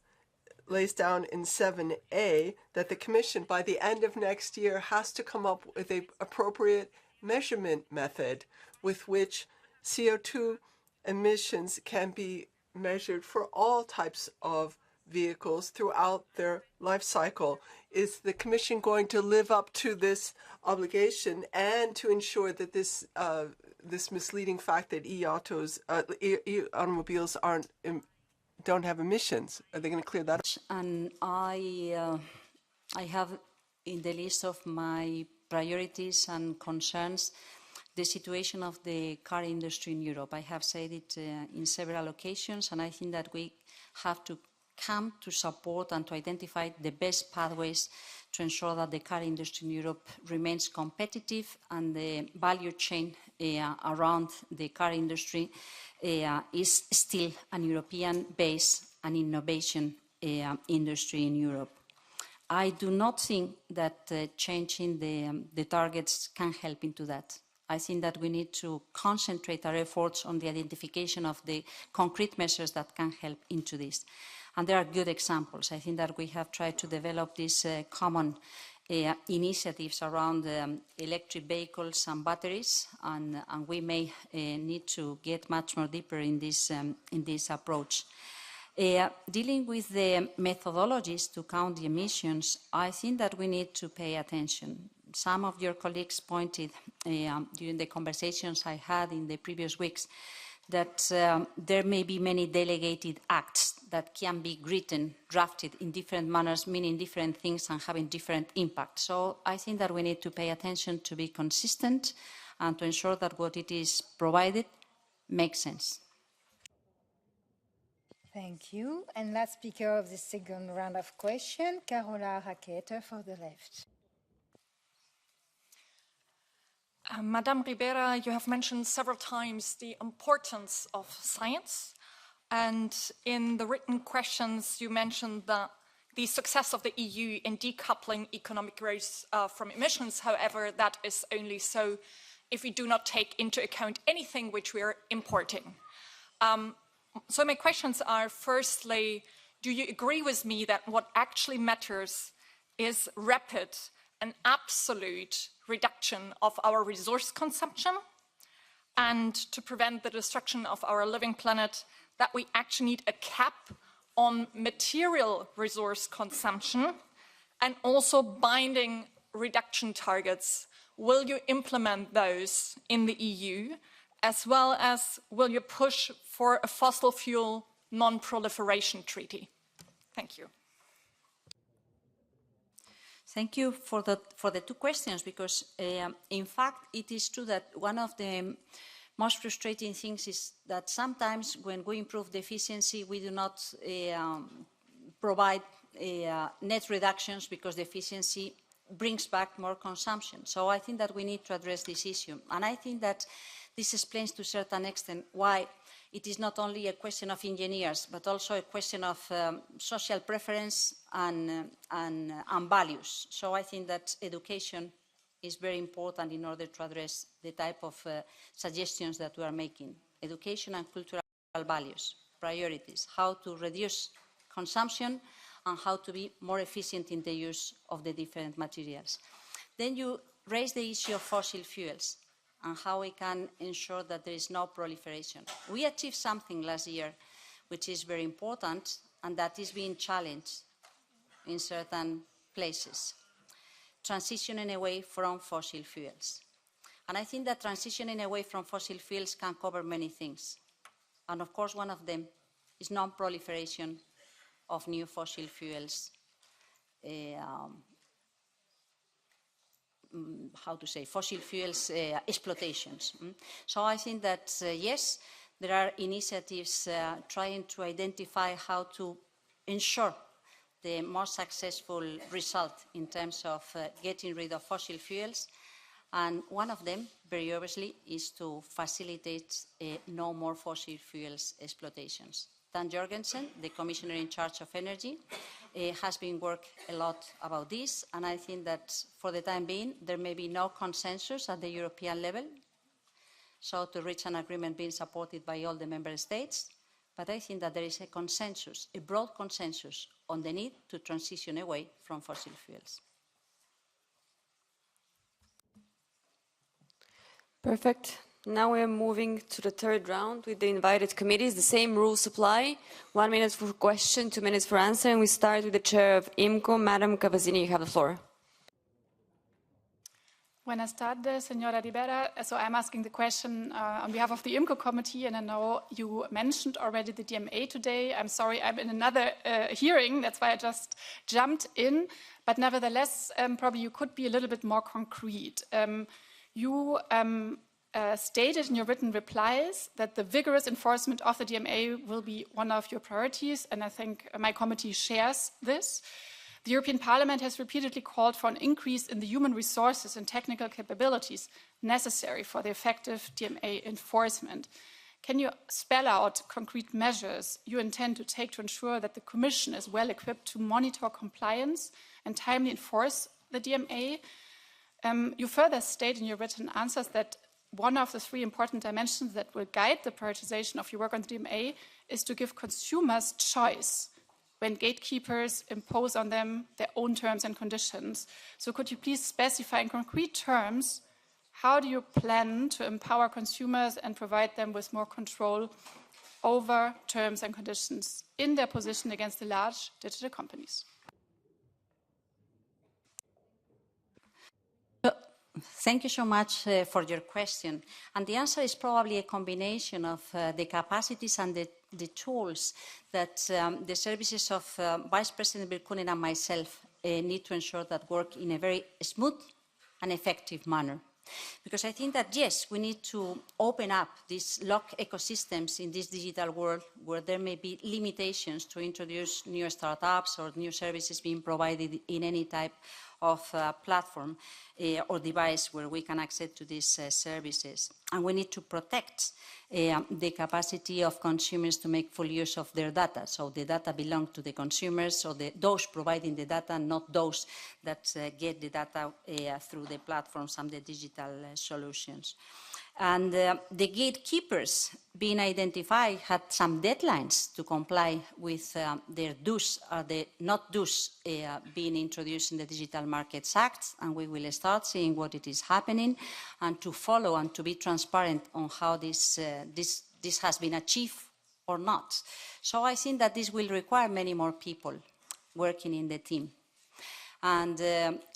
lays down in 7A that the Commission, by the end of next year, has to come up with an appropriate measurement method with which CO2 emissions can be measured for all types of vehicles throughout their life cycle. Is the Commission going to live up to this obligation and to ensure that this this misleading fact that automobiles don't have emissions? Are they going to clear that up? And I have in the list of my priorities and concerns the situation of the car industry in Europe. I have said it in several occasions, and I think that we have to come to support and to identify the best pathways to ensure that the car industry in Europe remains competitive and the value chain around the car industry is still an European-based and innovation industry in Europe. I do not think that changing the targets can help into that. I think that we need to concentrate our efforts on the identification of the concrete measures that can help into this. And there are good examples. I think that we have tried to develop these common initiatives around electric vehicles and batteries, and we may need to get much more deeper in this approach. Dealing with the methodologies to count the emissions, I think that we need to pay attention. Some of your colleagues pointed during the conversations I had in the previous weeks that there may be many delegated acts that can be written, drafted in different manners, meaning different things and having different impacts. So I think that we need to pay attention to be consistent and to ensure that what it is provided makes sense. Thank you. And last speaker of the second round of questions, Carola Rackete for the left. Madame Ribera, you have mentioned several times the importance of science. And in the written questions, you mentioned that the success of the EU in decoupling economic growth from emissions. However, that is only so if we do not take into account anything which we are importing. So my questions are, firstly, do you agree with me that what actually matters is rapid and absolute reduction of our resource consumption, and to prevent the destruction of our living planet, that we actually need a cap on material resource consumption and also binding reduction targets? Will you implement those in the EU, as well as will you push for a fossil fuel non-proliferation treaty? Thank you. Thank you for the two questions, because in fact it is true that one of the most frustrating things is that sometimes when we improve the efficiency, we do not provide net reductions because the efficiency brings back more consumption. So I think that we need to address this issue. And I think that this explains to a certain extent why it is not only a question of engineers, but also a question of social preference and values. So I think that education is very important in order to address the type of suggestions that we are making. Education and cultural values, priorities, how to reduce consumption and how to be more efficient in the use of the different materials. Then you raise the issue of fossil fuels and how we can ensure that there is no proliferation. We achieved something last year which is very important, and that is being challenged in certain places. Transitioning away from fossil fuels. And I think that transitioning away from fossil fuels can cover many things. And of course, one of them is non-proliferation of new fossil fuels, fossil fuels exploitations. So I think that, yes, there are initiatives trying to identify how to ensure the more successful result in terms of getting rid of fossil fuels. And one of them, very obviously, is to facilitate no more fossil fuels exploitations. Dan Jorgensen, the Commissioner in charge of energy, has been working a lot about this, and I think that for the time being there may be no consensus at the European level, so to reach an agreement being supported by all the member states, but I think that there is a consensus, a broad consensus, on the need to transition away from fossil fuels. Perfect. Now we are moving to the third round with the invited committees. The same rules apply. 1 minute for question, 2 minutes for answer, and we start with the chair of IMCO, Madam Cavazzini. You have the floor. Buenas tardes, Señora Ribera. So I'm asking the question on behalf of the IMCO committee, and I know you mentioned already the DMA today. I'm sorry, I'm in another hearing. That's why I just jumped in. But nevertheless, probably you could be a little bit more concrete. You stated in your written replies that the vigorous enforcement of the DMA will be one of your priorities, and I think my committee shares this. The European Parliament has repeatedly called for an increase in the human resources and technical capabilities necessary for the effective DMA enforcement. Can you spell out concrete measures you intend to take to ensure that the Commission is well equipped to monitor compliance and timely enforce the DMA? You further state in your written answers that one of the 3 important dimensions that will guide the prioritization of your work on the DMA is to give consumers choice when gatekeepers impose on them their own terms and conditions. So could you please specify in concrete terms, how do you plan to empower consumers and provide them with more control over terms and conditions in their position against the large digital companies? Thank you so much for your question. And the answer is probably a combination of the capacities and the tools that the services of Vice President Virkunen and myself need to ensure that work in a very smooth and effective manner. Because I think that, yes, we need to open up these locked ecosystems in this digital world where there may be limitations to introduce new startups or new services being provided in any type of platform or device where we can access to these services. And we need to protect the capacity of consumers to make full use of their data. So the data belongs to the consumers, or those providing the data, not those that get the data through the platforms and the digital solutions. And the gatekeepers being identified had some deadlines to comply with their dues or the not dues being introduced in the Digital Markets Act, and we will start seeing what it is happening and to follow and to be transparent on how this has been achieved or not. So I think that this will require many more people working in the team. And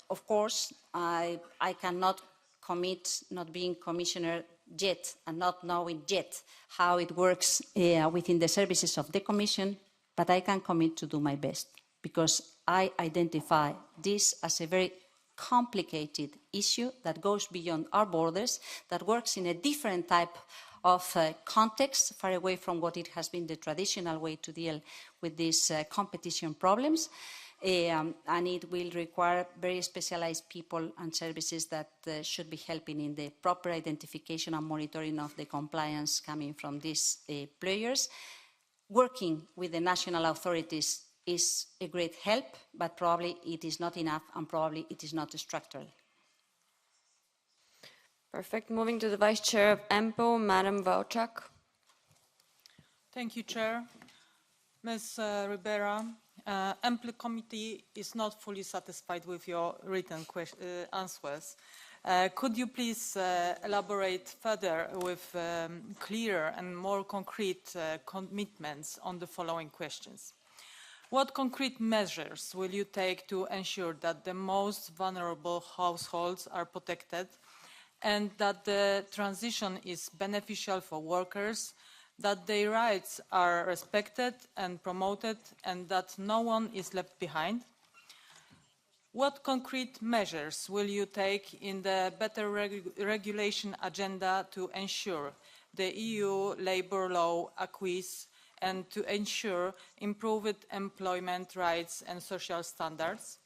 of course, I cannot commit, not being commissioner yet and not knowing yet how it works within the services of the Commission, but I can commit to do my best because I identify this as a very complicated issue that goes beyond our borders, that works in a different type of context, far away from what it has been the traditional way to deal with these competition problems. And it will require very specialized people and services that should be helping in the proper identification and monitoring of the compliance coming from these players. Working with the national authorities is a great help, but probably it is not enough and probably it is not structural. Perfect. Moving to the Vice Chair of EMPO, Madam Wałczak. Thank you, Chair. Ms. Ribera, EMPL committee is not fully satisfied with your written answers. Could you please elaborate further with clearer and more concrete commitments on the following questions? What concrete measures will you take to ensure that the most vulnerable households are protected and that the transition is beneficial for workers, that their rights are respected and promoted, and that no one is left behind? What concrete measures will you take in the better regulation agenda to ensure the EU labour law acquis and to ensure improved employment rights and social standards?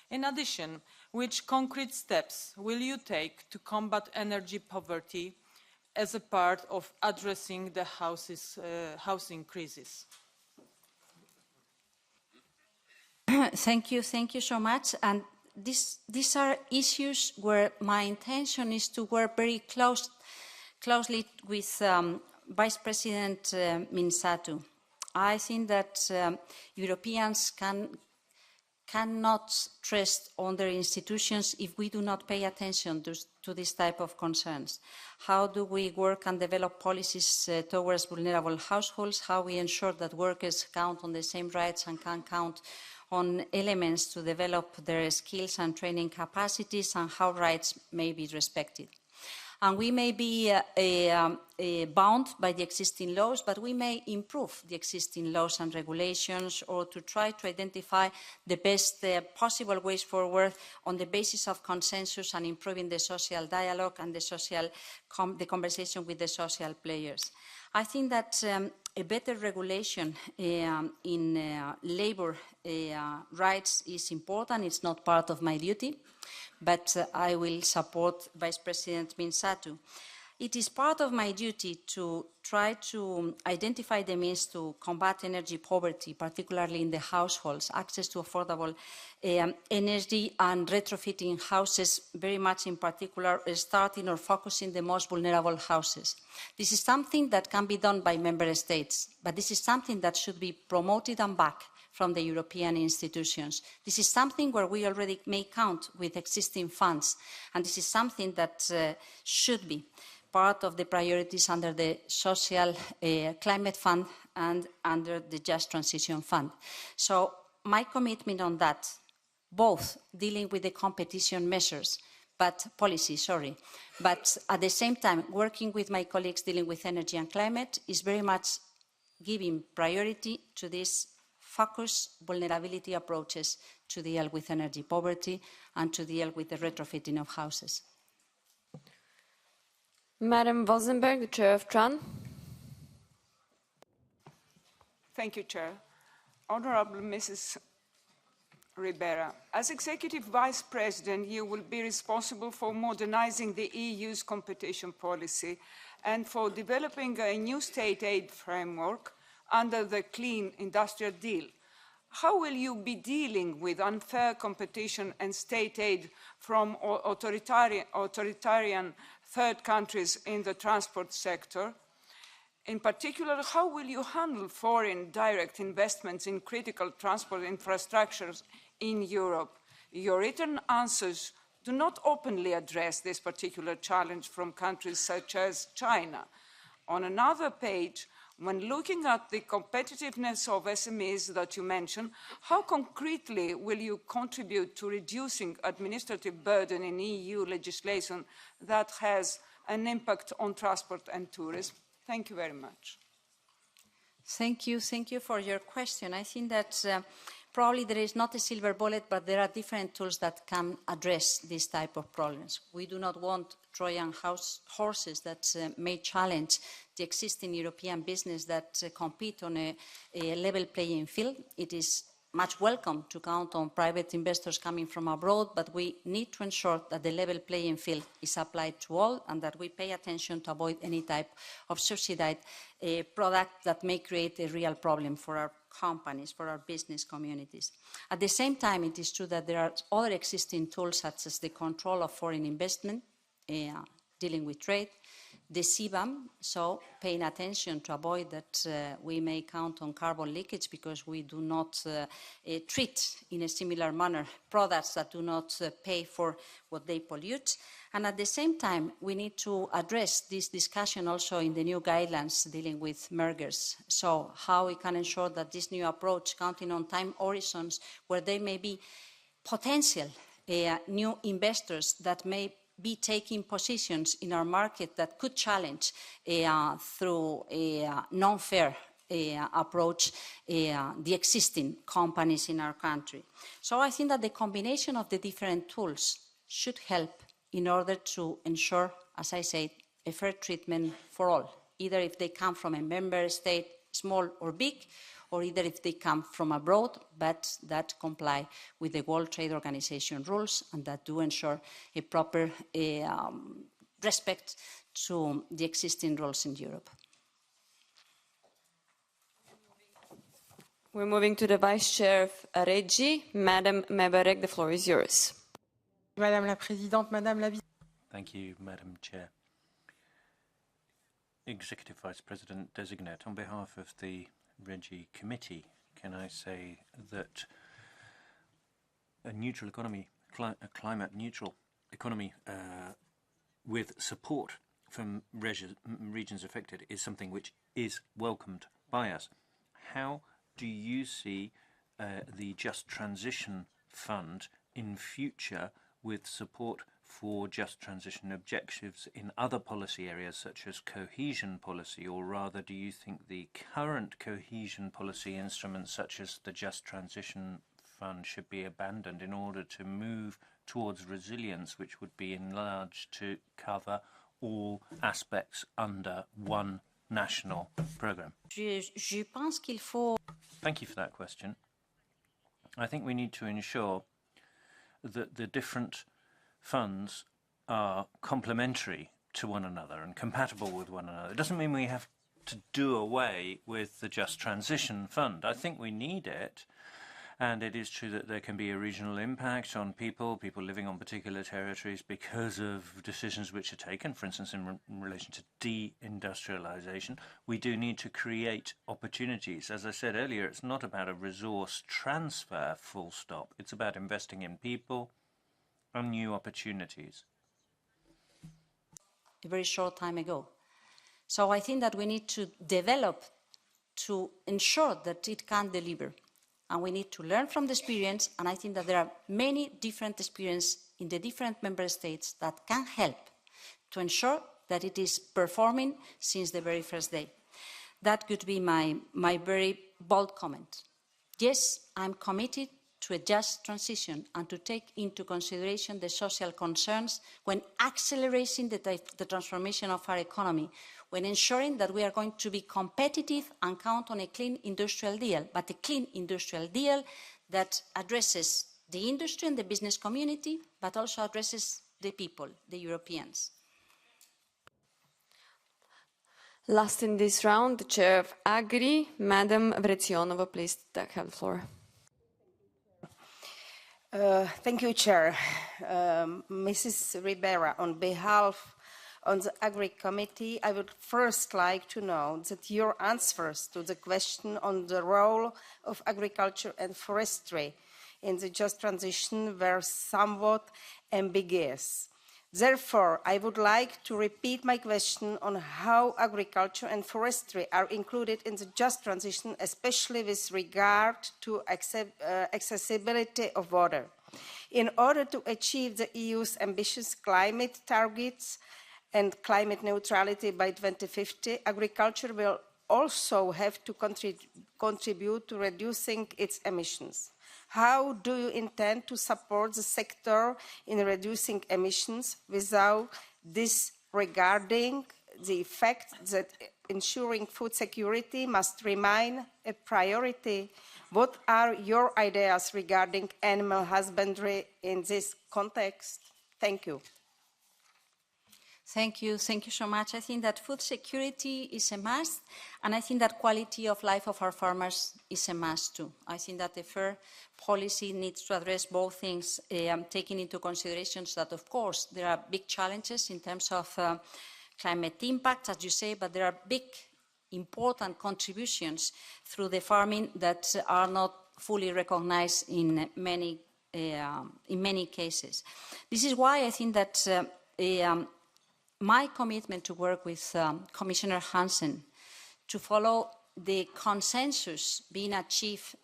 In addition, which concrete steps will you take to combat energy poverty as a part of addressing the housing crisis? Thank you so much. And these are issues where my intention is to work very closely with Vice President Minsatu. I think that Europeans can cannot trust on their institutions if we do not pay attention to this type of concerns. How do we work and develop policies towards vulnerable households? How we ensure that workers count on the same rights and can count on elements to develop their skills and training capacities, and how rights may be respected. And we may be bound by the existing laws, but we may improve the existing laws and regulations, or to try to identify the best possible ways forward on the basis of consensus and improving the social dialogue and the conversation with the social players. I think that a better regulation in labour rights is important. It's not part of my duty, but I will support Vice President Minsatu. It is part of my duty to try to identify the means to combat energy poverty, particularly in the households, access to affordable energy, and retrofitting houses, very much in particular starting or focusing the most vulnerable houses. This is something that can be done by member states, but this is something that should be promoted and backed from the European institutions. This is something where we already may count with existing funds, and this is something that should be part of the priorities under the Social Climate Fund and under the Just Transition Fund. So my commitment on that, both dealing with the competition measures, but at the same time working with my colleagues dealing with energy and climate, is very much giving priority to these focused vulnerability approaches to deal with energy poverty and to deal with the retrofitting of houses. Madam Vosenberg, the Chair of TRAN. Thank you, Chair. Honourable Mrs. Ribera, as Executive Vice President, you will be responsible for modernising the EU's competition policy and for developing a new state aid framework under the Clean Industrial Deal. How will you be dealing with unfair competition and state aid from authoritarian third countries in the transport sector? In particular, how will you handle foreign direct investments in critical transport infrastructures in Europe? Your written answers do not openly address this particular challenge from countries such as China. On another page, when looking at the competitiveness of SMEs that you mentioned, how concretely will you contribute to reducing administrative burden in EU legislation that has an impact on transport and tourism? Thank you very much. Thank you for your question. I think that probably there is not a silver bullet, but there are different tools that can address this type of problems. We do not want Trojan horses that may challenge the existing European business that compete on a level playing field. It is much welcome to count on private investors coming from abroad, but we need to ensure that the level playing field is applied to all and that we pay attention to avoid any type of subsidized product that may create a real problem for our companies, for our business communities. At the same time, it is true that there are other existing tools such as the control of foreign investment, dealing with trade, the CBAM, so paying attention to avoid that we may count on carbon leakage because we do not treat in a similar manner products that do not pay for what they pollute. And at the same time, we need to address this discussion also in the new guidelines dealing with mergers. So how we can ensure that this new approach, counting on time horizons where there may be potential new investors that may be taking positions in our market that could challenge through a non-fair approach the existing companies in our country. So I think that the combination of the different tools should help in order to ensure, as I said, a fair treatment for all, either if they come from a member state, small or big, or either if they come from abroad, but that comply with the World Trade Organization rules and that do ensure a proper respect to the existing rules in Europe. We're moving to the Vice Chair of Regi, Madam Mebarek, the floor is yours. Madame la Présidente, Madame la Thank you, Madam Chair. Executive Vice President Designate, on behalf of the Regi Committee, can I say that, as the Commissioner has said, we are a neutral economy, a climate neutral economy with support from regions affected is something which is welcomed by us. How do you see the Just Transition Fund in future with support for just transition objectives in other policy areas such as cohesion policy, or rather do you think the current cohesion policy instruments such as the Just Transition Fund should be abandoned in order to move towards resilience, which would be enlarged to cover all aspects under one national programme? Je pense qu'il faut... Thank you for that question. I think we need to ensure that the different funds are complementary to one another and compatible with one another. It doesn't mean we have to do away with the Just Transition Fund. I think we need it, and it is true that there can be a regional impact on people living on particular territories because of decisions which are taken, for instance, in relation to deindustrialization. We do need to create opportunities. As I said earlier, it's not about a resource transfer, full stop. It's about investing in people and new opportunities. A very short time ago. So I think that we need to develop to ensure that it can deliver. And we need to learn from the experience, and I think that there are many different experiences in the different member states that can help to ensure that it is performing since the very first day. That could be my very bold comment. Yes, I'm committed to a just transition and to take into consideration the social concerns when accelerating the transformation of our economy, when ensuring that we are going to be competitive and count on a clean industrial deal, but a clean industrial deal that addresses the industry and the business community, but also addresses the people, the Europeans. Last in this round, the Chair of Agri, Madam Vrecionova, please have the floor. Thank you, Chair. Mrs. Ribera, on behalf of the Agri Committee, I would first like to know that your answers to the question on the role of agriculture and forestry in the just transition were somewhat ambiguous. Therefore, I would like to repeat my question on how agriculture and forestry are included in the just transition, especially with regard to accessibility of water. In order to achieve the EU's ambitious climate targets and climate neutrality by 2050, agriculture will also have to contribute to reducing its emissions. How do you intend to support the sector in reducing emissions without disregarding the fact that ensuring food security must remain a priority? What are your ideas regarding animal husbandry in this context? Thank you. Thank you so much. I think that food security is a must, and I think that quality of life of our farmers is a must too. I think that the fair policy needs to address both things, taking into consideration that, of course, there are big challenges in terms of climate impact, as you say, but there are big, important contributions through the farming that are not fully recognized in many cases. This is why I think that my commitment to work with Commissioner Hansen to follow the consensus being achieved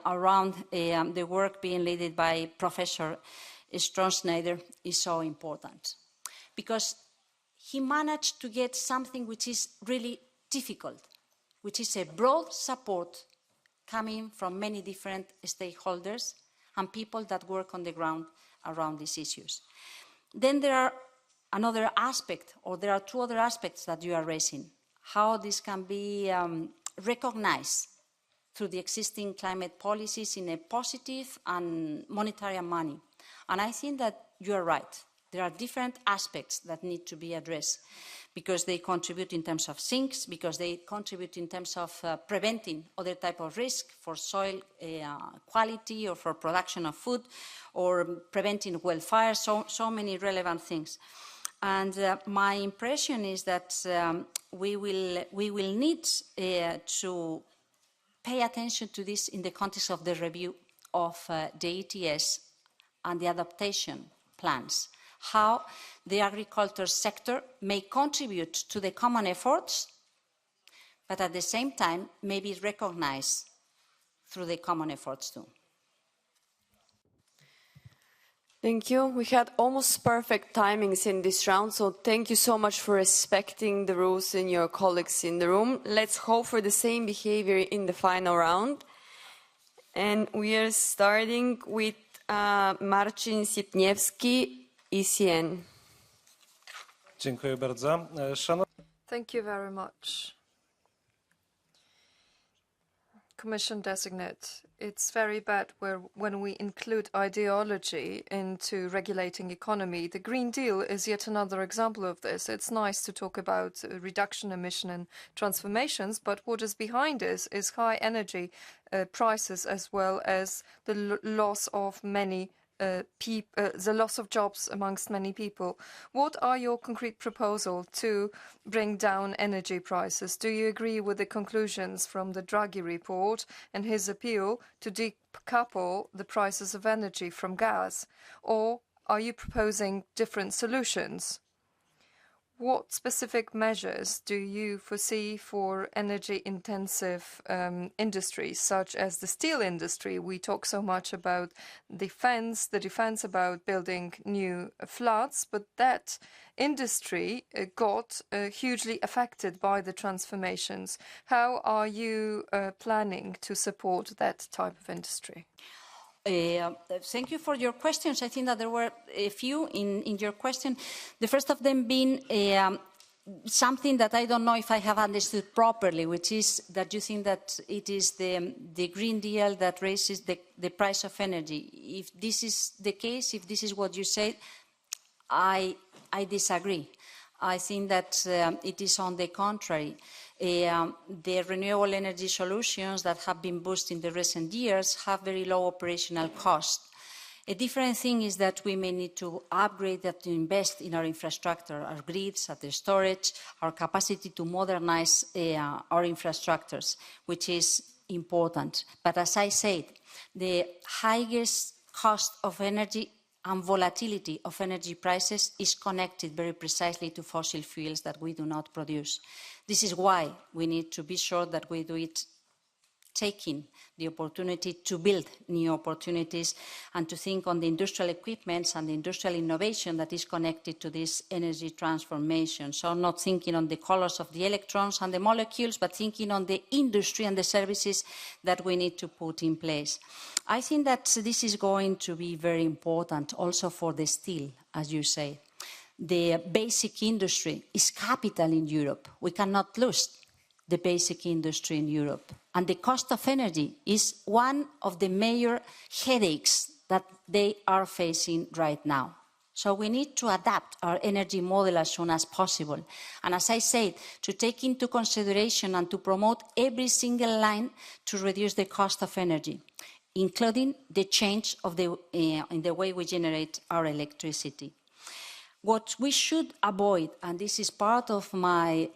around the work being led by Professor Strohschneider is so important, because he managed to get something which is really difficult, which is a broad support coming from many different stakeholders and people that work on the ground around these issues. Then there are another aspect, or there are two other aspects that you are raising, how this can be recognized through the existing climate policies in a positive and monetary manner. And I think that you are right. There are different aspects that need to be addressed because they contribute in terms of sinks, because they contribute in terms of preventing other type of risk for soil quality or for production of food, or preventing wildfire, so many relevant things. And my impression is that we will need to pay attention to this in the context of the review of the ETS and the adaptation plans, how the agriculture sector may contribute to the common efforts, but at the same time may be recognized through the common efforts too. Thank you. We had almost perfect timings in this round, so thank you so much for respecting the rules and your colleagues in the room. Let's hope for the same behavior in the final round. And we are starting with Marcin Sipniewski, ECN. Dziękuję bardzo. Thank you very much. Commission designate, it's very bad when we include ideology into regulating economy. The Green Deal is yet another example of this. It's nice to talk about reduction, emission and transformations, but what is behind this is high energy prices as well as the loss of many the loss of jobs amongst many people. What are your concrete proposals to bring down energy prices? Do you agree with the conclusions from the Draghi report and his appeal to decouple the prices of energy from gas? Or are you proposing different solutions? What specific measures do you foresee for energy-intensive industries, such as the steel industry? We talk so much about defense, about building new floods, but that industry got hugely affected by the transformations. How are you planning to support that type of industry? Thank you for your questions. I think that there were a few in your question. The first of them being something that I don't know if I have understood properly, which is that you think that it is the Green Deal that raises the price of energy. If this is the case, if this is what you say, I disagree. I think that it is on the contrary. The renewable energy solutions that have been boosted in the recent years have very low operational cost. A different thing is that we may need to upgrade that to invest in our infrastructure, our grids, the storage, our capacity to modernize our infrastructures, which is important. But as I said, the highest cost of energy and volatility of energy prices is connected very precisely to fossil fuels that we do not produce. This is why we need to be sure that we do it taking the opportunity to build new opportunities and to think on the industrial equipments and the industrial innovation that is connected to this energy transformation. So not thinking on the colors of the electrons and the molecules, but thinking on the industry and the services that we need to put in place. I think that this is going to be very important also for the steel, as you say. The basic industry is capital in Europe. We cannot lose the basic industry in Europe. And the cost of energy is one of the major headaches that they are facing right now. So we need to adapt our energy model as soon as possible. And as I said, to take into consideration and to promote every single line to reduce the cost of energy, including the change of in the way we generate our electricity. What we should avoid, and this is part of my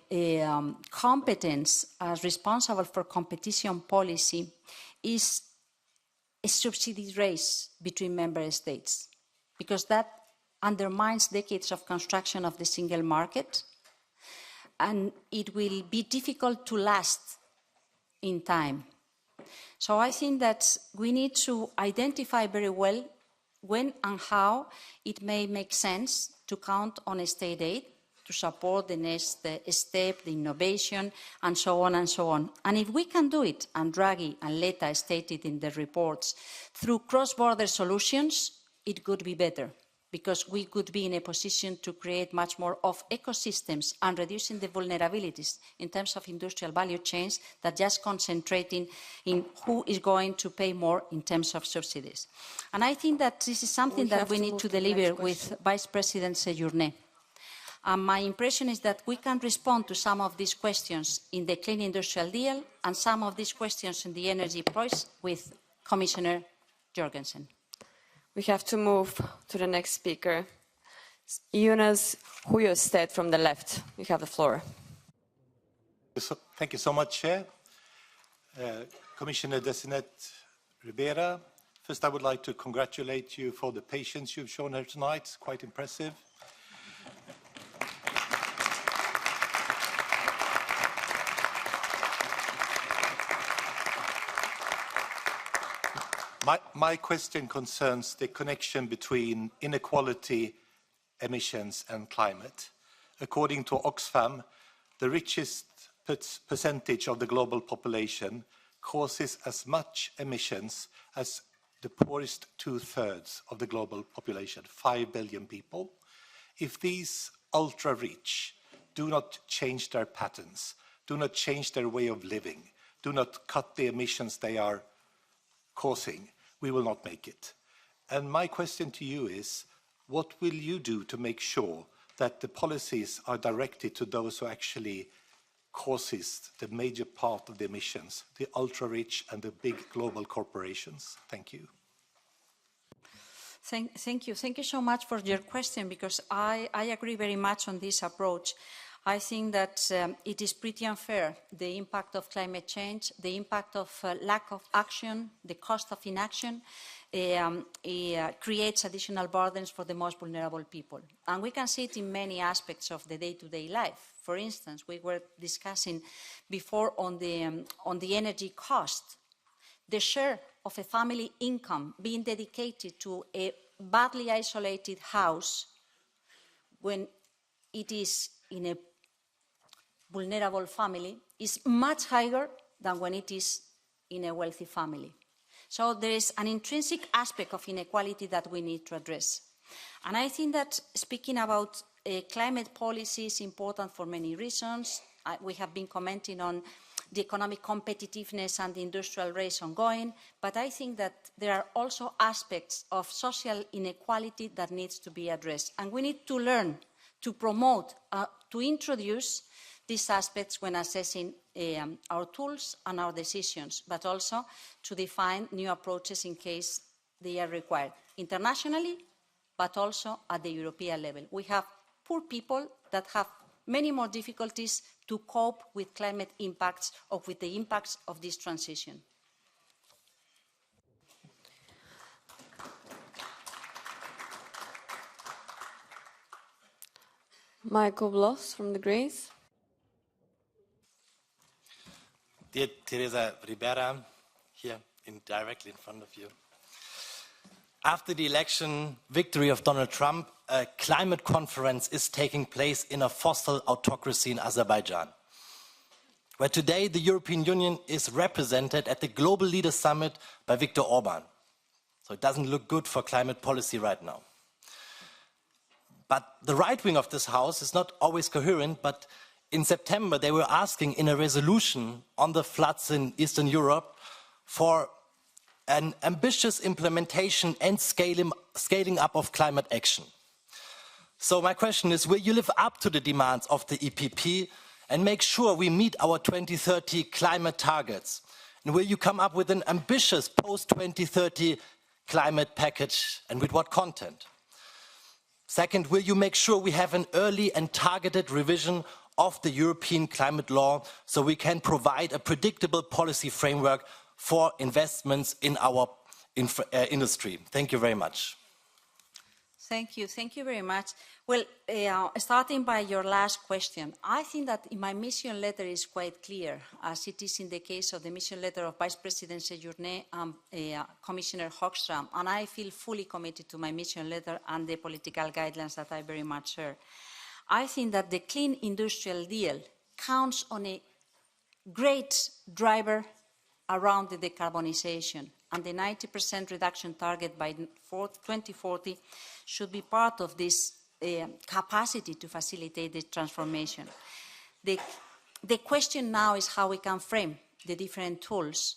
competence as responsible for competition policy, is a subsidy race between member states, because that undermines decades of construction of the single market, and it will be difficult to last in time. So I think that we need to identify very well when and how it may make sense to count on state aid to support the next step, the innovation, and so on and so on. And if we can do it, and Draghi and Letta stated in their reports, through cross-border solutions, it could be better, because we could be in a position to create much more of ecosystems and reducing the vulnerabilities in terms of industrial value chains than just concentrating in who is going to pay more in terms of subsidies. And I think that this is something that we need to deliver with Vice President Séjourné. And my impression is that we can respond to some of these questions in the Clean Industrial Deal and some of these questions in the energy price with Commissioner Jorgensen. We have to move to the next speaker. Jonas Huyestedt from the left. You have the floor. Thank you so much, Chair. Commissioner Designate Ribera, First, I would like to congratulate you for the patience you've shown here tonight. It's quite impressive. My question concerns the connection between inequality, emissions and climate. According to Oxfam, the richest percentage of the global population causes as much emissions as the poorest 2/3 of the global population, 5 billion people. If these ultra-rich do not change their patterns, do not change their way of living, do not cut the emissions they are causing, we will not make it. And my question to you is, what will you do to make sure that the policies are directed to those who actually causes the major part of the emissions, the ultra-rich and the big global corporations? Thank you. Thank you. Thank you so much for your question, because I agree very much on this approach. I think that it is pretty unfair, the impact of climate change, the impact of lack of action, the cost of inaction, creates additional burdens for the most vulnerable people. And we can see it in many aspects of the day-to-day life. For instance, we were discussing before on the energy cost. The share of a family income being dedicated to a badly isolated house when it is in a vulnerable family is much higher than when it is in a wealthy family. So there is an intrinsic aspect of inequality that we need to address. And I think that speaking about climate policy is important for many reasons. We have been commenting on the economic competitiveness and the industrial race ongoing, but I think that there are also aspects of social inequality that needs to be addressed. And we need to learn, to promote, to introduce these aspects when assessing our tools and our decisions, but also to define new approaches in case they are required, internationally, but also at the European level. We have poor people that have many more difficulties to cope with climate impacts or with the impacts of this transition. Michael Bloss from the Greens. Dear Teresa Ribera, here directly in front of you. After the election victory of Donald Trump, a climate conference is taking place in a fossil autocracy in Azerbaijan, where today the European Union is represented at the Global Leaders Summit by Viktor Orban. So it doesn't look good for climate policy right now. But the right wing of this House is not always coherent, but in September they were asking in a resolution on the floods in Eastern Europe for an ambitious implementation and scaling up of climate action. So my question is, will you live up to the demands of the EPP and make sure we meet our 2030 climate targets? And will you come up with an ambitious post-2030 climate package, and with what content? Second, will you make sure we have an early and targeted revision of the European climate law so we can provide a predictable policy framework for investments in our industry? Thank you very much. Thank you. Thank you very much. Well, starting by your last question, I think that my mission letter is quite clear, as it is in the case of the mission letter of Vice President Séjourné and Commissioner Hoekstram, and I feel fully committed to my mission letter and the political guidelines that I very much share. I think that the Clean Industrial Deal counts on a great driver around the decarbonization, and the 90% reduction target by 2040 should be part of this capacity to facilitate the transformation. The question now is how we can frame the different tools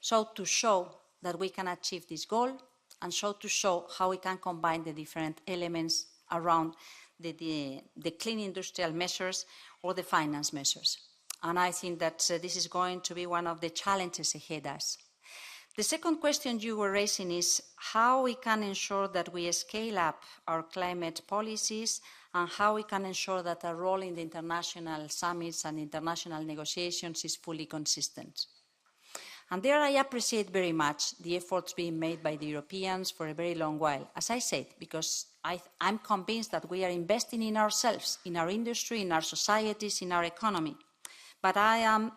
so to show that we can achieve this goal, and so to show how we can combine the different elements around the clean industrial measures or the finance measures. And I think that this is going to be one of the challenges ahead of us. The second question you were raising is how we can ensure that we scale up our climate policies and how we can ensure that our role in the international summits and international negotiations is fully consistent. And there I appreciate very much the efforts being made by the Europeans for a very long while, as I said, because I'm convinced that we are investing in ourselves, in our industry, in our societies, in our economy. But I am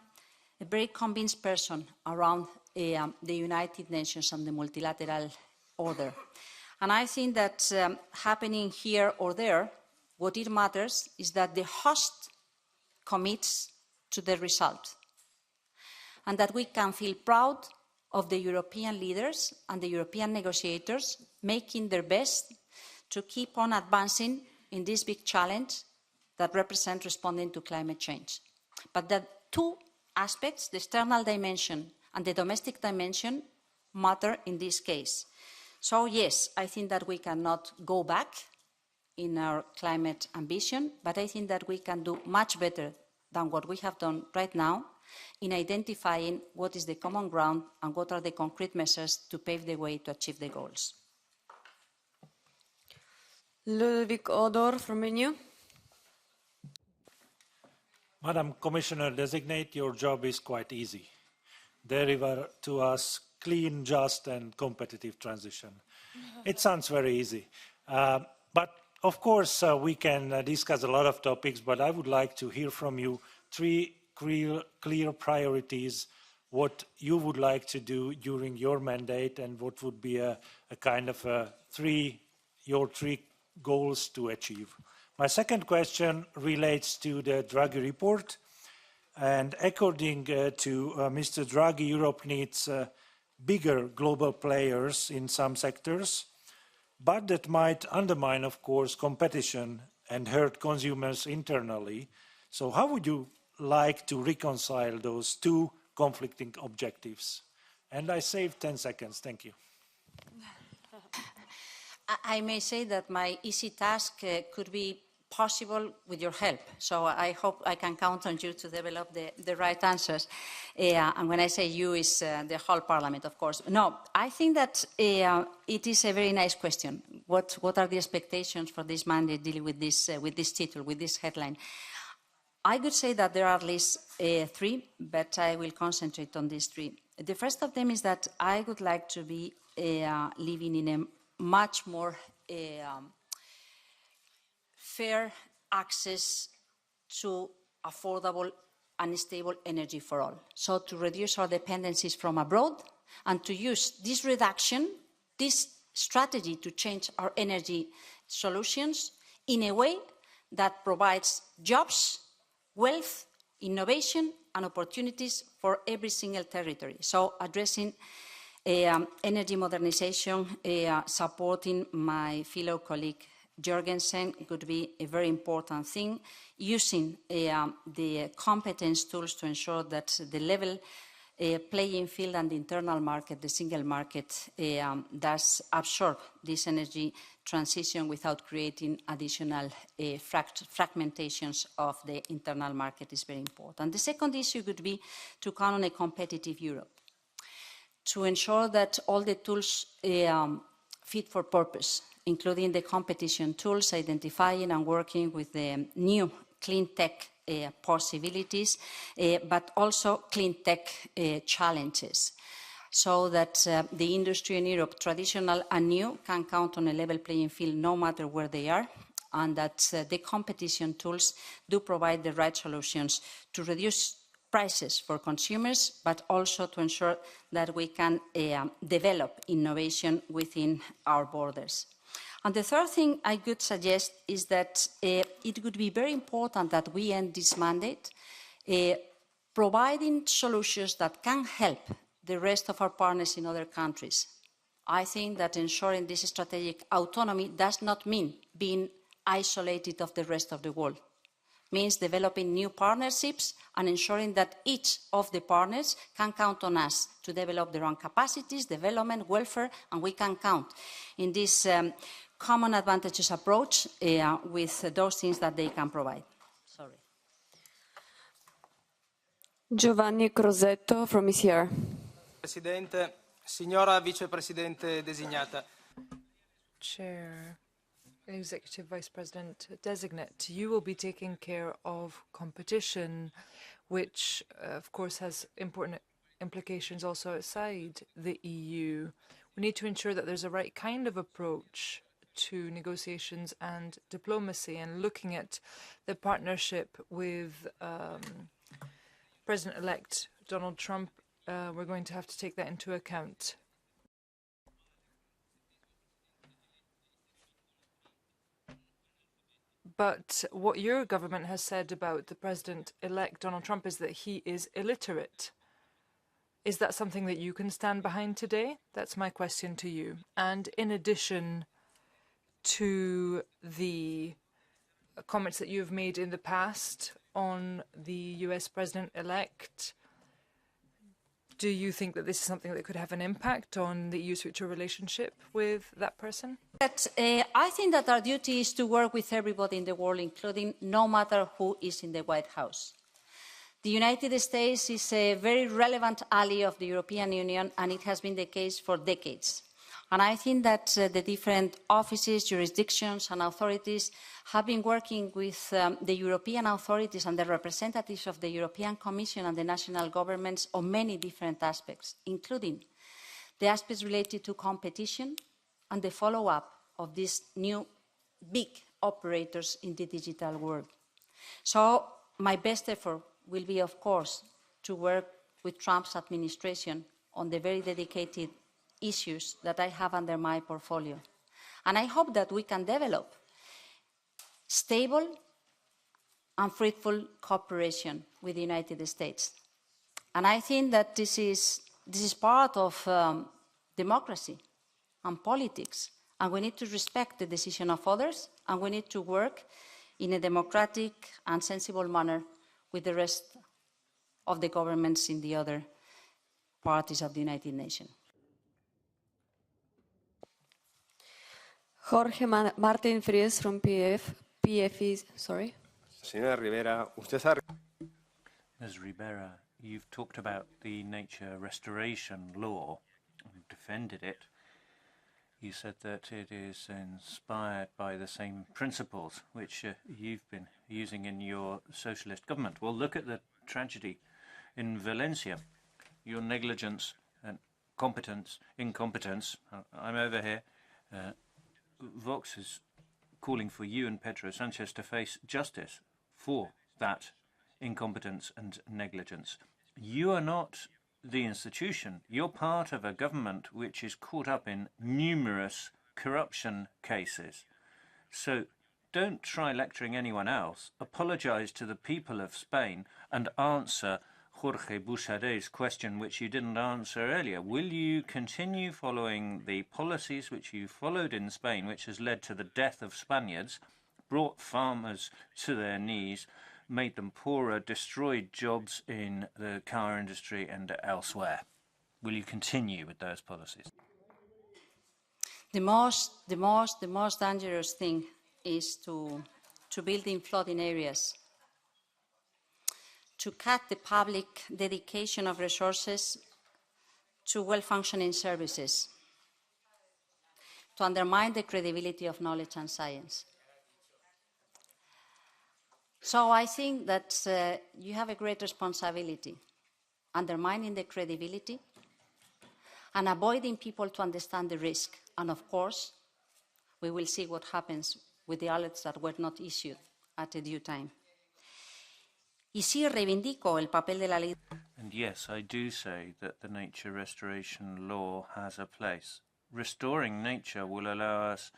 a very convinced person around the United Nations and the multilateral order. And I think that happening here or there, what it matters is that the host commits to the result, and that we can feel proud of the European leaders and the European negotiators making their best to keep on advancing in this big challenge that represents responding to climate change. But the two aspects, the external dimension and the domestic dimension, matter in this case. So yes, I think that we cannot go back in our climate ambition, but I think that we can do much better than what we have done right now in identifying what is the common ground and what are the concrete measures to pave the way to achieve the goals. Ludwig Odor from Renew. Madam Commissioner-designate, your job is quite easy. Deliver to us clean, just and competitive transition. It sounds very easy. But of course, we can discuss a lot of topics, but I would like to hear from you three clear priorities, what you would like to do during your mandate, and what would be a kind of your three goals to achieve. My second question relates to the Draghi report. And according to Mr. Draghi, Europe needs bigger global players in some sectors, but that might undermine, of course, competition and hurt consumers internally. So how would you like to reconcile those two conflicting objectives? And I saved 10 seconds. Thank you. I may say that my easy task could be possible with your help. So I hope I can count on you to develop the right answers. And when I say you, is the whole Parliament, of course. No, I think that it is a very nice question. What are the expectations for this mandate dealing with this title, with this headline? I would say that there are at least three, but I will concentrate on these three. The first of them is that I would like to be living in a much more fair access to affordable and stable energy for all. So to reduce our dependencies from abroad and to use this reduction, this strategy to change our energy solutions in a way that provides jobs, wealth, innovation and opportunities for every single territory. So addressing energy modernization, supporting my fellow colleague Jorgensen could be a very important thing, using the competence tools to ensure that the level playing field and the internal market, the single market, does absorb this energy transition without creating additional fragmentations of the internal market is very important. The second issue could be to count on a competitive Europe, to ensure that all the tools fit for purpose, including the competition tools, identifying and working with the new clean tech possibilities, but also clean tech challenges, so that the industry in Europe, traditional and new, can count on a level playing field no matter where they are, and that the competition tools do provide the right solutions to reduce prices for consumers, but also to ensure that we can develop innovation within our borders. And the third thing I could suggest is that it would be very important that we end this mandate providing solutions that can help the rest of our partners in other countries. I think that ensuring this strategic autonomy does not mean being isolated of the rest of the world. It means developing new partnerships and ensuring that each of the partners can count on us to develop their own capacities, development, welfare, and we can count in this common advantages approach with those things that they can provide. Sorry. Giovanni Crosetto from ECR. Presidente, signora vicepresidente designata. Chair, Executive Vice President designate, you will be taking care of competition, which of course has important implications also outside the EU. We need to ensure that there's a right kind of approach to negotiations and diplomacy, and looking at the partnership with President-elect Donald Trump, we're going to have to take that into account. But what your government has said about the President-elect Donald Trump is that he is illiterate. Is that something that you can stand behind today? That's my question to you. And in addition to the comments that you've made in the past on the US President-elect, do you think that this is something that could have an impact on the EU's future relationship with that person? I think that our duty is to work with everybody in the world, including no matter who is in the White House. The United States is a very relevant ally of the European Union, and it has been the case for decades. And I think that the different offices, jurisdictions, and authorities have been working with the European authorities and the representatives of the European Commission and the national governments on many different aspects, including the aspects related to competition and the follow-up of these new big operators in the digital world. So my best effort will be, of course, to work with Trump's administration on the very dedicated issues that I have under my portfolio. And I hope that we can develop stable and fruitful cooperation with the United States. And I think that this is part of democracy and politics, and we need to respect the decision of others, and we need to work in a democratic and sensible manner with the rest of the governments in the other parties of the United Nations. Jorge Martin Fries from PFE, sorry. Señora Ribera, usted ha... Ms. Ribera, you've talked about the nature restoration law, you've defended it. You said that it is inspired by the same principles which you've been using in your socialist government. Well, look at the tragedy in Valencia. Your negligence and incompetence, I'm over here. Vox is calling for you and Pedro Sanchez to face justice for that incompetence and negligence. You are not the institution. You're part of a government which is caught up in numerous corruption cases. So don't try lecturing anyone else. Apologize to the people of Spain and answer Jorge Buxadé's question, which you didn't answer earlier. Will you continue following the policies which you followed in Spain, which has led to the death of Spaniards, brought farmers to their knees, made them poorer, destroyed jobs in the car industry and elsewhere? Will you continue with those policies? The most dangerous thing is to build in flooding areas, to cut the public dedication of resources to well-functioning services, to undermine the credibility of knowledge and science. So I think that you have a great responsibility, undermining the credibility and avoiding people to understand the risk. And of course, we will see what happens with the alerts that were not issued at a due time. Y sí, reivindico el papel de la ley. And yes, I do say that the nature restoration law has a place. Restoring nature will allow us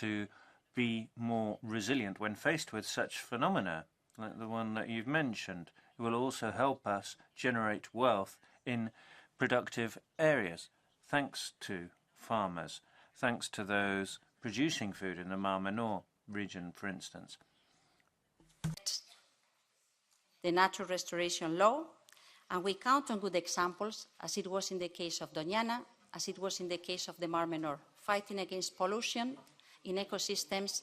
to be more resilient when faced with such phenomena, like the one that you've mentioned. It will also help us generate wealth in productive areas, thanks to farmers, thanks to those producing food in the Mar Menor region, for instance. The natural restoration law, and we count on good examples, as it was in the case of Doñana, as it was in the case of the Mar Menor, fighting against pollution in ecosystems,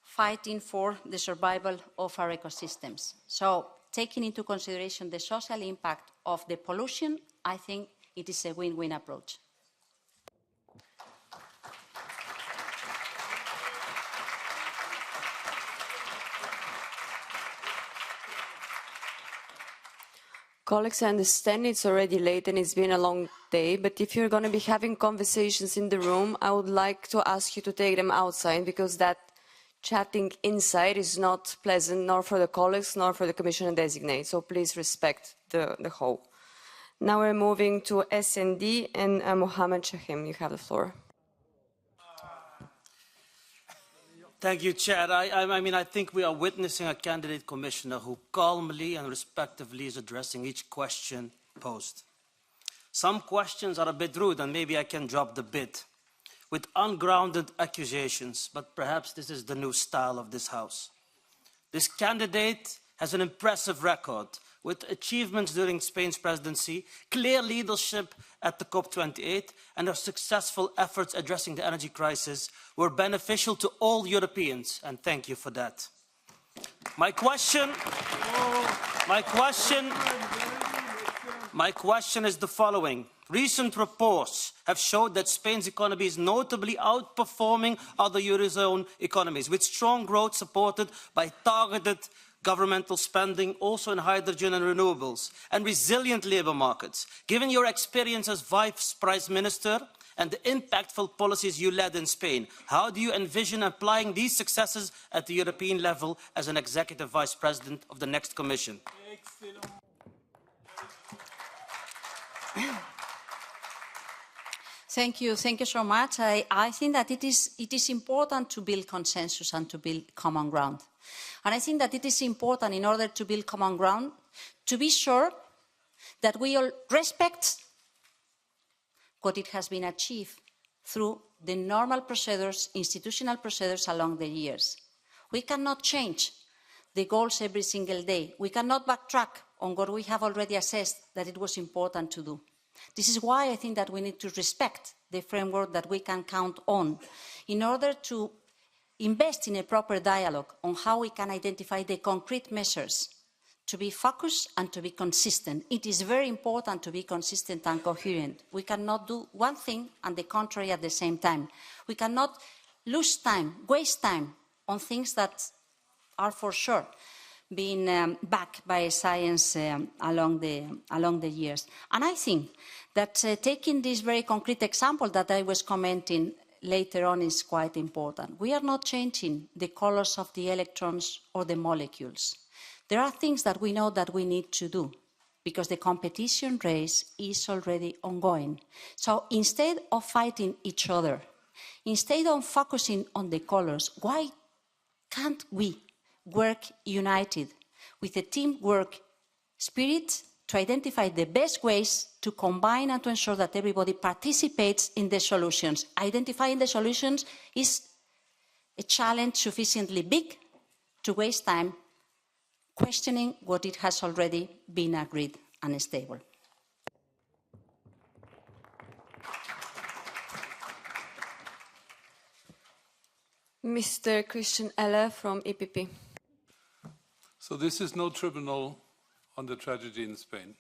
fighting for the survival of our ecosystems. So, taking into consideration the social impact of the pollution, I think it is a win-win approach. Colleagues, I understand it's already late and it's been a long day, but if you're going to be having conversations in the room, I would like to ask you to take them outside, because that chatting inside is not pleasant, nor for the colleagues, nor for the Commissioner-designate. So please respect the hall. Now we're moving to SND, and Mohammed Shahim, you have the floor. Thank you, Chair. I think we are witnessing a candidate commissioner who calmly and respectively is addressing each question posed. Some questions are a bit rude, and maybe I can drop the bit, with ungrounded accusations, but perhaps this is the new style of this House. This candidate has an impressive record, with achievements during Spain's presidency, clear leadership at the COP28, and her successful efforts addressing the energy crisis were beneficial to all Europeans, and thank you for that. My question is the following. Recent reports have showed that Spain's economy is notably outperforming other Eurozone economies, with strong growth supported by targeted governmental spending, also in hydrogen and renewables, and resilient labour markets. Given your experience as Vice Prime Minister and the impactful policies you led in Spain, how do you envision applying these successes at the European level as an Executive Vice President of the next Commission? Thank you so much. I think that it is important to build consensus and to build common ground. And I think that it is important, in order to build common ground, to be sure that we all respect what it has been achieved through the normal procedures, institutional procedures along the years. We cannot change the goals every single day. We cannot backtrack on what we have already assessed that it was important to do. This is why I think that we need to respect the framework that we can count on in order to invest in a proper dialogue on how we can identify the concrete measures to be focused and to be consistent. It is very important to be consistent and coherent. We cannot do one thing and the contrary at the same time. We cannot lose time, waste time on things that are for sure being backed by science along the years. And I think that taking this very concrete example that I was commenting later on is quite important. We are not changing the colors of the electrons or the molecules. There are things that we know that we need to do because the competition race is already ongoing. So instead of fighting each other, instead of focusing on the colors, why can't we work united with a teamwork spirit to identify the best ways to combine and to ensure that everybody participates in the solutions? Identifying the solutions is a challenge sufficiently big to waste time questioning what it has already been agreed and stable. Mr. Christian Eller from EPP. So this is no tribunal on the tragedy in Spain.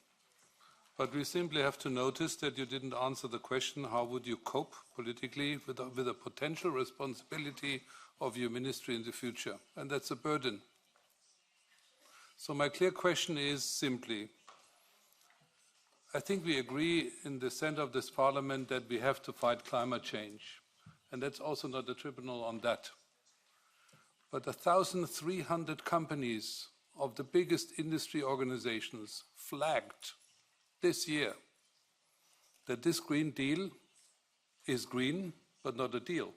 But we simply have to notice that you didn't answer the question, how would you cope politically with a potential responsibility of your ministry in the future? And that's a burden. So my clear question is simply, I think we agree in the center of this parliament that we have to fight climate change. And that's also not a tribunal on that. But 1,300 companies of the biggest industry organizations flagged this year that this Green Deal is green, but not a deal.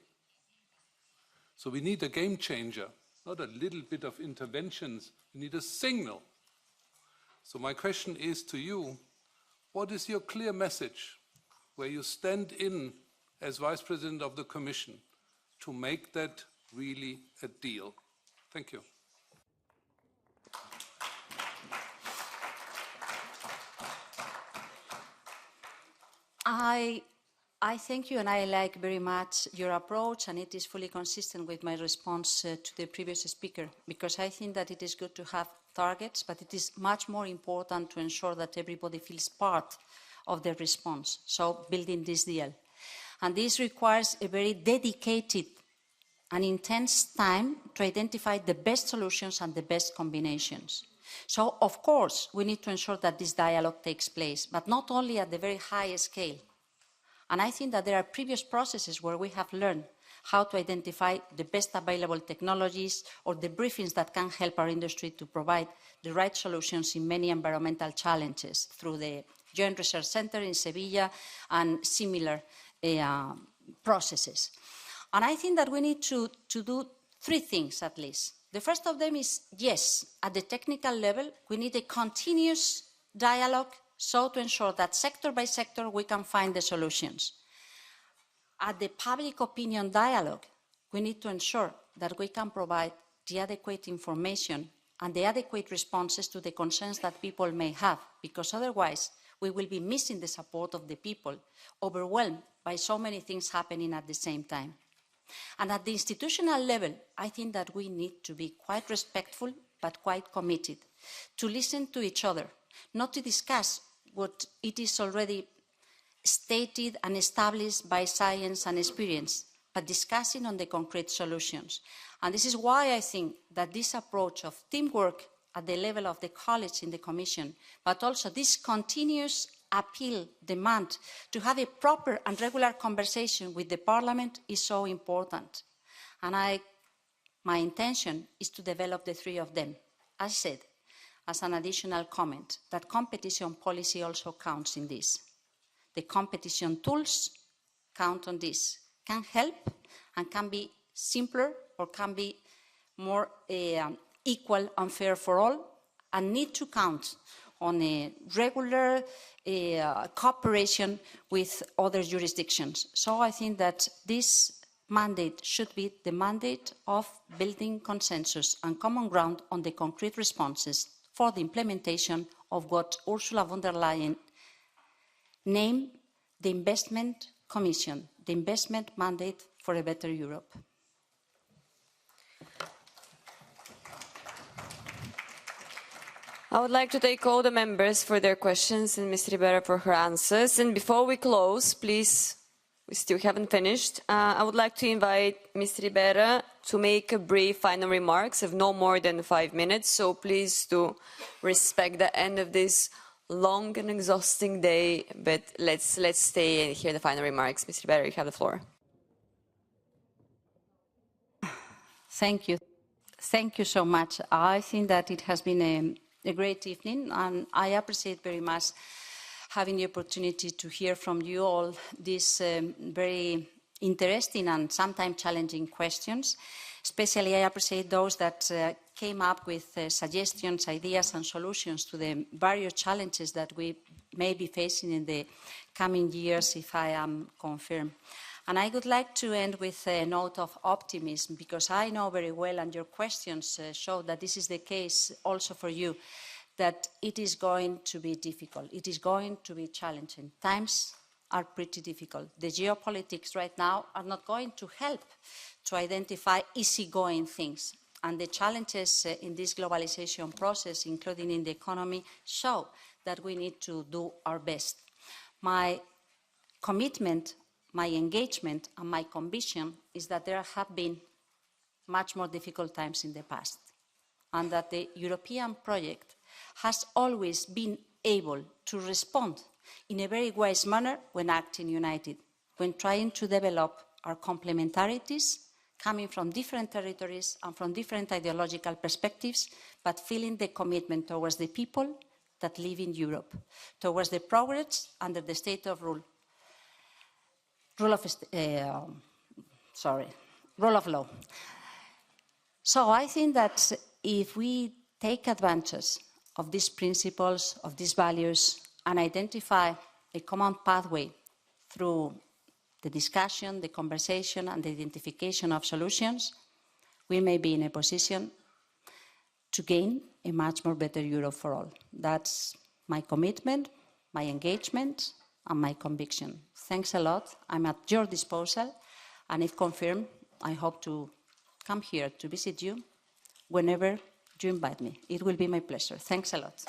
So we need a game changer, not a little bit of interventions. We need a signal. So my question is to you, what is your clear message where you stand in as Vice President of the Commission to make that really a deal? Thank you. I thank you, and I like very much your approach, and it is fully consistent with my response to the previous speaker, because I think that it is good to have targets, but it is much more important to ensure that everybody feels part of the response, so building this deal. And this requires a very dedicated and intense time to identify the best solutions and the best combinations. So, of course, we need to ensure that this dialogue takes place, but not only at the very highest scale. And I think that there are previous processes where we have learned how to identify the best available technologies or the briefings that can help our industry to provide the right solutions in many environmental challenges through the Joint Research Center in Sevilla and similar processes. And I think that we need to do three things at least. The first of them is, yes, at the technical level, we need a continuous dialogue so to ensure that sector by sector we can find the solutions. At the public opinion dialogue, we need to ensure that we can provide the adequate information and the adequate responses to the concerns that people may have, because otherwise we will be missing the support of the people, overwhelmed by so many things happening at the same time. And at the institutional level, I think that we need to be quite respectful but quite committed, to listen to each other, not to discuss what it is already stated and established by science and experience, but discussing on the concrete solutions. And this is why I think that this approach of teamwork at the level of the college in the Commission, but also this continuous appeal, demand to have a proper and regular conversation with the Parliament is so important. And my intention is to develop the three of them. As I said, as an additional comment, that competition policy also counts in this. The competition tools count on this, can help and can be simpler or can be more equal and fair for all, and need to count on a regular cooperation with other jurisdictions. So I think that this mandate should be the mandate of building consensus and common ground on the concrete responses for the implementation of what Ursula von der Leyen named the Investment Commission, the investment mandate for a better Europe. I would like to thank all the members for their questions and Ms. Ribera for her answers. And before we close, please, we still haven't finished, I would like to invite Ms. Ribera to make a brief final remarks of no more than 5 minutes. So please do respect the end of this long and exhausting day, but let's stay and hear the final remarks. Ms. Ribera, you have the floor. Thank you. Thank you so much. I think that it has been a great evening, and I appreciate very much having the opportunity to hear from you all these very interesting and sometimes challenging questions. Especially, I appreciate those that came up with suggestions, ideas, and solutions to the various challenges that we may be facing in the coming years if I am confirmed. And I would like to end with a note of optimism, because I know very well, and your questions show that this is the case also for you, that it is going to be difficult. It is going to be challenging. Times are pretty difficult. The geopolitics right now are not going to help to identify easygoing things. And the challenges in this globalization process, including in the economy, show that we need to do our best. My commitment, my engagement, and my conviction is that there have been much more difficult times in the past, and that the European project has always been able to respond in a very wise manner when acting united, when trying to develop our complementarities, coming from different territories and from different ideological perspectives, but feeling the commitment towards the people that live in Europe, towards the progress under the state of rule of law. So I think that if we take advantage of these principles, of these values, and identify a common pathway through the discussion, the conversation, and the identification of solutions, we may be in a position to gain a much more better Europe for all. That's my commitment, my engagement, and my conviction. Thanks a lot. I'm at your disposal, and if confirmed, I hope to come here to visit you whenever you invite me. It will be my pleasure. Thanks a lot.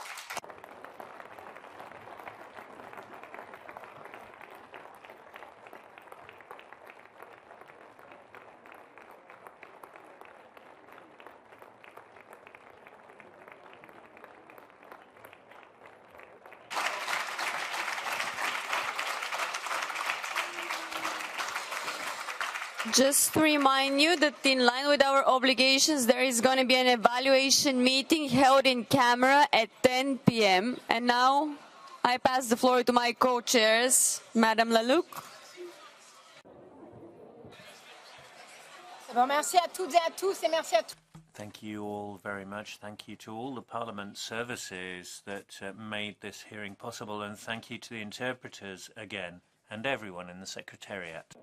Just to remind you that in line with our obligations, there is going to be an evaluation meeting held in camera at 10 p.m. And now I pass the floor to my co-chairs, Madame Laluc. Merci à toutes et à tous et merci à tous. Thank you all very much. Thank you to all the Parliament services that made this hearing possible, and thank you to the interpreters again and everyone in the Secretariat.